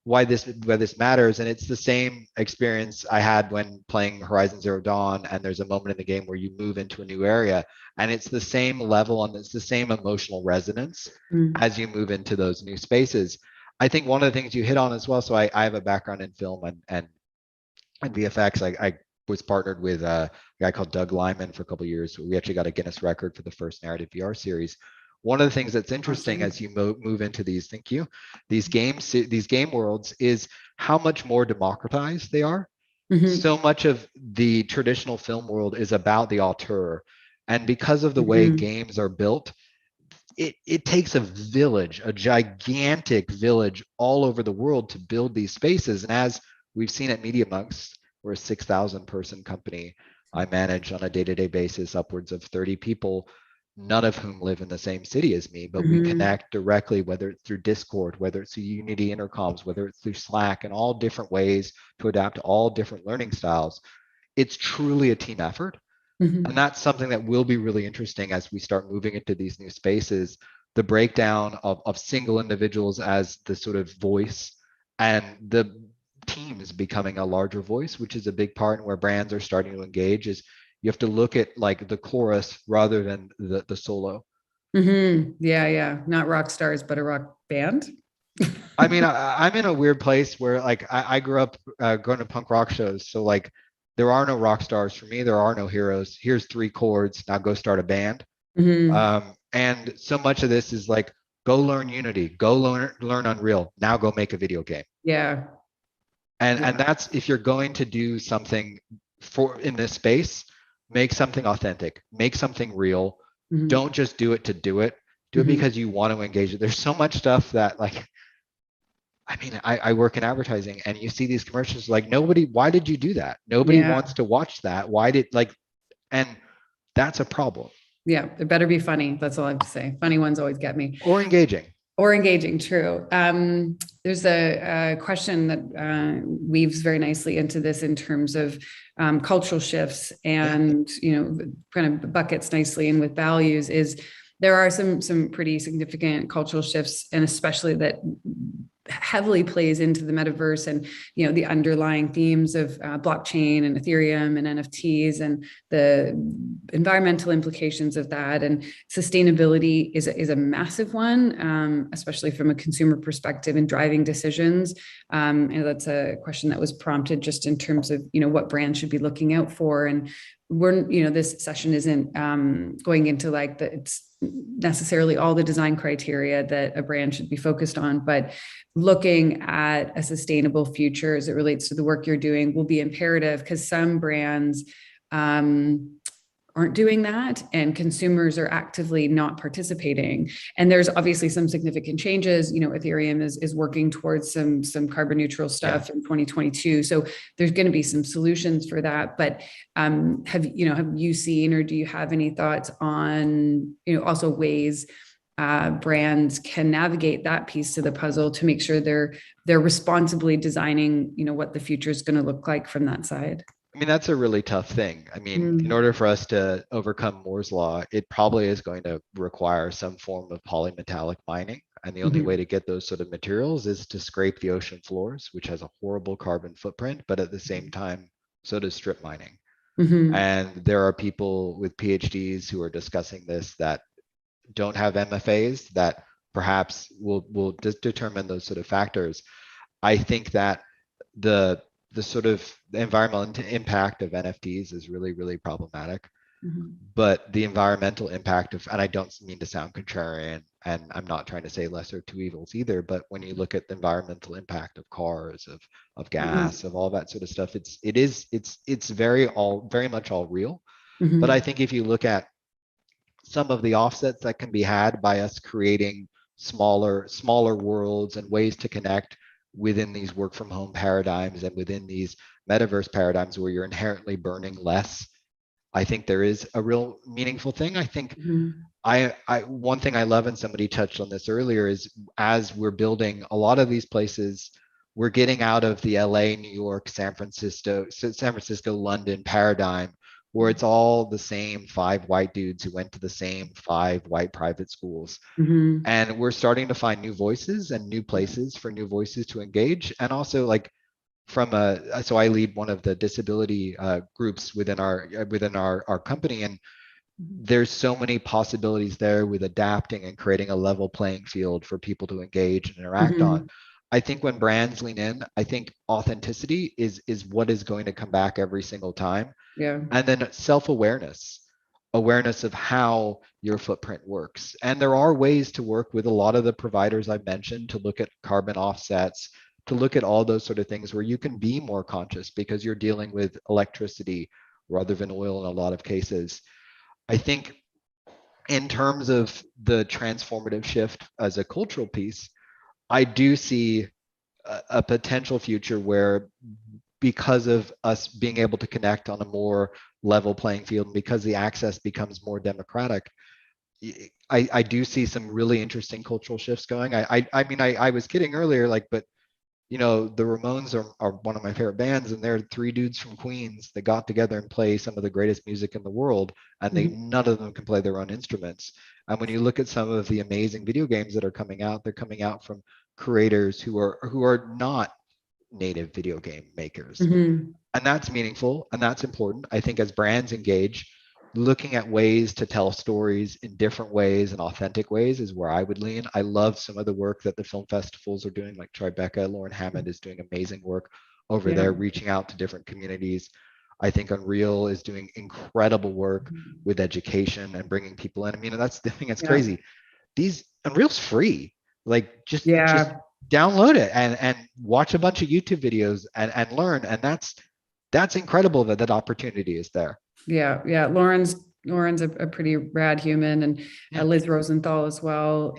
why this matters. And it's the same experience I had when playing Horizon Zero Dawn, and there's a moment in the game where you move into a new area, and it's the same level and it's the same emotional resonance as you move into those new spaces. I think one of the things you hit on as well, so I have a background in film and VFX. I was partnered with a guy called Doug Lyman for a couple of years. We actually got a Guinness record for the first narrative VR series. One of the things that's interesting as you move into these game worlds is how much more democratized they are. So much of the traditional film world is about the auteur, and because of the way games are built, it takes a village, a gigantic village all over the world to build these spaces. And as we've seen at Media Monks, we're a 6,000 person company. I manage on a day-to-day basis upwards of 30 people, none of whom live in the same city as me, but we connect directly, whether it's through Discord, whether it's through Unity intercoms, whether it's through Slack, and all different ways to adapt to all different learning styles. It's truly a team effort. And that's something that will be really interesting as we start moving into these new spaces, the breakdown of single individuals as the sort of voice, and the team is becoming a larger voice, which is a big part, and where brands are starting to engage is you have to look at like the chorus rather than the solo. Yeah. Not rock stars, but a rock band. I mean, I'm in a weird place where like I grew up going to punk rock shows. So like, there are no rock stars for me. There are no heroes. Here's 3 chords. Now go start a band. And so much of this is like, go learn Unity, go learn Unreal. Now go make a video game. Yeah. And that's, if you're going to do something in this space, make something authentic, make something real. Don't just do it to do it. Do it because you want to engage it. There's so much stuff that, like, I mean, I work in advertising, and you see these commercials like, why did you do that? Nobody wants to watch that. And that's a problem. Yeah, it better be funny. That's all I have to say. Funny ones always get me. Or engaging. True. There's a question that weaves very nicely into this in terms of cultural shifts, and kind of buckets nicely in with values. Is there are some pretty significant cultural shifts, and especially that heavily plays into the metaverse and, you know, the underlying themes of blockchain and Ethereum and NFTs and the environmental implications of that. And sustainability is a massive one, especially from a consumer perspective and driving decisions. And that's a question that was prompted just in terms of, you know, what brands should be looking out for. And we're, you know, this session isn't going into like it's necessarily all the design criteria that a brand should be focused on, but looking at a sustainable future as it relates to the work you're doing will be imperative, because some brands aren't doing that and consumers are actively not participating. And there's obviously some significant changes. You know, Ethereum is working towards some carbon neutral stuff in 2022. So there's going to be some solutions for that. But have you seen, or do you have any thoughts on, you know, also ways brands can navigate that piece to the puzzle to make sure they're responsibly designing, you know, what the future is going to look like from that side? I mean, that's a really tough thing. I mean, in order for us to overcome Moore's law, it probably is going to require some form of polymetallic mining. And the only way to get those sort of materials is to scrape the ocean floors, which has a horrible carbon footprint, but at the same time, so does strip mining. And there are people with PhDs who are discussing this that don't have MFAs that perhaps will determine those sort of factors. I think that the sort of the environmental impact of NFTs is really, really problematic. But the environmental impact of, and I don't mean to sound contrarian, and I'm not trying to say lesser of two evils either, but when you look at the environmental impact of cars, of gas, of all that sort of stuff, it's very much all real. But I think if you look at some of the offsets that can be had by us creating smaller worlds and ways to connect within these work from home paradigms and within these metaverse paradigms where you're inherently burning less, I think there is a real meaningful thing. I think one thing I love, and somebody touched on this earlier, is as we're building a lot of these places, we're getting out of the LA, New York, San Francisco, London paradigm, where it's all the same 5 white dudes who went to the same 5 white private schools. And we're starting to find new voices and new places for new voices to engage. And also, like, so I lead one of the disability groups within our company, and there's so many possibilities there with adapting and creating a level playing field for people to engage and interact on. I think when brands lean in, I think authenticity is what is going to come back every single time. And then awareness of how your footprint works. And there are ways to work with a lot of the providers I've mentioned to look at carbon offsets, to look at all those sort of things where you can be more conscious because you're dealing with electricity rather than oil in a lot of cases. I think in terms of the transformative shift as a cultural piece, I do see a potential future where, because of us being able to connect on a more level playing field, and because the access becomes more democratic, I do see some really interesting cultural shifts going. I mean, I was kidding earlier, like, but you know, the Ramones are one of my favorite bands, and they're 3 dudes from Queens that got together and play some of the greatest music in the world, and none of them can play their own instruments. And when you look at some of the amazing video games that are coming out, they're coming out from creators who are not native video game makers. And that's meaningful and that's important. I think as brands engage, looking at ways to tell stories in different ways and authentic ways is where I would lean. I love some of the work that the film festivals are doing, like Tribeca. Lauren Hammond is doing amazing work over there, reaching out to different communities. I think Unreal is doing incredible work with education and bringing people in. I mean, that's the thing that's crazy. Unreal's free. Like, just download it and watch a bunch of YouTube videos and learn. And that's incredible that opportunity is there. Yeah. Lauren's a pretty rad human, and Liz Rosenthal as well.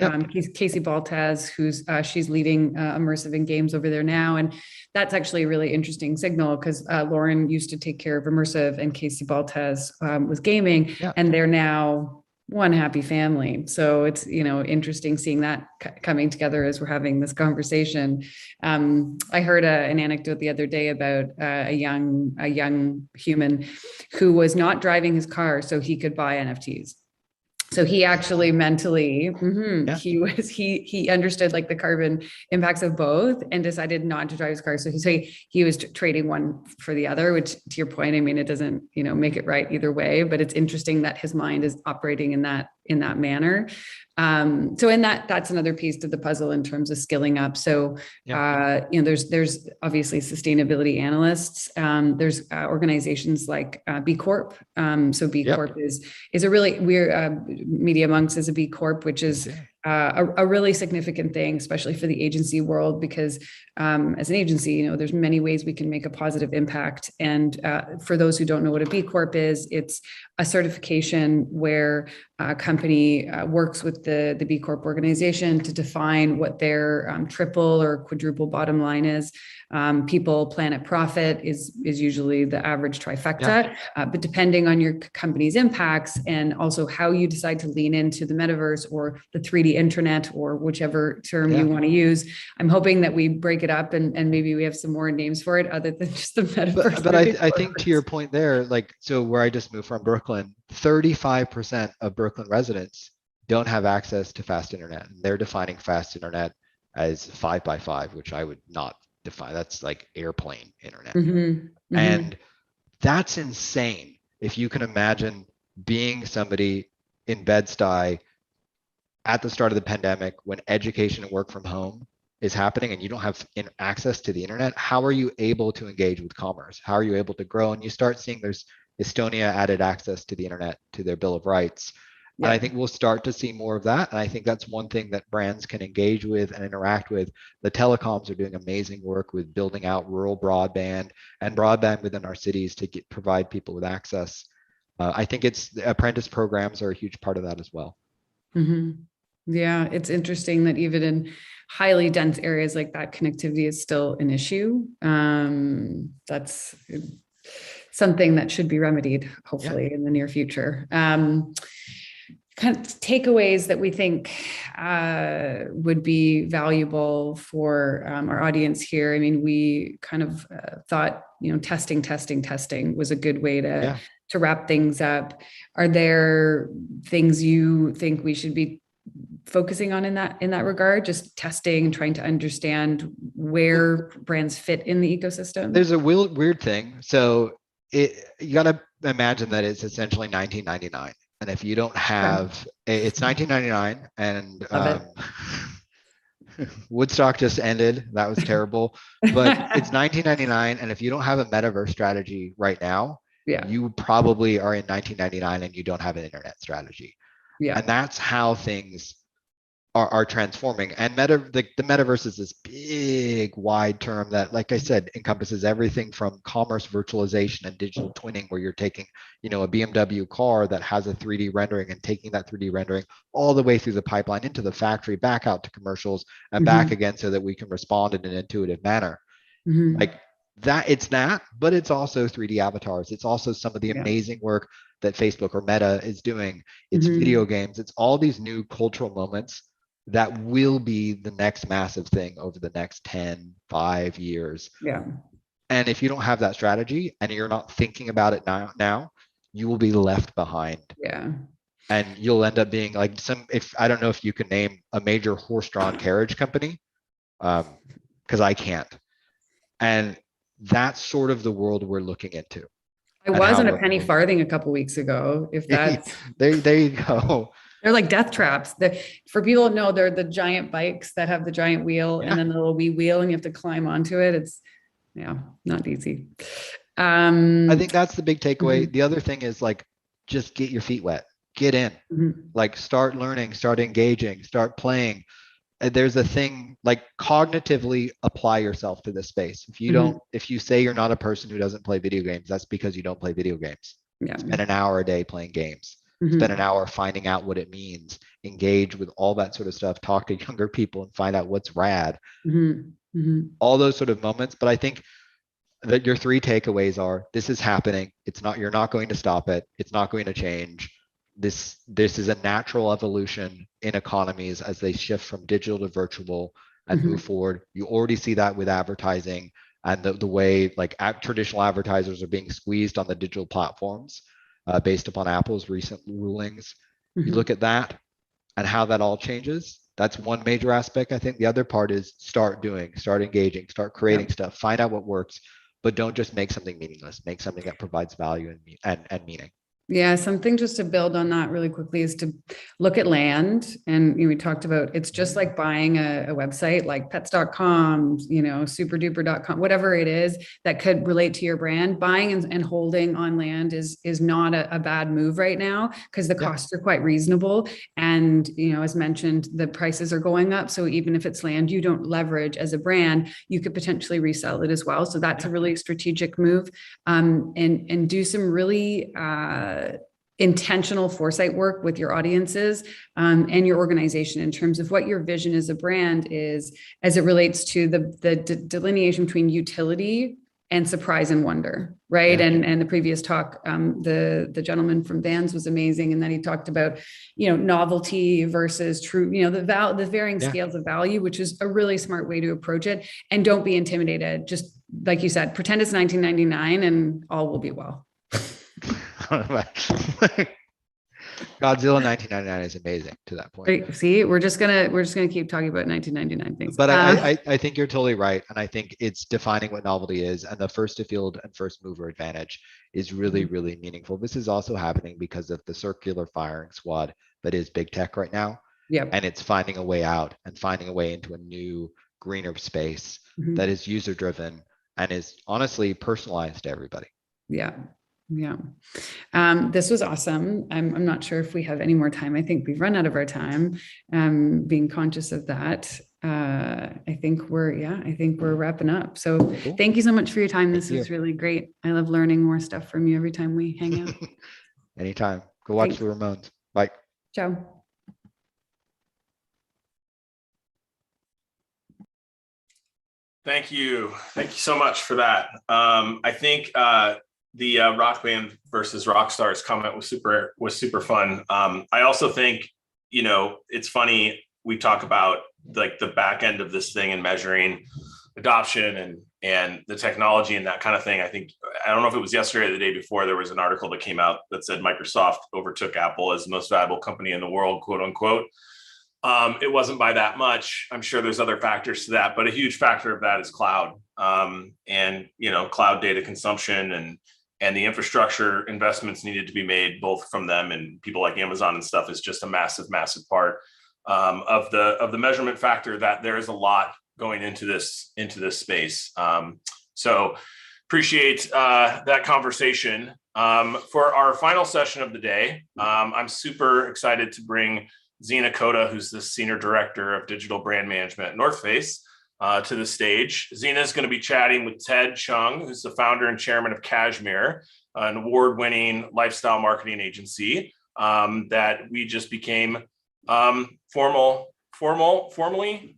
Casey Baltaz, who's she's leading immersive in games over there now, and that's actually a really interesting signal because Lauren used to take care of immersive, and Casey Baltaz was gaming, and they're now one happy family. So it's, you know, interesting seeing that coming together as we're having this conversation. I heard an anecdote the other day about a young human who was not driving his car so he could buy NFTs. So he actually mentally, Yeah. he understood like the carbon impacts of both and decided not to drive his car. So he was trading one for the other, which to your point, I mean, it doesn't, make it right either way, but it's interesting that his mind is operating in that manner. So in that's another piece to the puzzle in terms of skilling up. So, there's obviously sustainability analysts. There's organizations like B Corp. So B Corp is a really Media Monks is a B Corp, which is a really significant thing, especially for the agency world, because as an agency, there's many ways we can make a positive impact. And for those who don't know what a B Corp is, it's a certification where a company works with the B Corp organization to define what their triple or quadruple bottom line is. People, planet, profit is usually the average trifecta, but depending on your company's impacts and also how you decide to lean into the metaverse or the 3D internet or whichever term you want to use, I'm hoping that we break it up and maybe we have some more names for it other than just the metaverse. But I think to your point there, like, so where I just moved from Brooklyn, 35% of Brooklyn residents don't have access to fast internet. They're defining fast internet as 5x5, which I would not define. That's like airplane internet. And that's insane. If you can imagine being somebody in Bed-Stuy at the start of the pandemic when education and work from home is happening and you don't have access to the internet, how are you able to engage with commerce? How are you able to grow? And you start seeing there's Estonia added access to the internet to their Bill of Rights. And I think we'll start to see more of that. And I think that's one thing that brands can engage with and interact with. The telecoms are doing amazing work with building out rural broadband and broadband within our cities to provide people with access. I think the apprentice programs are a huge part of that as well. Yeah, it's interesting that even in highly dense areas like that, connectivity is still an issue. That's something that should be remedied, hopefully, in the near future. Kind of takeaways that we think would be valuable for our audience here. I mean, we kind of thought, testing was a good way to wrap things up. Are there things you think we should be focusing on in that regard? Just testing, trying to understand where brands fit in the ecosystem? There's a weird thing. So you got to imagine that it's essentially 1999. And if you don't have, it's 1999 and Woodstock just ended. That was terrible, but it's 1999. And if you don't have a metaverse strategy right now, you probably are in 1999 and you don't have an internet strategy. And that's how things are transforming. And the metaverse is this big, wide term that, like I said, encompasses everything from commerce virtualization and digital twinning, where you're taking, a BMW car that has a 3D rendering and taking that 3D rendering all the way through the pipeline into the factory, back out to commercials and back again so that we can respond in an intuitive manner. Like that, it's that, but it's also 3D avatars. It's also some of the amazing work that Facebook or Meta is doing. It's video games. It's all these new cultural moments that will be the next massive thing over the next 5 years. And if you don't have that strategy and you're not thinking about it now, you will be left behind. And you'll end up being like I don't know if you can name a major horse-drawn carriage company, because I can't. And that's sort of the world we're looking into. I wasn't a penny farthing a couple of weeks ago. If that's there you go. They're like death traps. For people to know, they're the giant bikes that have the giant wheel and then the little wee wheel, and you have to climb onto it. It's not easy. I think that's the big takeaway. The other thing is like, just get your feet wet, get in, like start learning, start engaging, start playing. There's a thing like cognitively apply yourself to this space. If you say you're not a person who doesn't play video games, that's because you don't play video games. Spend an hour a day playing games. Spend an hour finding out what it means, engage with all that sort of stuff, talk to younger people and find out what's rad. All those sort of moments. But I think that your 3 takeaways are: this is happening. You're not going to stop it. It's not going to change. This is a natural evolution in economies as they shift from digital to virtual and move forward. You already see that with advertising and the way like traditional advertisers are being squeezed on the digital platforms based upon Apple's recent rulings. You look at that and how that all changes. That's one major aspect. I think the other part is start doing, start engaging, start creating stuff, find out what works, but don't just make something meaningless. Make something that provides value and meaning. Yeah, something just to build on that really quickly is to look at land. And we talked about, it's just like buying a website like pets.com, superduper.com, whatever it is that could relate to your brand. Buying and holding on land is not a bad move right now, because the costs are quite reasonable. And, as mentioned, the prices are going up. So even if it's land you don't leverage as a brand, you could potentially resell it as well. So that's a really strategic move. And do some really, intentional foresight work with your audiences and your organization in terms of what your vision as a brand is, as it relates to the delineation between utility and surprise and wonder, right? And the previous talk, the gentleman from Vans was amazing, and then he talked about novelty versus true, the varying scales of value, which is a really smart way to approach it. And don't be intimidated. Just like you said, pretend it's 1999 and all will be well. Godzilla 1999 is amazing to that point. Right, see, we're just gonna keep talking about 1999 things. But I think you're totally right, and I think it's defining what novelty is, and the first to field and first mover advantage is really, really meaningful. This is also happening because of the circular firing squad that is big tech right now. Yep. And it's finding a way out and finding a way into a new, greener space that is user driven and is honestly personalized to everybody. Yeah. This was awesome. I'm not sure if we have any more time. I think we've run out of our time. Being conscious of that, I think we're wrapping up. So cool. Thank you so much for your time. This was really great. I love learning more stuff from you every time we hang out. Anytime. Go watch the Ramones. Bye. Ciao. Thank you so much for that. I think the rock band versus rock stars comment was super fun. I also think, it's funny, we talk about like the back end of this thing and measuring adoption and the technology and that kind of thing. I don't know if it was yesterday or the day before, there was an article that came out that said Microsoft overtook Apple as the most valuable company in the world, quote unquote. It wasn't by that much. I'm sure there's other factors to that, but a huge factor of that is cloud, and cloud data consumption and the infrastructure investments needed to be made both from them and people like Amazon and stuff is just a massive part of the measurement factor, that there is a lot going into this space. So appreciate that conversation. For our final session of the day, I'm super excited to bring Zena Koda, who's the Senior Director of Digital Brand Management at North Face, to the stage. Zena is going to be chatting with Ted Chung, who's the founder and chairman of Cashmere, an award-winning lifestyle marketing agency that we just became formally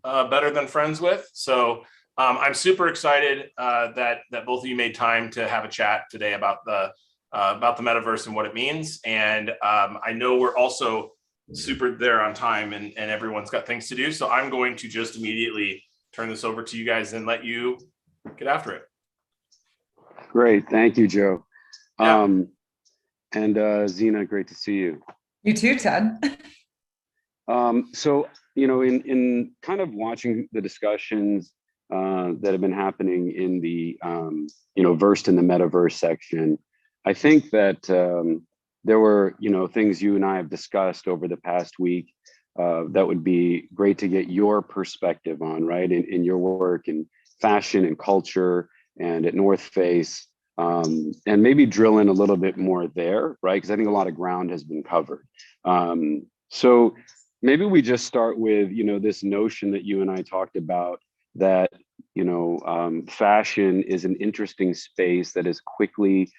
better than friends with. So I'm super excited that both of you made time to have a chat today about the metaverse and what it means. And I know we're also super there on time and everyone's got things to do. So I'm going to just immediately turn this over to you guys and let you get after it. Great. Thank you, Joe. Yeah. And Zena, great to see you. You too, Ted. So, in kind of watching the discussions that have been happening in the, versed in the metaverse section, I think that there were, things you and I have discussed over the past week that would be great to get your perspective on, right? In your work in fashion and culture and at North Face, and maybe drill in a little bit more there, right? Because I think a lot of ground has been covered. So maybe we just start with, this notion that you and I talked about that, fashion is an interesting space that is quickly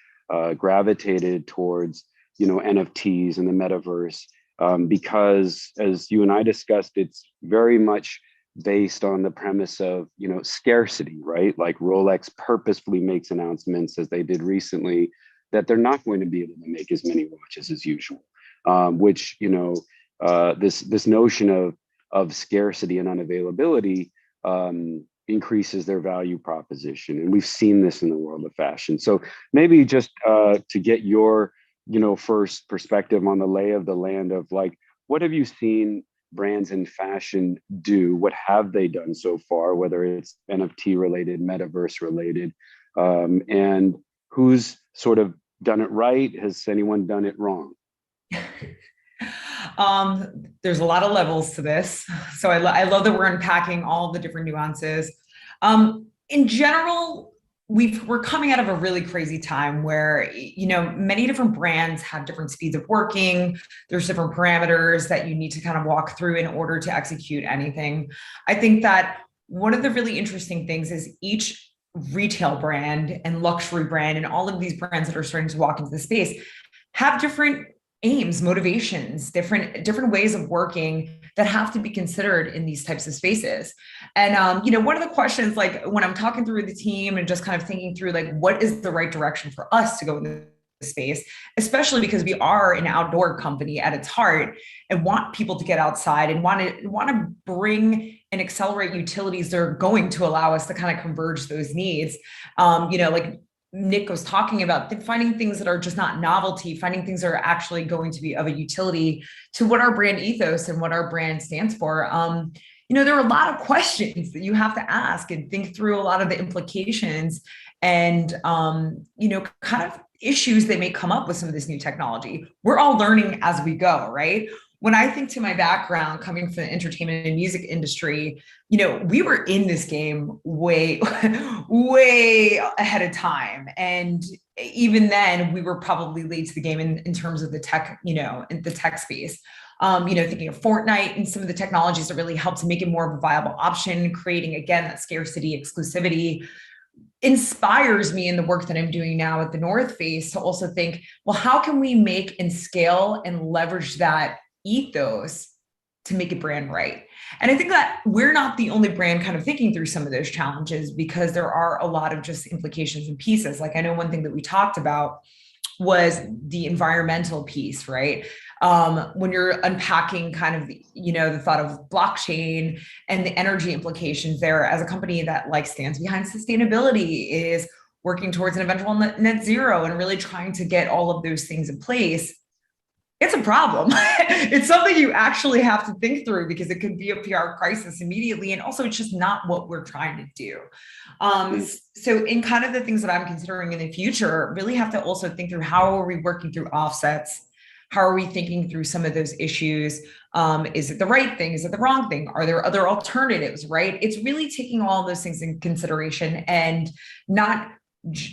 gravitated towards NFTs and the metaverse, because as you and I discussed, it's very much based on the premise of, scarcity, right? Like Rolex purposefully makes announcements, as they did recently, that they're not going to be able to make as many watches as usual, which, this notion of scarcity and unavailability increases their value proposition. And we've seen this in the world of fashion. So maybe just to get your first perspective on the lay of the land of like, what have you seen brands in fashion do? What have they done so far, whether it's NFT related, metaverse related, and who's sort of done it right? Has anyone done it wrong? There's a lot of levels to this. So I love that we're unpacking all the different nuances. In general, we're coming out of a really crazy time where, many different brands have different speeds of working. There's different parameters that you need to kind of walk through in order to execute anything. I think that one of the really interesting things is each retail brand and luxury brand and all of these brands that are starting to walk into the space have different aims, motivations, different ways of working that have to be considered in these types of spaces. And one of the questions, like when I'm talking through the team and just kind of thinking through like what is the right direction for us to go in the space, especially because we are an outdoor company at its heart and want people to get outside and want to bring and accelerate utilities that are going to allow us to kind of converge those needs. Like Nick was talking about, finding things that are just not novelty, finding things that are actually going to be of a utility to what our brand ethos and what our brand stands for. There are a lot of questions that you have to ask and think through a lot of the implications and, kind of issues that may come up with some of this new technology. We're all learning as we go, right? When I think to my background coming from the entertainment and music industry, we were in this game way, way ahead of time. And even then we were probably late to the game in terms of the tech, in the tech space. Thinking of Fortnite and some of the technologies that really help to make it more of a viable option, creating, again, that scarcity, exclusivity, inspires me in the work that I'm doing now at the North Face to also think, well, how can we make and scale and leverage that ethos to make it brand right? And I think that we're not the only brand kind of thinking through some of those challenges, because there are a lot of just implications and pieces. Like I know one thing that we talked about was the environmental piece, right? When you're unpacking kind of, the thought of blockchain and the energy implications there, as a company that like stands behind sustainability, is working towards an eventual net zero and really trying to get all of those things in place. It's a problem. It's something you actually have to think through, because it could be a PR crisis immediately. And also it's just not what we're trying to do. So in kind of the things that I'm considering in the future, really have to also think through, how are we working through offsets? How are we thinking through some of those issues? Is it the right thing? Is it the wrong thing? Are there other alternatives, right? It's really taking all those things in consideration, and not,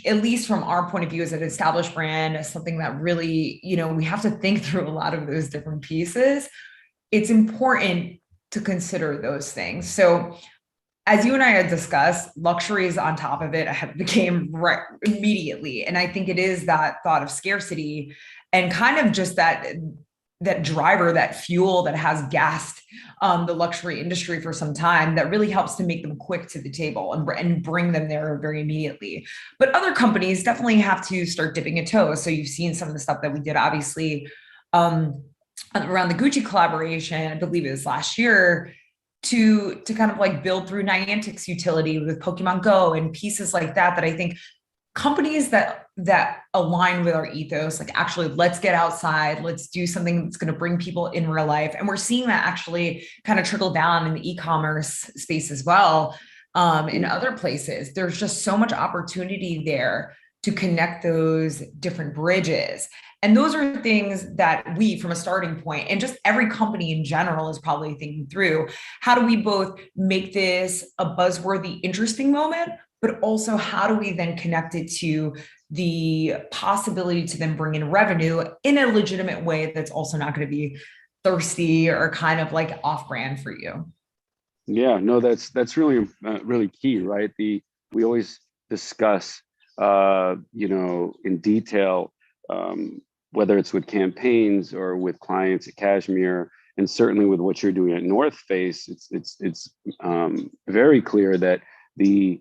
at least from our point of view as an established brand, as something that really, we have to think through a lot of those different pieces. It's important to consider those things. So as you and I had discussed, luxury is on top of it ahead of the game right immediately. And I think it is that thought of scarcity and kind of just that driver, that fuel that has gassed the luxury industry for some time, that really helps to make them quick to the table and bring them there very immediately. But other companies definitely have to start dipping a toe. So you've seen some of the stuff that we did, obviously, around the Gucci collaboration, I believe it was last year, to kind of like build through Niantic's utility with Pokemon Go and pieces like that I think companies that align with our ethos, like actually let's get outside, let's do something that's going to bring people in real life. And we're seeing that actually kind of trickle down in the e-commerce space as well. In other places, there's just so much opportunity there to connect those different bridges. And those are things that we, from a starting point, and just every company in general is probably thinking through, how do we both make this a buzzworthy, interesting moment, but also how do we then connect it to the possibility to then bring in revenue in a legitimate way that's also not going to be thirsty or kind of like off-brand for you. Yeah, no, that's really really key, right? We always discuss in detail, whether it's with campaigns or with clients at Cashmere, and certainly with what you're doing at North Face, it's very clear that the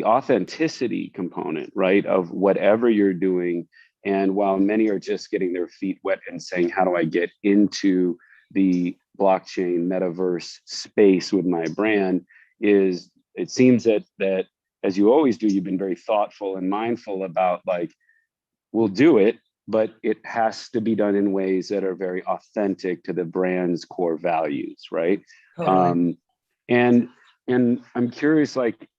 authenticity component, right, of whatever you're doing, and while many are just getting their feet wet and saying, how do I get into the blockchain metaverse space with my brand, is it seems that as you always do, you've been very thoughtful and mindful about, like, we'll do it, but it has to be done in ways that are very authentic to the brand's core values, right? Totally. And I'm curious, like,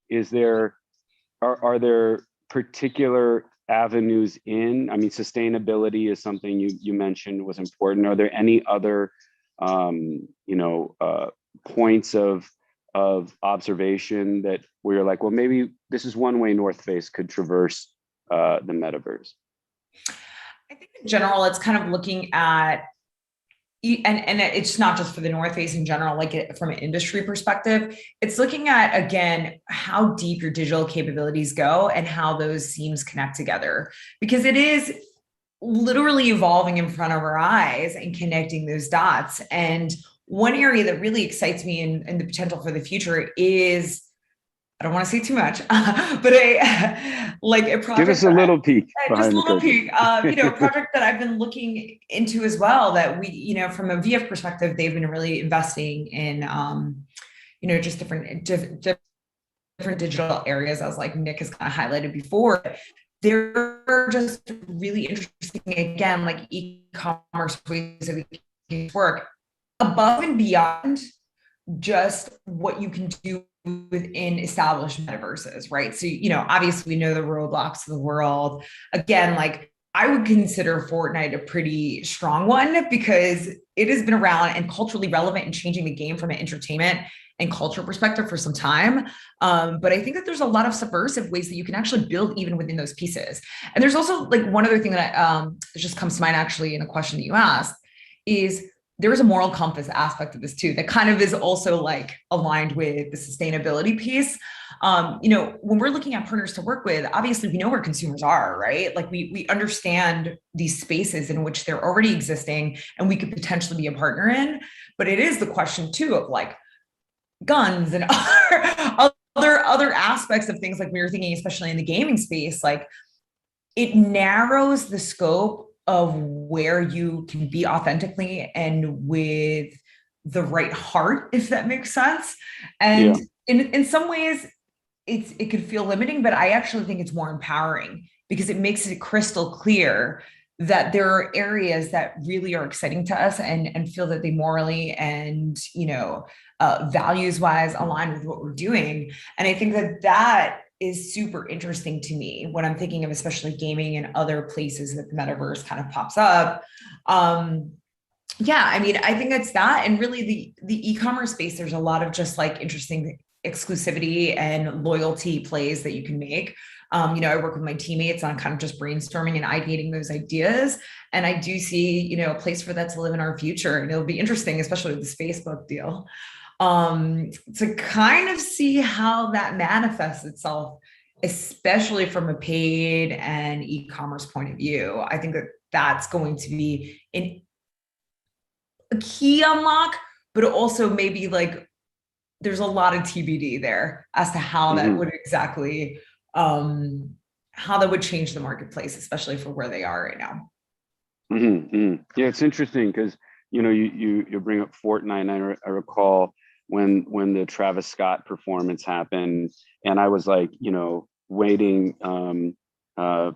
are there particular avenues in? I mean, sustainability is something you mentioned was important. Are there any other points of observation that where you're like, well, maybe this is one way North Face could traverse the metaverse? I think in general, it's kind of looking at, and it's not just for the North Face in general, like from an industry perspective, it's looking at, again, how deep your digital capabilities go and how those seams connect together, because it is literally evolving in front of our eyes and connecting those dots. And one area that really excites me and the potential for the future is, I don't want to say too much, but a project. Give us a little peek. Just a little peek. A project that I've been looking into as well, that we, from a VF perspective, they've been really investing in, just different digital areas, as like Nick has kind of highlighted before. They're just really interesting, again, like e-commerce ways of work above and beyond just what you can do within established metaverses, right? So, obviously we know the Roblox of the world. Again, like I would consider Fortnite a pretty strong one because it has been around and culturally relevant and changing the game from an entertainment and culture perspective for some time. But I think that there's a lot of subversive ways that you can actually build even within those pieces. And there's also like one other thing that just comes to mind actually in a question that you asked is, there is a moral compass aspect of this too, that kind of is also like aligned with the sustainability piece. When we're looking at partners to work with, obviously we know where consumers are, right? Like we understand these spaces in which they're already existing and we could potentially be a partner in, but it is the question too of like guns and other aspects of things, like we were thinking, especially in the gaming space, like it narrows the scope of where you can be authentically and with the right heart, if that makes sense. And in some ways it could feel limiting, but I actually think it's more empowering because it makes it crystal clear that there are areas that really are exciting to us and feel that they morally and, values wise align with what we're doing. And I think that is super interesting to me when I'm thinking of especially gaming and other places that the metaverse kind of pops up. I think it's that. And really the e-commerce space, there's a lot of just like interesting exclusivity and loyalty plays that you can make. I work with my teammates on kind of just brainstorming and ideating those ideas. And I do see, a place for that to live in our future. And it'll be interesting, especially with this Facebook deal, to kind of see how that manifests itself, especially from a paid and e-commerce point of view. I think that that's going to be a key unlock, but also maybe like there's a lot of TBD there as to how that would exactly, how that would change the marketplace, especially for where they are right now. Yeah, it's interesting because, you bring up Fortnite. I recall when the Travis Scott performance happened, and I was like, waiting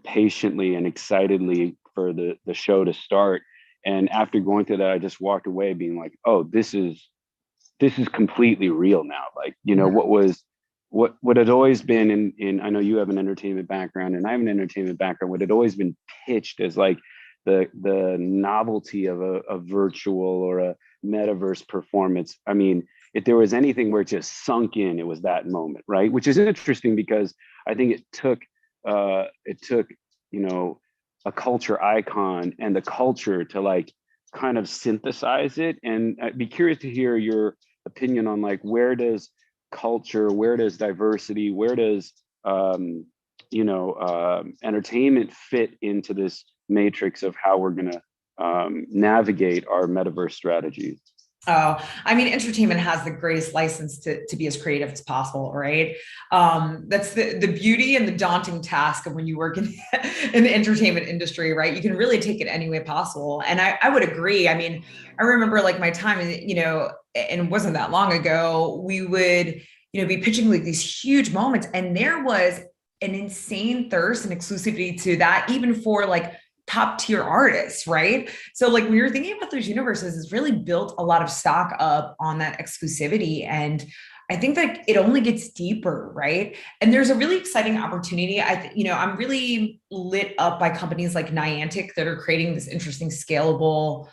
patiently and excitedly for the show to start. And after going through that, I just walked away being like, oh, this is completely real now. Like, what had always been in I know you have an entertainment background and I have an entertainment background, what had always been pitched as like the novelty of a virtual or a metaverse performance. I mean, if there was anything where it just sunk in, it was that moment, right? Which is interesting because I think it took a culture icon and the culture to like kind of synthesize it. And I'd be curious to hear your opinion on like, where does culture, where does diversity, where does entertainment fit into this matrix of how we're going to navigate our metaverse strategies? Oh, I mean, entertainment has the greatest license to be as creative as possible, right? That's the beauty and the daunting task of when you work in the entertainment industry, right? You can really take it any way possible. And I would agree. I mean, I remember like my time, and it wasn't that long ago, we would, be pitching like these huge moments. And there was an insane thirst and exclusivity to that, even for like top tier artists, right? So like when you're thinking about those universes, it's really built a lot of stock up on that exclusivity. And I think that it only gets deeper, right? And there's a really exciting opportunity. I'm really lit up by companies like Niantic that are creating this interesting scalable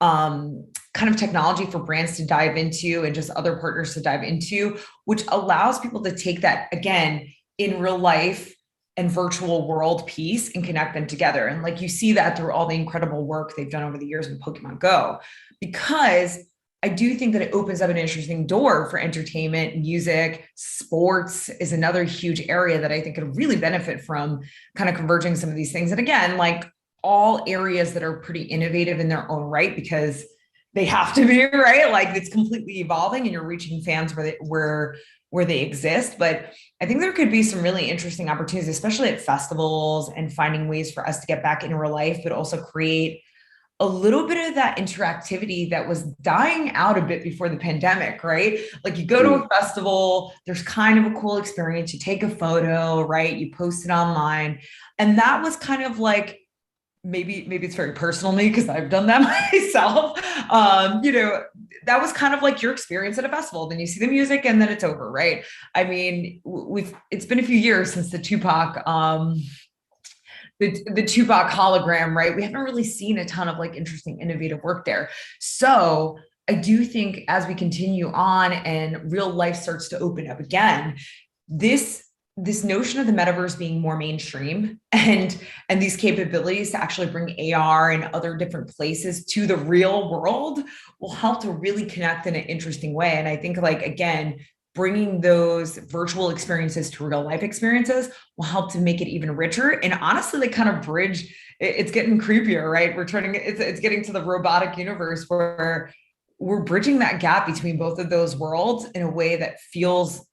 kind of technology for brands to dive into and just other partners to dive into, which allows people to take that again in real life and virtual world piece and connect them together. And like you see that through all the incredible work they've done over the years in Pokemon Go, because I do think that it opens up an interesting door for entertainment, music, sports is another huge area that I think could really benefit from kind of converging some of these things. And again, like all areas that are pretty innovative in their own right, because they have to be, right? Like it's completely evolving and you're reaching fans where they exist. But I think there could be some really interesting opportunities, especially at festivals and finding ways for us to get back in real life, but also create a little bit of that interactivity that was dying out a bit before the pandemic, right? Like you go to a festival, there's kind of a cool experience, you take a photo, right? You post it online. And that was kind of like, maybe it's very personal to me because I've done that myself. That was kind of like your experience at a festival. Then you see the music and then it's over, right? I mean, it's been a few years since the Tupac, the Tupac hologram, right? We haven't really seen a ton of like interesting, innovative work there. So I do think as we continue on and real life starts to open up again, this notion of the metaverse being more mainstream and these capabilities to actually bring AR and other different places to the real world will help to really connect in an interesting way. And I think like, again, bringing those virtual experiences to real life experiences will help to make it even richer. And honestly, they kind of bridge, it's getting creepier, right? It's getting to the robotic universe where we're bridging that gap between both of those worlds in a way that feels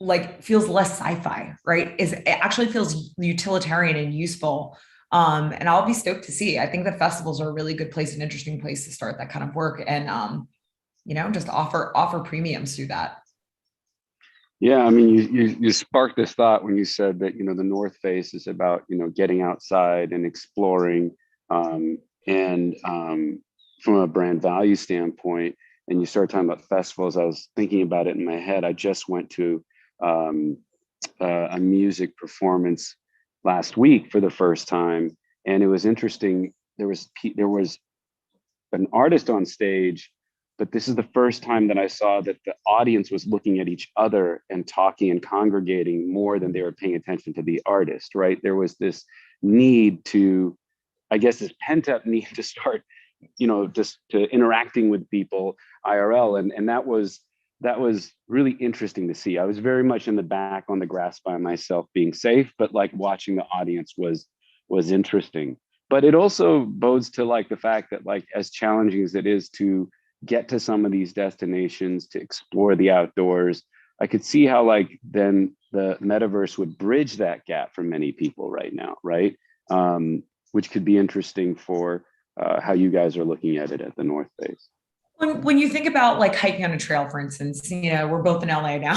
less sci-fi, right? It actually feels utilitarian and useful. And I'll be stoked to see. I think that festivals are a really good place, an interesting place to start that kind of work and, just offer premiums through that. Yeah, I mean, you sparked this thought when you said that, the North Face is about, getting outside and exploring, and from a brand value standpoint, and you start talking about festivals, I was thinking about it in my head. I just went to a music performance last week for the first time, and it was interesting. There was an artist on stage, but this is the first time that I saw that the audience was looking at each other and talking and congregating more than they were paying attention to the artist, right? There was this need to, I guess, this pent up need to start, just to interacting with people IRL. And that was really interesting to see. I was very much in the back on the grass by myself, being safe, but like watching the audience was interesting. But it also bodes to like the fact that like as challenging as it is to get to some of these destinations, to explore the outdoors, I could see how like then the metaverse would bridge that gap for many people right now, right? Which could be interesting for how you guys are looking at it at the North Face. When you think about like hiking on a trail, for instance, we're both in LA now.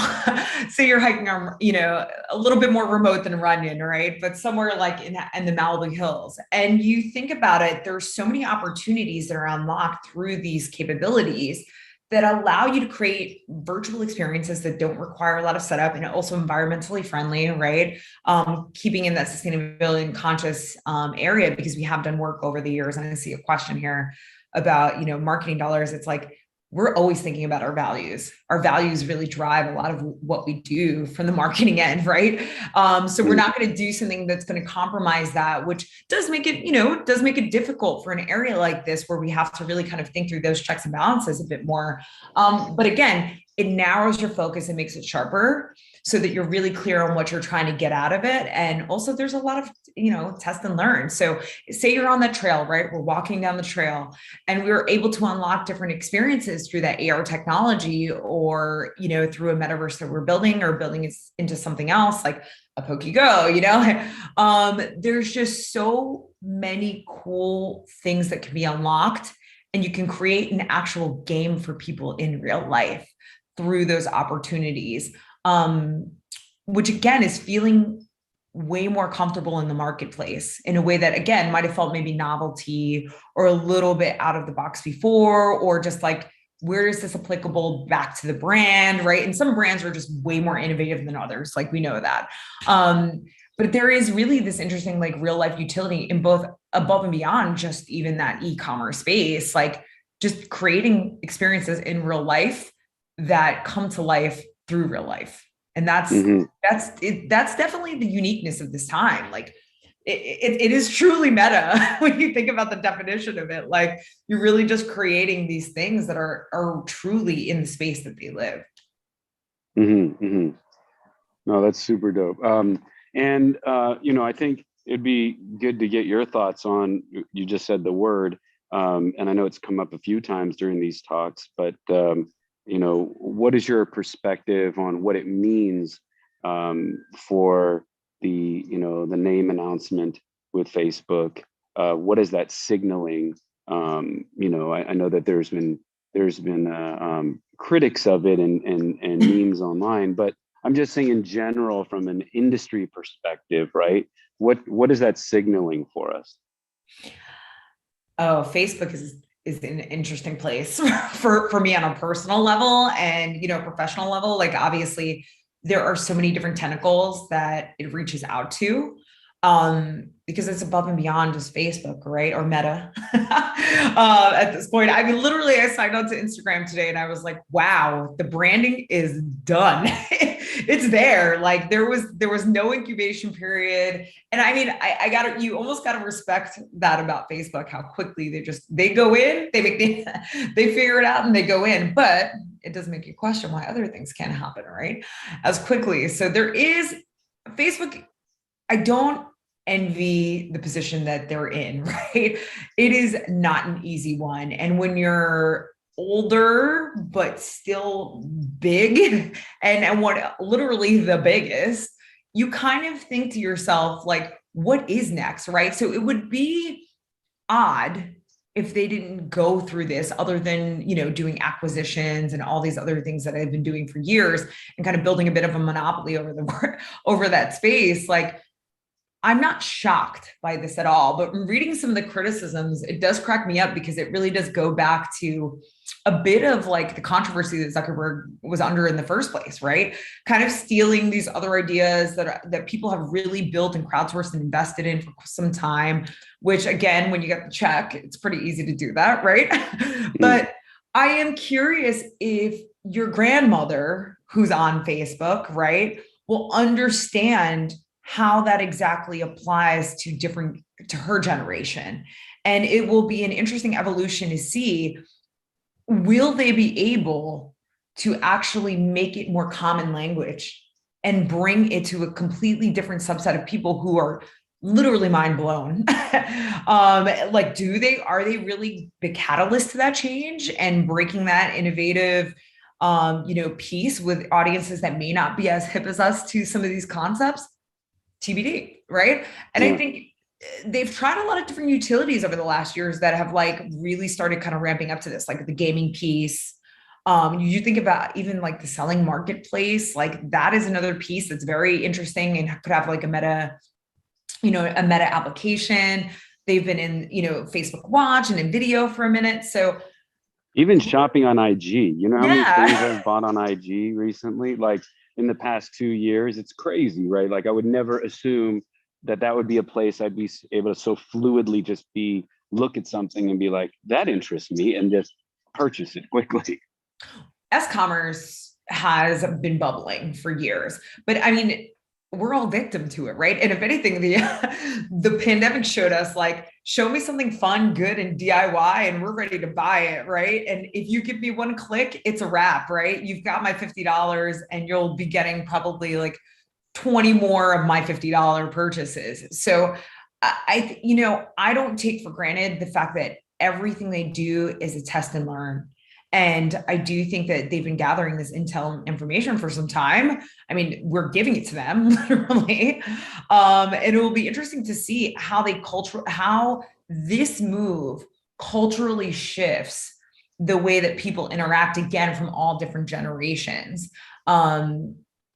So you're hiking on, a little bit more remote than Runyon, right? But somewhere like in the Malibu Hills. And you think about it, there's so many opportunities that are unlocked through these capabilities that allow you to create virtual experiences that don't require a lot of setup and also environmentally friendly, right? Keeping in that sustainability and conscious area, because we have done work over the years. And I see a question here about, marketing dollars. It's like, we're always thinking about our values. Our values really drive a lot of what we do from the marketing end, right? So we're not going to do something that's going to compromise that, which does make it difficult for an area like this where we have to really kind of think through those checks and balances a bit more. But again, it narrows your focus and makes it sharper so that you're really clear on what you're trying to get out of it. And also there's a lot of, test and learn. So say you're on the trail, right? We're walking down the trail and we were able to unlock different experiences through that AR technology or, through a metaverse that we're building or building it into something else like a PokeGo, there's just so many cool things that can be unlocked and you can create an actual game for people in real life through those opportunities. Which again is feeling way more comfortable in the marketplace in a way that, again, might have felt maybe novelty or a little bit out of the box before, or just like, where is this applicable back to the brand, right? And some brands are just way more innovative than others, like we know that. But there is really this interesting like real life utility in both above and beyond just even that e-commerce space, like just creating experiences in real life that come to life through real life. And that's definitely the uniqueness of this time. Like it is truly meta when you think about the definition of it. Like you're really just creating these things that are truly in the space that they live. No, that's super dope. I think it'd be good to get your thoughts on, you just said the word, and I know it's come up a few times during these talks, but what is your perspective on what it means for the name announcement with Facebook? What is that signaling? I know that there's been critics of it and memes online, but I'm just saying in general from an industry perspective, right? What is that signaling for us? Oh, Facebook is an interesting place for me on a personal level and professional level. Like obviously there are so many different tentacles that it reaches out to, because it's above and beyond just Facebook, right? Or Meta. At this point, I mean, literally I signed on to Instagram today and I was like, wow, the branding is done. It's there. Like there was no incubation period. And I mean, you almost got to respect that about Facebook, how quickly they go in, they figure it out and they go in, but it does make you question why other things can't happen, right? As quickly. So there is Facebook. I don't envy the position that they're in, right? It is not an easy one. And when you're older, but still big and what literally the biggest, you kind of think to yourself, like, what is next, right? So it would be odd if they didn't go through this other than, doing acquisitions and all these other things that I've been doing for years and kind of building a bit of a monopoly over that space. Like, I'm not shocked by this at all, but reading some of the criticisms, it does crack me up because it really does go back to a bit of like the controversy that Zuckerberg was under in the first place, right? Kind of stealing these other ideas that people have really built and crowdsourced and invested in for some time, which again, when you get the check, it's pretty easy to do that, right? But I am curious if your grandmother who's on Facebook, right, will understand how that exactly applies to her generation. And it will be an interesting evolution to see, will they be able to actually make it more common language and bring it to a completely different subset of people who are literally mind blown? Are they really the catalyst to that change and breaking that innovative piece with audiences that may not be as hip as us to some of these concepts? TBD, right? And I think they've tried a lot of different utilities over the last years that have like really started kind of ramping up to this, like the gaming piece. You think about even like the selling marketplace, like that is another piece that's very interesting and could have like a meta application. They've been in, Facebook Watch and in video for a minute. So even shopping on IG, how many things I've bought on IG recently? Like in the past 2 years, it's crazy, right? Like I would never assume that would be a place I'd be able to so fluidly just look at something and be like, that interests me, and just purchase it quickly. S-commerce has been bubbling for years, but I mean, we're all victim to it, right? And if anything, the pandemic showed us, like, show me something fun, good, and DIY, and we're ready to buy it, right? And if you give me one click, it's a wrap, right? You've got my $50 and you'll be getting probably like 20 more of my $50 purchases. So I don't take for granted the fact that everything they do is a test and learn. And I do think that they've been gathering this intel and information for some time. I mean, we're giving it to them literally. And it will be interesting to see how this move culturally shifts the way that people interact, again, from all different generations.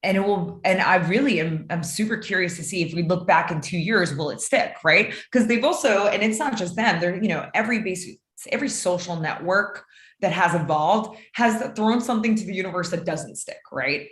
and it will, and I really I'm super curious to see if we look back in 2 years, will it stick, right? Because they've also, and it's not just them, they're, every social network that has evolved has thrown something to the universe that doesn't stick, right?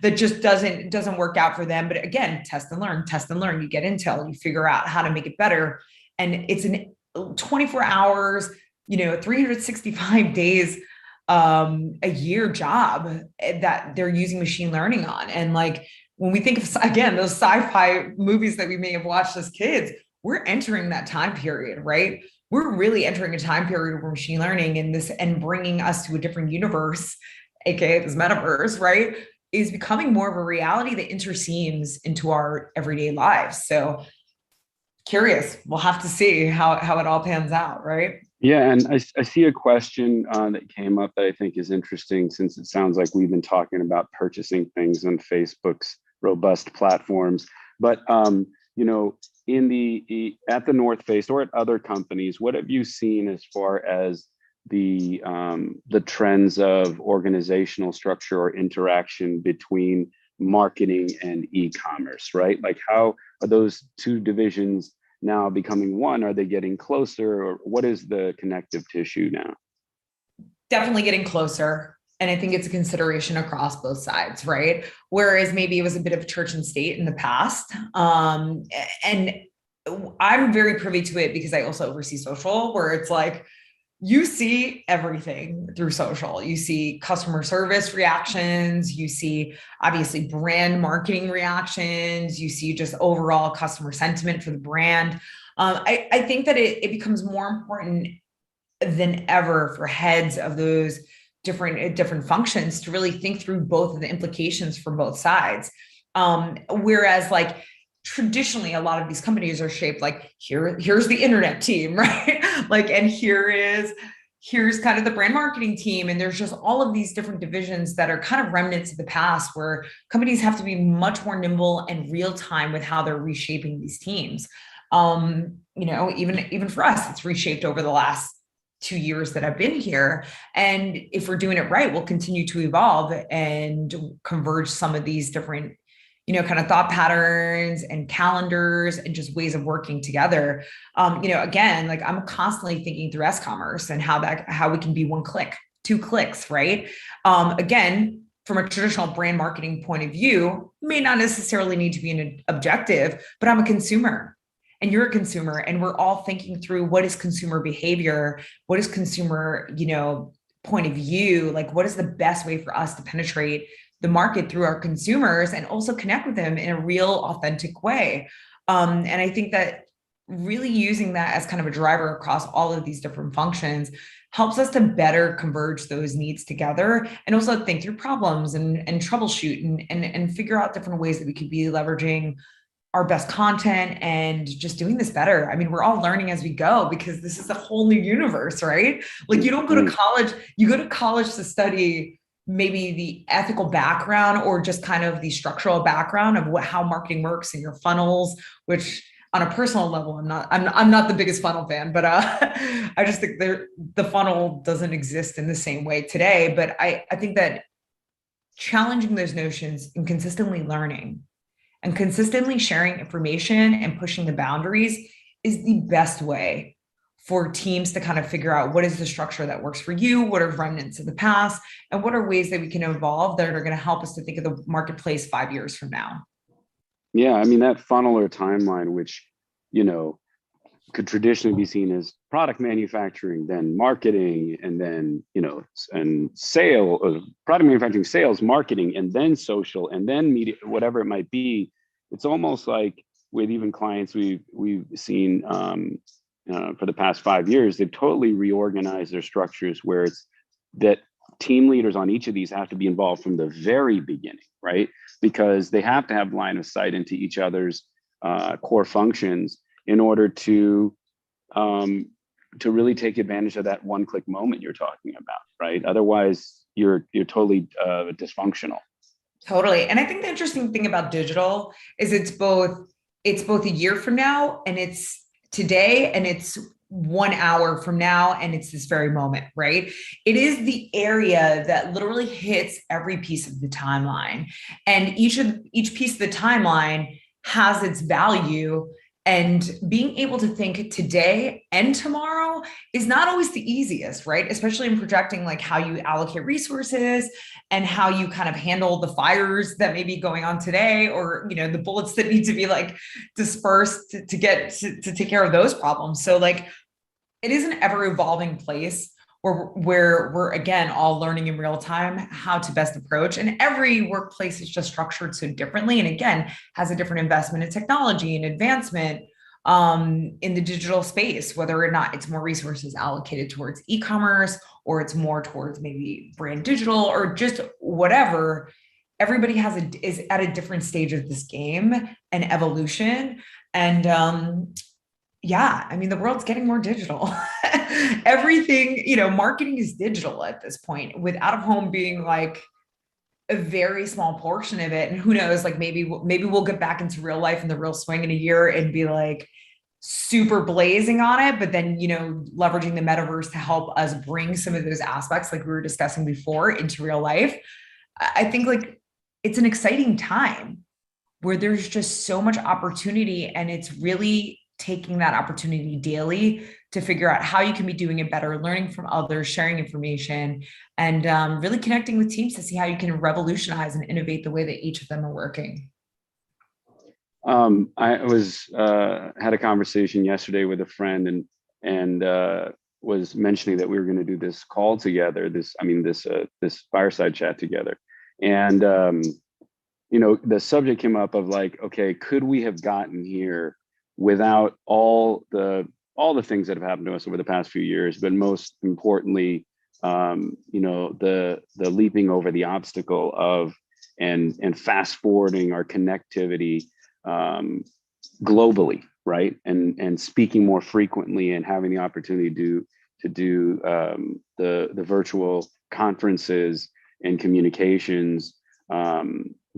That just doesn't work out for them. But again, test and learn, you get intel, you figure out how to make it better. And it's an 24 hours, 365 days a year job that they're using machine learning on. And like, when we think of, again, those sci-fi movies that we may have watched as kids, we're entering that time period, right? We're really entering a time period where machine learning and bringing us to a different universe, aka this metaverse, right, is becoming more of a reality that interseams into our everyday lives. So curious, we'll have to see how it all pans out, right? Yeah, and I see a question that came up that I think is interesting, since it sounds like we've been talking about purchasing things on Facebook's robust platforms. But at the North Face or at other companies, what have you seen as far as the trends of organizational structure or interaction between marketing and e-commerce, right? Like, how are those two divisions now becoming one? Are they getting closer, or what is the connective tissue now? Definitely getting closer. And I think it's a consideration across both sides, right? Whereas maybe it was a bit of church and state in the past. And I'm very privy to it because I also oversee social, where it's like, you see everything through social. You see customer service reactions, you see obviously brand marketing reactions, you see just overall customer sentiment for the brand. I think that it becomes more important than ever for heads of those different functions to really think through both of the implications for both sides. Whereas like traditionally, a lot of these companies are shaped like, here's the internet team, right? Like, and here's kind of the brand marketing team. And there's just all of these different divisions that are kind of remnants of the past, where companies have to be much more nimble and real time with how they're reshaping these teams. Even for us, it's reshaped over the last 2 years that I've been here. And if we're doing it right, we'll continue to evolve and converge some of these different, kind of thought patterns and calendars and just ways of working together. Again, like, I'm constantly thinking through S-commerce and how we can be 1 click, 2 clicks, right? Again, from a traditional brand marketing point of view, may not necessarily need to be an objective, but I'm a consumer. And you're a consumer, and we're all thinking through what is consumer behavior, what is consumer, point of view, like what is the best way for us to penetrate the market through our consumers and also connect with them in a real, authentic way. And I think that really using that as kind of a driver across all of these different functions helps us to better converge those needs together, and also think through problems and troubleshoot and figure out different ways that we could be leveraging our best content and just doing this better. I mean, we're all learning as we go, because this is a whole new universe, right? Like, you don't go to college, you go to college to study maybe the ethical background or just kind of the structural background of how marketing works and your funnels, which on a personal level, I'm not the biggest funnel fan, but I just think the funnel doesn't exist in the same way today. But I think that challenging those notions and consistently learning and consistently sharing information and pushing the boundaries is the best way for teams to kind of figure out what is the structure that works for you, what are remnants of the past, and what are ways that we can evolve that are going to help us to think of the marketplace 5 years from now. Yeah, I mean, that funnel or timeline, which, could traditionally be seen as product manufacturing, then marketing, and then, and product manufacturing, sales, marketing, and then social, and then media, whatever it might be. It's almost like with even clients we've seen for the past 5 years, they've totally reorganized their structures, where it's that team leaders on each of these have to be involved from the very beginning, right? Because they have to have line of sight into each other's core functions in order to really take advantage of that 1-click moment you're talking about, right? Otherwise, you're totally dysfunctional. Totally. And I think the interesting thing about digital is it's both a year from now, and it's today, and it's 1 hour from now, and it's this very moment, right? It is the area that literally hits every piece of the timeline, and each piece of the timeline has its value. And being able to think today and tomorrow is not always the easiest, right? Especially in projecting like how you allocate resources and how you kind of handle the fires that may be going on today, or, you know, the bullets that need to be like dispersed to get to take care of those problems. So like, it is an ever evolving place where we're again all learning in real time how to best approach, and every workplace is just structured so differently, and again has a different investment in technology and advancement in the digital space, whether or not it's more resources allocated towards e-commerce, or it's more towards maybe brand digital, or just whatever. Everybody is at a different stage of this game and evolution. And yeah, I mean, the world's getting more digital. Everything, you know, marketing is digital at this point, with out of home being like a very small portion of it. And who knows, like maybe we'll get back into real life and the real swing in a year and be like super blazing on it. But then, you know, leveraging the metaverse to help us bring some of those aspects, like we were discussing before, into real life. I think like it's an exciting time where there's just so much opportunity, and it's really taking that opportunity daily to figure out how you can be doing it better, learning from others, sharing information, and really connecting with teams to see how you can revolutionize and innovate the way that each of them are working. I was had a conversation yesterday with a friend, and was mentioning that we were going to do this call together, this fireside chat together, and you know, the subject came up of like, okay, could we have gotten here without all the things that have happened to us over the past few years, but most importantly, you know, the leaping over the obstacle of and fast forwarding our connectivity globally, right? And speaking more frequently, and having the opportunity to do the virtual conferences and communications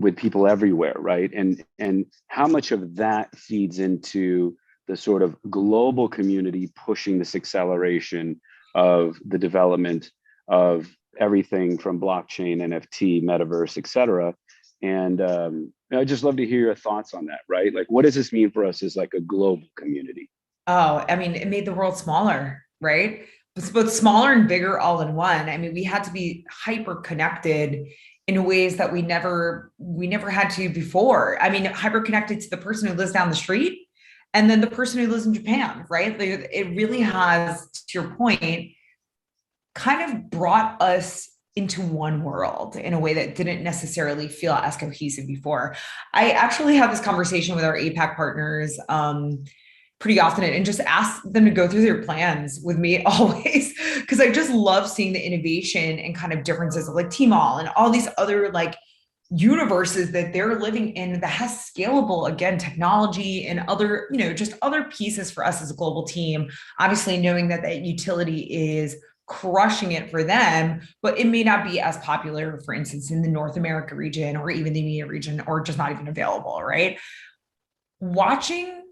with people everywhere, right? And how much of that feeds into the sort of global community pushing this acceleration of the development of everything from blockchain, NFT, metaverse, et cetera. And I'd just love to hear your thoughts on that, right? Like, what does this mean for us as like a global community? Oh, I mean, it made the world smaller, right? It's both smaller and bigger all in one. I mean, we had to be hyper connected in ways that we never had to before. I mean, hyper connected to the person who lives down the street, and then the person who lives in Japan, right? It really has, to your point, kind of brought us into one world in a way that didn't necessarily feel as cohesive before. I actually have this conversation with our APAC partners pretty often, and just ask them to go through their plans with me always, because I just love seeing the innovation and kind of differences of like Tmall and all these other like universes that they're living in that has scalable, again, technology and other, you know, just other pieces for us as a global team. Obviously knowing that that utility is crushing it for them, but it may not be as popular, for instance, in the North America region or even the EMEA region, or just not even available, right? Watching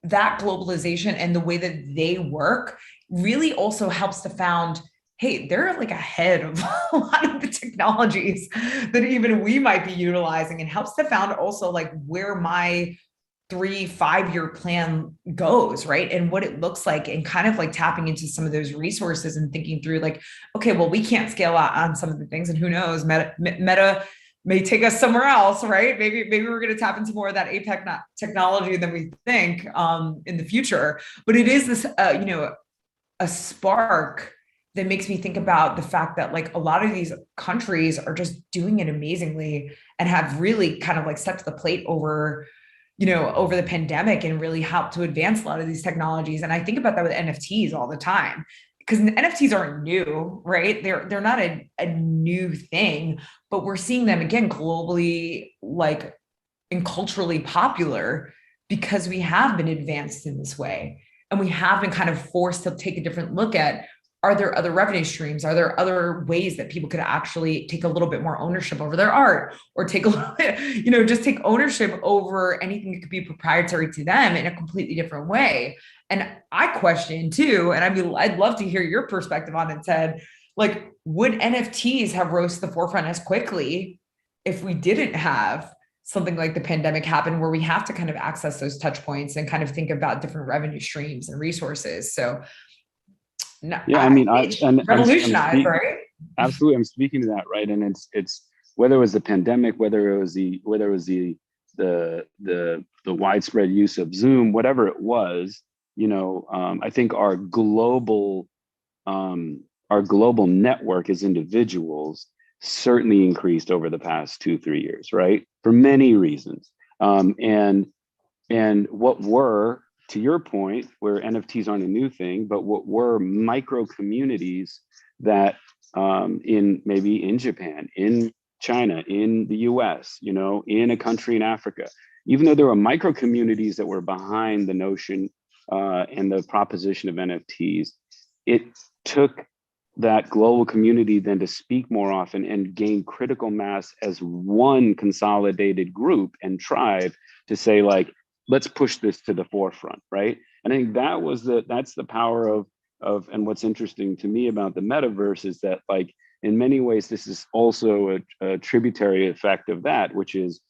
that globalization and the way that they work really also helps to found, hey, they're like ahead of a lot of the technologies that even we might be utilizing, and helps to found also like where my 3-5 year plan goes, right? And what it looks like, and kind of like tapping into some of those resources and thinking through like, okay, well, we can't scale out on some of the things, and who knows, Meta may take us somewhere else, right? Maybe we're going to tap into more of that APEC technology than we think in the future. But it is this, you know, a spark that makes me think about the fact that like a lot of these countries are just doing it amazingly, and have really kind of like stepped to the plate over, you know, over the pandemic, and really helped to advance a lot of these technologies. And I think about that with NFTs all the time, because NFTs aren't new, right? They're not a new thing, but we're seeing them again globally, like, and culturally popular, because we have been advanced in this way, and we have been kind of forced to take a different look at are there other revenue streams? Are there other ways that people could actually take a little bit more ownership over their art, or take a little bit, just take ownership over anything that could be proprietary to them in a completely different way? And I question too, and I'd love to hear your perspective on it, Ted. Like, would NFTs have rose to the forefront as quickly if we didn't have something like the pandemic happen, where we have to kind of access those touch points and kind of think about different revenue streams and resources? So no, Yeah, I mean, revolutionized, right? Absolutely, I'm speaking to that, right? And it's whether it was the pandemic, whether it was the widespread use of Zoom, whatever it was, I think our global network as individuals certainly increased over the past 2-3 years, right? For many reasons, and what were, to your point, where NFTs aren't a new thing, but what were micro communities that maybe in Japan, in China, in the US, in a country in Africa, even though there were micro communities that were behind the notion and the proposition of NFTs, it took that global community then to speak more often and gain critical mass as one consolidated group and tribe to say, like, let's push this to the forefront, right? And I think that's the power of and what's interesting to me about the metaverse is that, like, in many ways, this is also a tributary effect of that, which is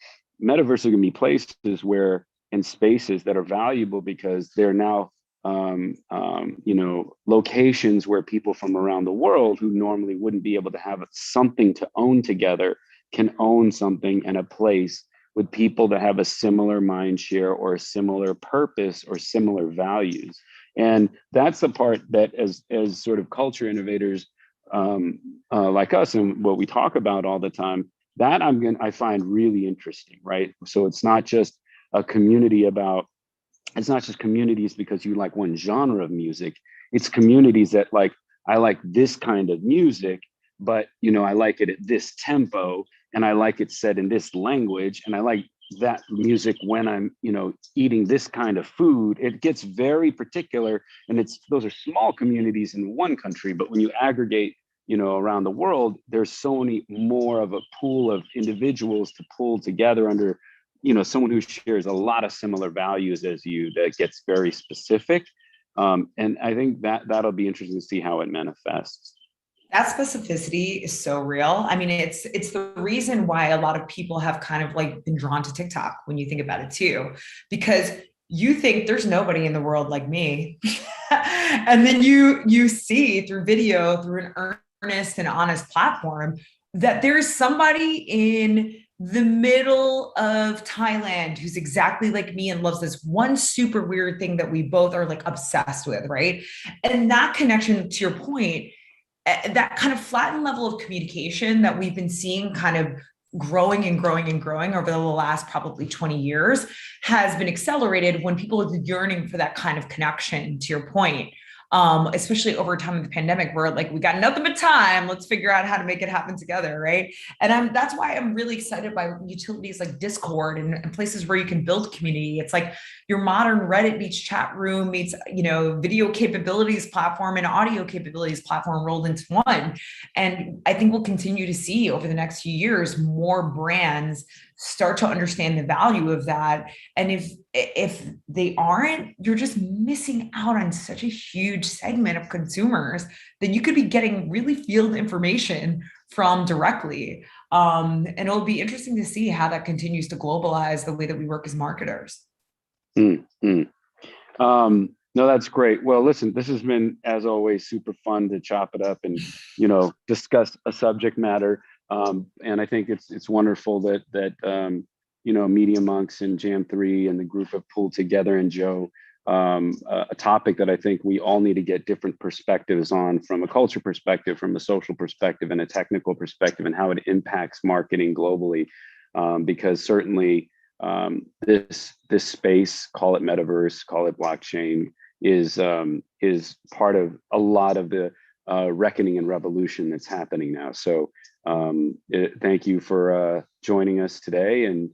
metaverse are going to be places where, in spaces that are valuable because they're now locations where people from around the world who normally wouldn't be able to have something to own together can own something in a place with people that have a similar mind share or a similar purpose or similar values. And that's the part that as sort of culture innovators like us and what we talk about all the time, that I find really interesting, right? So it's not just communities because you like one genre of music. It's communities that, like, I like this kind of music, but I like it at this tempo, and I like it said in this language, and I like that music when I'm eating this kind of food. It gets very particular, and those are small communities in one country, but when you aggregate around the world, there's so many more of a pool of individuals to pull together under someone who shares a lot of similar values as you, that gets very specific. And I think that'll be interesting to see how it manifests. That specificity is so real. I mean, it's the reason why a lot of people have kind of like been drawn to TikTok when you think about it too, because you think there's nobody in the world like me. And then you see through video, through an earnest and honest platform, that there's somebody in the middle of Thailand who's exactly like me and loves this one super weird thing that we both are like obsessed with, right? And that connection, to your point, that kind of flattened level of communication that we've been seeing kind of growing and growing and growing over the last probably 20 years has been accelerated when people are yearning for that kind of connection, to your point. Especially over time in the pandemic, where like we got nothing but time, let's figure out how to make it happen together, right? And that's why I'm really excited by utilities like Discord and places where you can build community. It's like your modern Reddit meets chat room meets video capabilities platform and audio capabilities platform rolled into one. And I think we'll continue to see over the next few years more brands start to understand the value of that. And if they aren't, you're just missing out on such a huge segment of consumers that you could be getting really field information from directly. And it'll be interesting to see how that continues to globalize the way that we work as marketers. No, that's great. Well, listen, this has been, as always, super fun to chop it up and, discuss a subject matter. And I think it's wonderful that Media Monks and Jam3 and the group have pulled together, and Joe, a topic that I think we all need to get different perspectives on, from a culture perspective, from a social perspective, and a technical perspective, and how it impacts marketing globally. Because certainly this space, call it metaverse, call it blockchain, is part of a lot of the reckoning and revolution that's happening now. So thank you for joining us today, and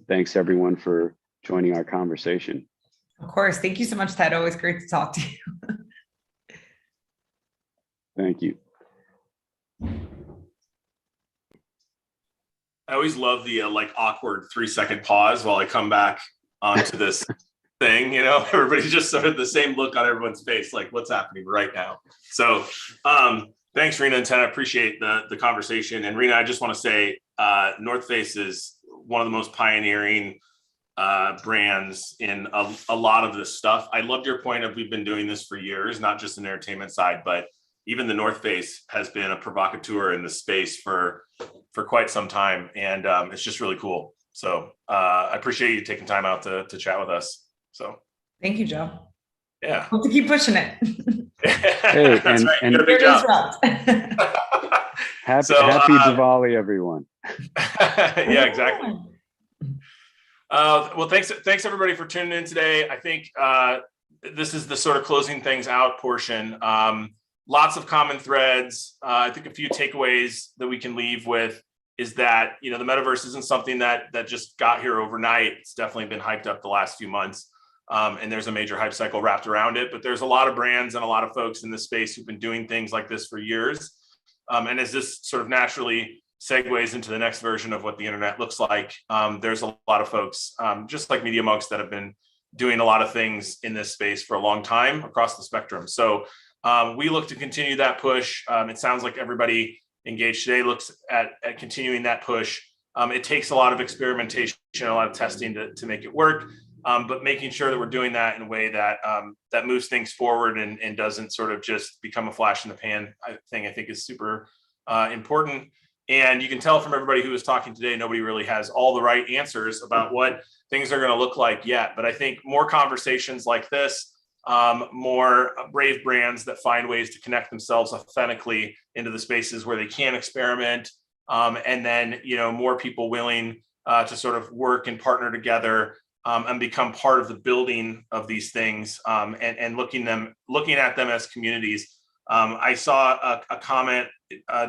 thanks everyone for joining our conversation. Of course. Thank you so much, Ted. Always great to talk to you. Thank you. I always love the like awkward 3-second pause while I come back onto this thing. Everybody's just sort of the same look on everyone's face, like what's happening right now. So thanks, Rena and Ted. I appreciate the conversation. And Rena, I just want to say North Face is one of the most pioneering brands in a lot of this stuff. I loved your point of we've been doing this for years, not just in the entertainment side, but even the North Face has been a provocateur in the space for quite some time. And it's just really cool. So I appreciate you taking time out to chat with us. So thank you, Joe. Yeah. Hope to keep pushing it. Hey, That's right. You and did a big job. happy Diwali, everyone. Yeah, exactly. Well, thanks everybody for tuning in today. I think this is the sort of closing things out portion. Lots of common threads. I think a few takeaways that we can leave with is that, the metaverse isn't something that just got here overnight. It's definitely been hyped up the last few months. And there's a major hype cycle wrapped around it, but there's a lot of brands and a lot of folks in this space who've been doing things like this for years. And as this sort of naturally segues into the next version of what the internet looks like, there's a lot of folks, just like Media Monks, that have been doing a lot of things in this space for a long time across the spectrum. So we look to continue that push. It sounds like everybody engaged today looks at continuing that push. It takes a lot of experimentation, a lot of testing to make it work, but making sure that we're doing that in a way that that moves things forward and doesn't sort of just become a flash in the pan thing, I think is super important. And you can tell from everybody who was talking today, nobody really has all the right answers about what things are going to look like yet. But I think more conversations like this, more brave brands that find ways to connect themselves authentically into the spaces where they can experiment, and then more people willing to sort of work and partner together and become part of the building of these things, and looking at them as communities. I saw a comment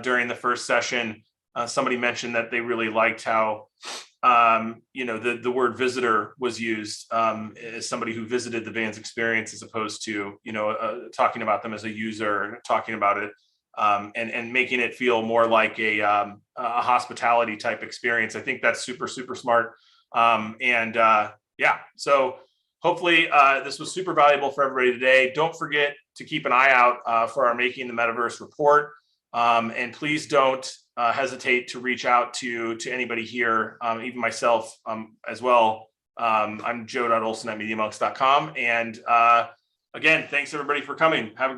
during the first session. Somebody mentioned that they really liked how the word visitor was used as somebody who visited the Vans experience, as opposed to talking about them as a user and talking about it and making it feel more like a hospitality type experience. I think that's super smart. So hopefully this was super valuable for everybody today. Don't forget to keep an eye out for our Making the Metaverse report, and please don't hesitate to reach out to anybody here, even myself as well. I'm joe.olson@mediamonks.com. And again, thanks everybody for coming. Have a great